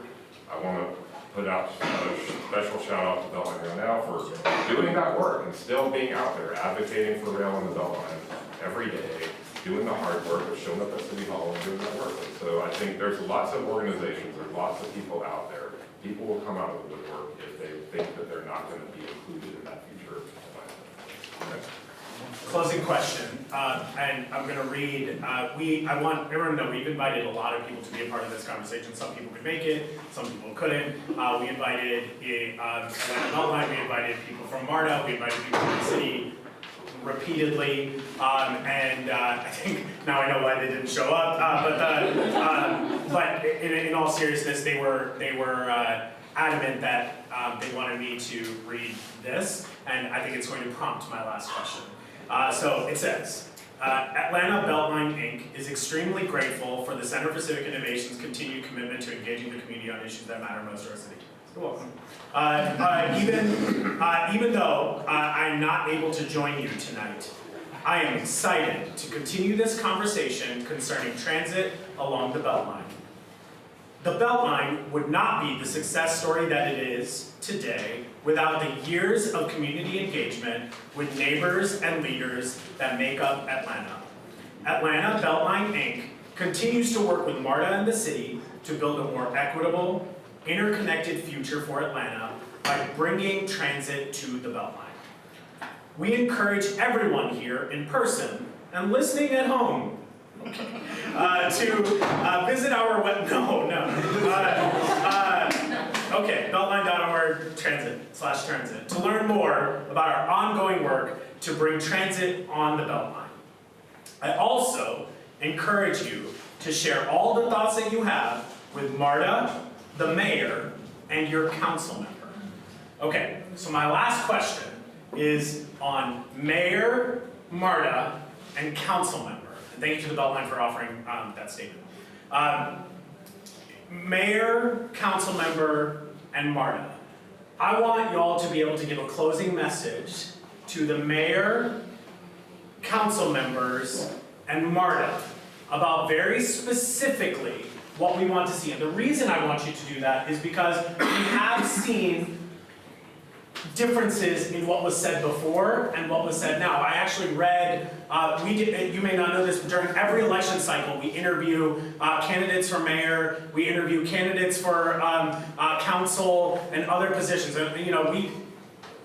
I want to put out a special shout out to Beltline Rail Now for doing that work and still being out there advocating for rail in the Beltline every day, doing the hard work of showing up at City Hall and doing that work. And so I think there's lots of organizations, there's lots of people out there. People will come out of the woodwork if they think that they're not going to be included in that future plan. Okay. Closing question, and I'm going to read, I want everyone to know we've invited a lot of people to be a part of this conversation. Some people could make it, some people couldn't. We invited Atlanta Beltline, we invited people from MARTA, we invited people from the city repeatedly, and I think now I know why they didn't show up, but in all seriousness, they were adamant that they wanted me to read this, and I think it's going to prompt my last question. So it says, Atlanta Beltline Inc. is extremely grateful for the Center for Civic Innovation's continued commitment to engaging the community on issues that matter most to our city. You're welcome. Even though I'm not able to join you tonight, I am excited to continue this conversation concerning transit along the Beltline. The Beltline would not be the success story that it is today without the years of community engagement with neighbors and leaders that make up Atlanta. Atlanta Beltline Inc. continues to work with MARTA and the city to build a more equitable, interconnected future for Atlanta by bringing transit to the Beltline. We encourage everyone here in person and listening at home to visit our Beltline.org transit to learn more about our ongoing work to bring transit on the Beltline. I also encourage you to share all the thoughts that you have with MARTA, the mayor, and your council member. Okay, so my last question is on mayor, MARTA, and council member. And thank you to the Beltline for offering that statement. Mayor, council member, and MARTA. I want y'all to be able to give a closing message to the mayor, council members, and MARTA about very specifically what we want to see. And the reason I want you to do that is because we have seen differences in what was said before and what was said now. I actually read, you may not know this, but during every election cycle, we interview candidates for mayor, we interview candidates for council and other positions. And, you know,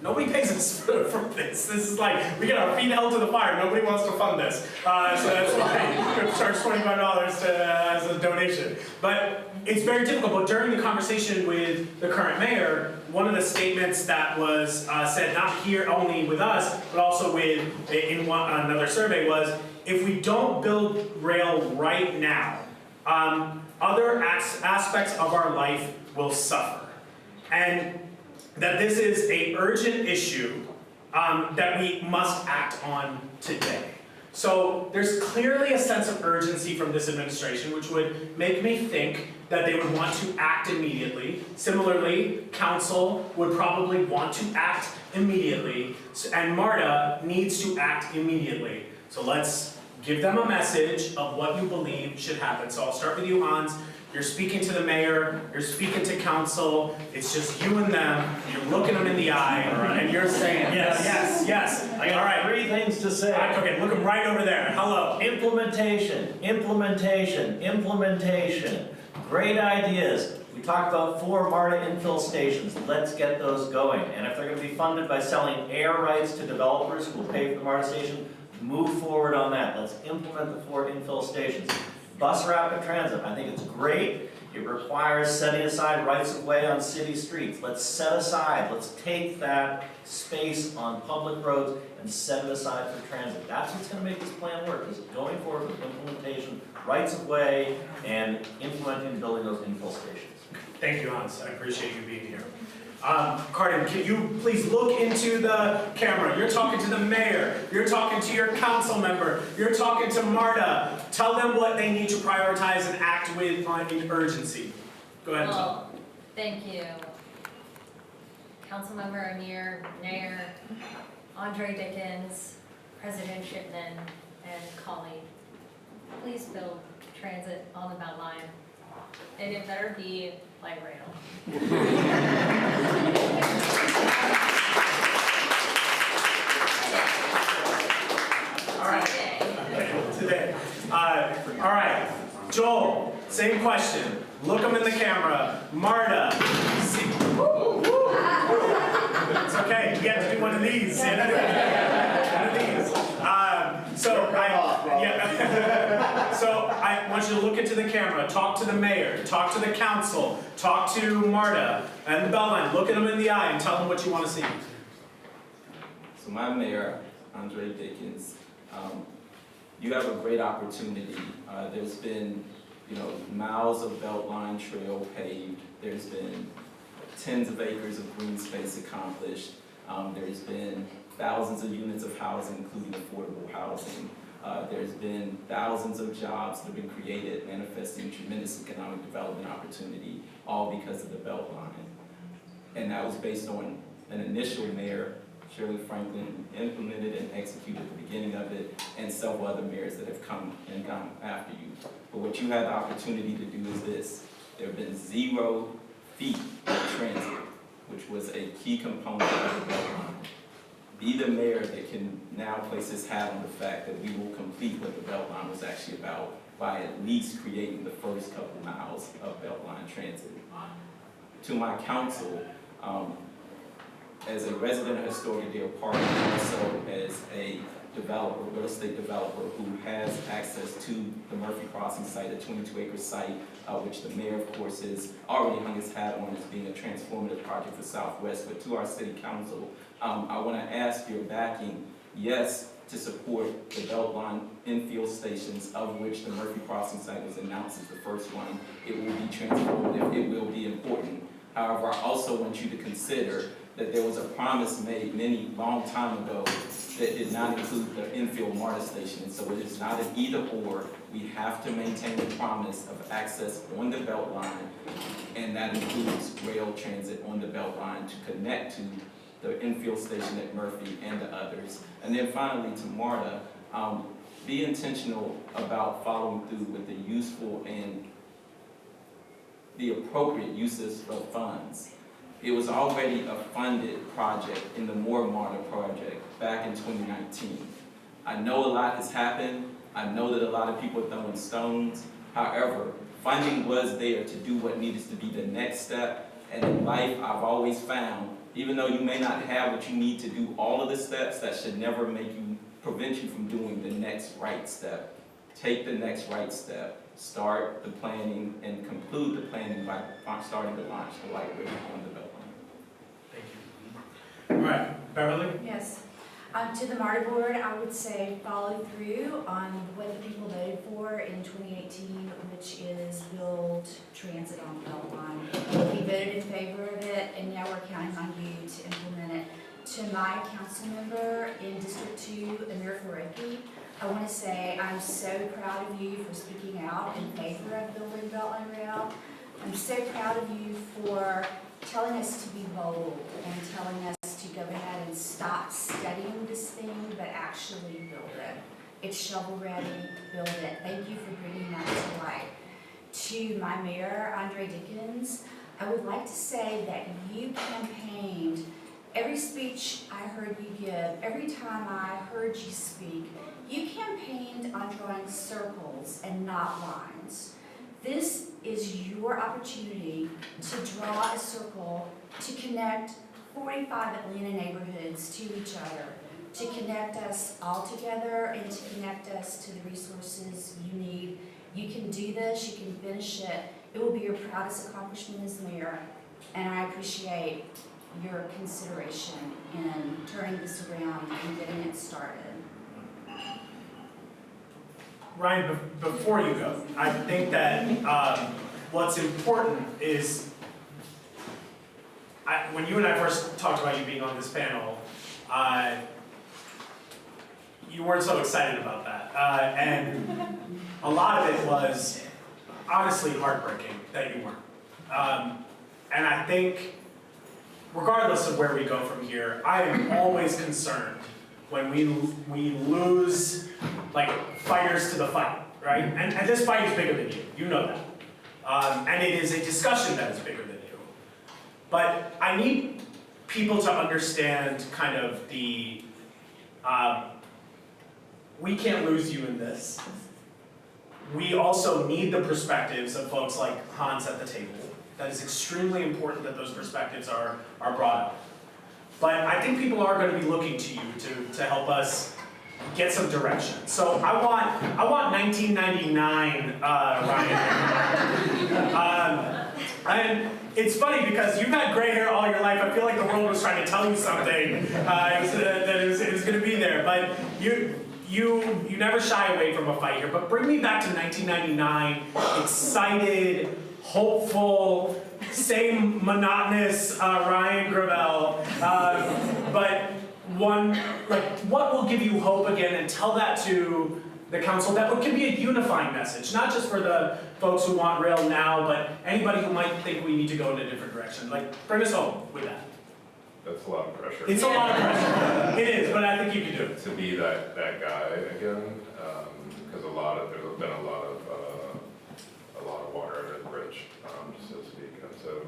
nobody pays us for this. This is like, we get our feet held to the fire. Nobody wants to fund this. So that's why we charge $25 as a donation. But it's very difficult. But during the conversation with the current mayor, one of the statements that was said, not here only with us, but also in another survey was, if we don't build rail right now, other aspects of our life will suffer. And that this is an urgent issue that we must act on today. So there's clearly a sense of urgency from this administration, which would make me think that they would want to act immediately. Similarly, council would probably want to act immediately, and MARTA needs to act immediately. So let's give them a message of what you believe should happen. So I'll start with you, Hans. You're speaking to the mayor, you're speaking to council, it's just you and them, you're looking them in the eye, and you're saying, yes. I got 3 things to say. Okay, look them right over there. Hello. Implementation. Great ideas. We talked about 4 MARTA infill stations. Let's get those going. And if they're going to be funded by selling air rights to developers who will pay for the MARTA station, move forward on that. Let's implement the 4 infill stations. Bus rapid transit, I think it's great. It requires setting aside rights of way on city streets. Let's take that space on public roads and set it aside for transit. That's what's going to make this plan work, is going forward with implementation, rights of way, and implementing and building those infill stations. Thank you, Hans. I appreciate you being here. Cardin, can you please look into the camera? You're talking to the mayor, you're talking to your council member, you're talking to MARTA. Tell them what they need to prioritize and act with in urgency. Go ahead. Well, thank you. Councilmember Amir, Nair, Andre Dickens, President Shipman, and colleague. Please build transit on the Beltline. And it better be like Rachel. All right. Today. All right. Joel, same question. Look them in the camera. Marta. See. It's okay. You get to do one of these. One of these. So I want you to look into the camera. Talk to the mayor. Talk to the council. Talk to Marta and the Beltline. Look at them in the eye and tell them what you want to see. So my mayor, Andre Dickens, you have a great opportunity. There's been, miles of Beltline trail paved. There's been tens of acres of green space accomplished. There's been thousands of units of housing, including affordable housing. There's been thousands of jobs that have been created, manifesting tremendous economic development opportunity, all because of the Beltline. And that was based on an initial mayor, Shirley Franklin, who implemented and executed the beginning of it, and several other mayors that have come and gone after you. But what you had the opportunity to do is this. There have been 0 feet of transit, which was a key component of the Beltline. Be the mayor that can now place his hat on the fact that we will complete what the Beltline was actually about by at least creating the first couple miles of Beltline transit. To my council, as a resident of Historic Adair Park, and also as a developer, real estate developer who has access to the Murphy Crossing site, a 22-acre site, which the mayor, of course, has already hung his hat on as being a transformative project for Southwest. But to our city council, I want to ask your backing, yes, to support the Beltline infield stations, of which the Murphy Crossing site was announced as the first one. It will be transformative, it will be important. However, I also want you to consider that there was a promise made long time ago that did not include the infield MARTA station. And so it is not an either or. We have to maintain the promise of access on the Beltline, and that includes rail transit on the Beltline to connect to the infield station at Murphy and the others. And then finally to MARTA, be intentional about following through with the useful and the appropriate uses of funds. It was already a funded project in the More MARTA project back in 2019. I know a lot has happened. I know that a lot of people are throwing stones. However, funding was there to do what needed to be the next step. And in life, I've always found, even though you may not have what you need to do all of the steps, that should never prevent you from doing the next right step. Take the next right step. Start the planning and conclude the planning by starting to launch the light rail on the Beltline. Thank you. All right, Beverly? Yes. To the MARTA board, I would say follow through on what the people voted for in 2018, which is build transit on the Beltline. We voted in favor of it, and now we're counting on you to implement it. To my council member in District 2, Amir Faruqi, I want to say I'm so proud of you for speaking out in favor of building Beltline Rail. I'm so proud of you for telling us to be bold and telling us to go ahead and stop studying this thing, but actually build it. It's shovel ready, build it. Thank you for bringing that to light. To my mayor, Andre Dickens, I would like to say that you campaigned. Every speech I heard you give, every time I heard you speak, you campaigned on drawing circles and not lines. This is your opportunity to draw a circle, to connect 45 Atlanta neighborhoods to each other, to connect us all together and to connect us to the resources you need. You can do this, you can finish it. It will be your proudest accomplishment as mayor, and I appreciate your consideration in turning this around and getting it started. Ryan, before you go, I think that what's important is, when you and I first talked about you being on this panel, you weren't so excited about that. And a lot of it was honestly heartbreaking that you weren't. And I think, regardless of where we go from here, I am always concerned when we lose like fighters to the fight, right? And this fight is bigger than you know that. And it is a discussion that is bigger than you. But I need people to understand kind of the, we can't lose you in this. We also need the perspectives of folks like Hans at the table. That is extremely important that those perspectives are brought up. But I think people are going to be looking to you to help us get some direction. So I want 1999 Ryan. And it's funny because you've had gray hair all your life. I feel like the world was trying to tell you something that it was going to be there. But you never shy away from a fight here. But bring me back to 1999, excited, hopeful, same monotonous Ryan Gravel, but one, like, what will give you hope again, and tell that to the council, that can be a unifying message, not just for the folks who want rail now, but anybody who might think we need to go in a different direction. Like, bring us home with that. That's a lot of pressure. It's a lot of pressure. It is, but I think you can do it. To be that guy again, because there's been a lot of water under the bridge, so to speak, and so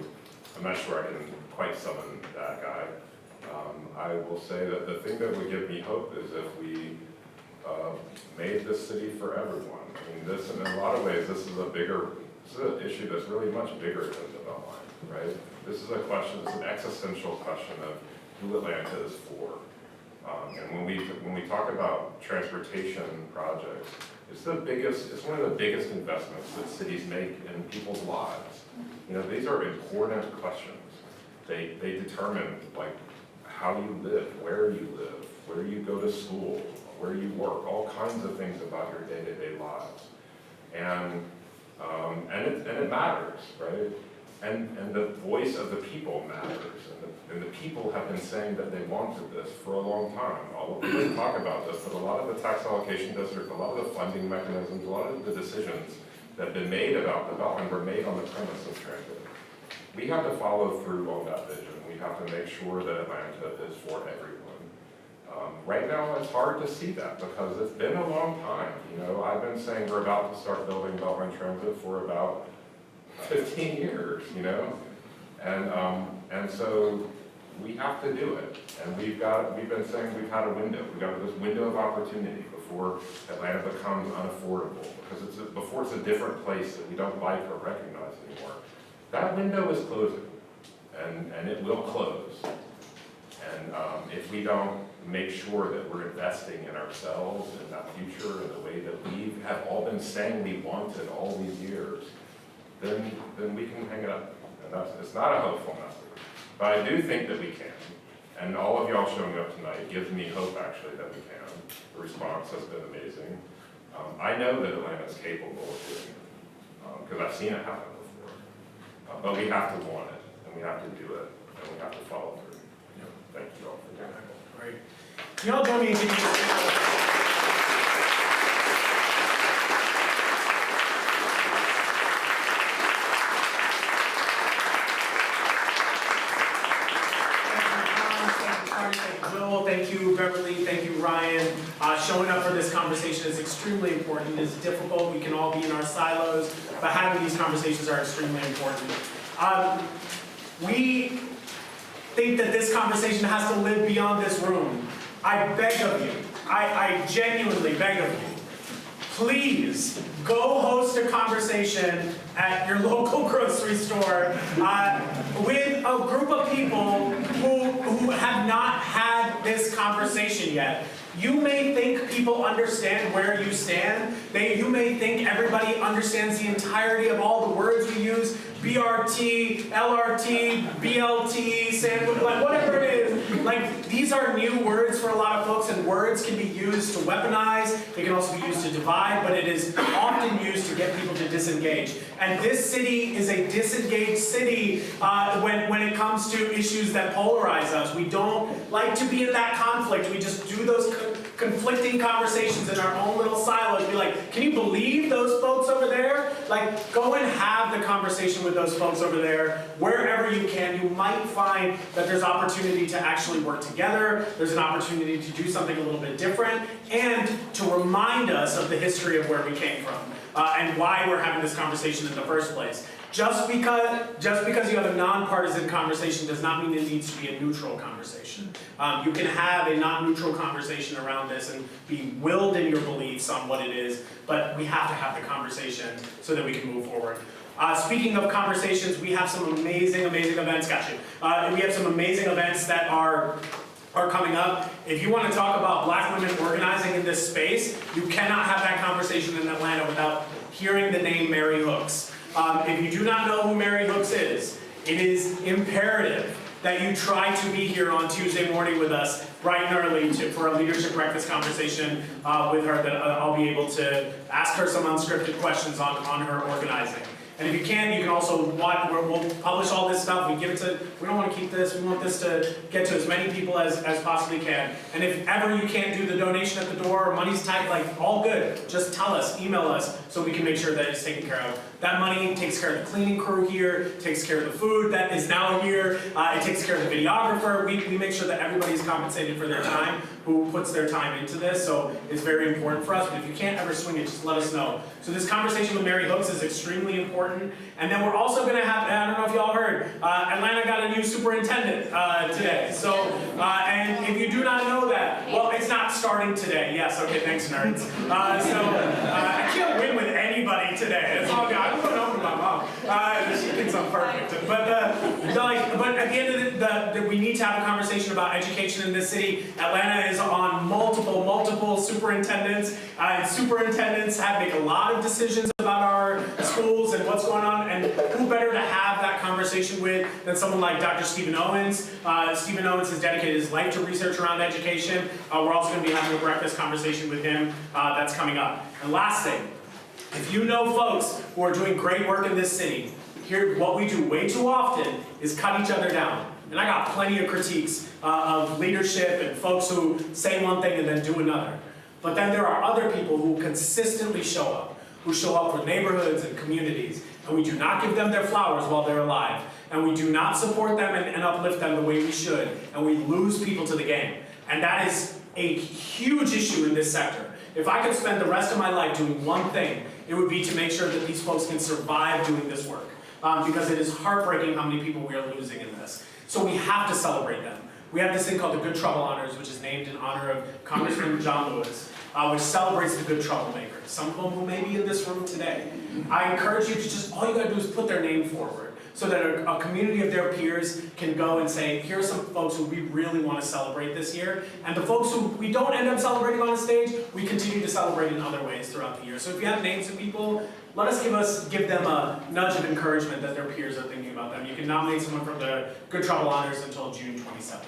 I'm not sure I can quite summon that guy. I will say that the thing that would give me hope is if we made this city for everyone. I mean, this, in a lot of ways, this is an issue that's really much bigger than the Beltline, right? This is it's an existential question of who Atlanta is for. And when we talk about transportation projects, it's one of the biggest investments that cities make in people's lives. You know, these are important questions. They determine, like, how you live, where you live, where you go to school, where you work, all kinds of things about your day-to-day lives. And it matters, right? And the voice of the people matters. And the people have been saying that they wanted this for a long time. We didn't talk about this, but a lot of the tax allocation district, a lot of the funding mechanisms, a lot of the decisions that have been made about the Beltline were made on the premise of transit. We have to follow through on that vision. We have to make sure that Atlanta is for everyone. Right now, it's hard to see that because it's been a long time. You know, I've been saying we're about to start building Beltline Transit for about 15 years, you know? And so we have to do it. And we've been saying we've had a window. We've got this window of opportunity before Atlanta becomes unaffordable, because before it's a different place that we don't like or recognize anymore. That window is closing, and it will close. And if we don't make sure that we're investing in ourselves and that future in the way that we have all been saying we wanted all these years, then we can hang it up. And it's not a hopeful message. But I do think that we can. And all of y'all showing up tonight gives me hope, actually, that we can. The response has been amazing. I know that Atlanta is capable of doing it, because I've seen it happen before. But we have to want it, and we have to do it, and we have to follow through. Thank you all for doing that. Great. Can y'all join me in giving Thank you, Beverly. Thank you, Ryan. Showing up for this conversation is extremely important. It's difficult. We can all be in our silos, but having these conversations are extremely important. We think that this conversation has to live beyond this room. I beg of you, I genuinely beg of you, please go host a conversation at your local grocery store with a group of people who have not had this conversation yet. You may think people understand where you stand. You may think everybody understands the entirety of all the words we use, BRT, LRT, BLT, sandwich, like whatever it is. Like, these are new words for a lot of folks, and words can be used to weaponize. They can also be used to divide, but it is often used to get people to disengage. And this city is a disengaged city when it comes to issues that polarize us. We don't like to be in that conflict. We just do those conflicting conversations in our own little silos. Be like, can you believe those folks over there? Like, go and have the conversation with those folks over there. Wherever you can, you might find that there's opportunity to actually work together. There's an opportunity to do something a little bit different, and to remind us of the history of where we came from and why we're having this conversation in the first place. Just because you have a nonpartisan conversation does not mean it needs to be a neutral conversation. You can have a non-neutral conversation around this and be willed in your beliefs on what it is, but we have to have the conversation so that we can move forward. Speaking of conversations, we have some amazing events, we have some amazing events that are coming up. If you want to talk about Black women organizing in this space, you cannot have that conversation in Atlanta without hearing the name Mary Hooks. If you do not know who Mary Hooks is, it is imperative that you try to be here on Tuesday morning with us bright and early for a leadership breakfast conversation with her that I'll be able to ask her some unscripted questions on her organizing. And if you can also watch, we'll publish all this stuff, we don't want to keep this, we want this to get to as many people as possibly can. And if ever you can't do the donation at the door, or money's tight, like, all good, just tell us, email us, so we can make sure that it's taken care of. That money takes care of the cleaning crew here, takes care of the food that is now here, it takes care of the videographer. We make sure that everybody's compensated for their time, who puts their time into this, so it's very important for us. But if you can't ever swing it, just let us know. So this conversation with Mary Hooks is extremely important. And then we're also gonna have, I don't know if y'all heard, Atlanta got a new superintendent today. So, and if you do not know that, well, it's not starting today. Yes, okay, thanks, nerds. I can't win with anybody today. It's all good. I'm going home with my mom. She thinks I'm perfect. But at the end of we need to have a conversation about education in this city. Atlanta is on multiple superintendents. Superintendents make a lot of decisions about our schools and what's going on, and who better to have that conversation with than someone like Dr. Stephen Owens. Stephen Owens has dedicated his life to research around education. We're also going to be having a breakfast conversation with him that's coming up. And last thing, if you know folks who are doing great work in this city, here what we do way too often is cut each other down. And I got plenty of critiques of leadership and folks who say one thing and then do another. But then there are other people who consistently show up for neighborhoods and communities, and we do not give them their flowers while they're alive, and we do not support them and uplift them the way we should, and we lose people to the game. And that is a huge issue in this sector. If I could spend the rest of my life doing one thing, it would be to make sure that these folks can survive doing this work, because it is heartbreaking how many people we are losing in this. So we have to celebrate them. We have this thing called the Good Trouble Honors, which is named in honor of Congressman John Lewis, which celebrates the good troublemakers, some of them who may be in this room today. I encourage you to all you gotta do is put their name forward, so that a community of their peers can go and say, here are some folks who we really want to celebrate this year, and the folks who we don't end up celebrating on a stage, we continue to celebrate in other ways throughout the year. So if you have names of people, let us give them a nudge of encouragement that their peers are thinking about them. You can nominate someone from the Good Trouble Honors until June 27th.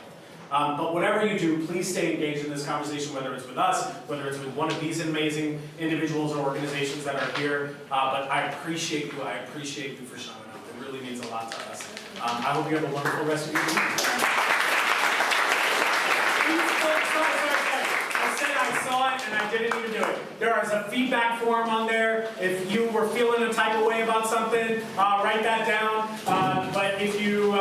But whatever you do, please stay engaged in this conversation, whether it's with us, whether it's with one of these amazing individuals or organizations that are here. But I appreciate you for showing up. It really means a lot to us. I hope you have a wonderful rest of your week. I said I saw it and I didn't even do it. There is a feedback form on there. If you were feeling a type of way about something, write that down. But if you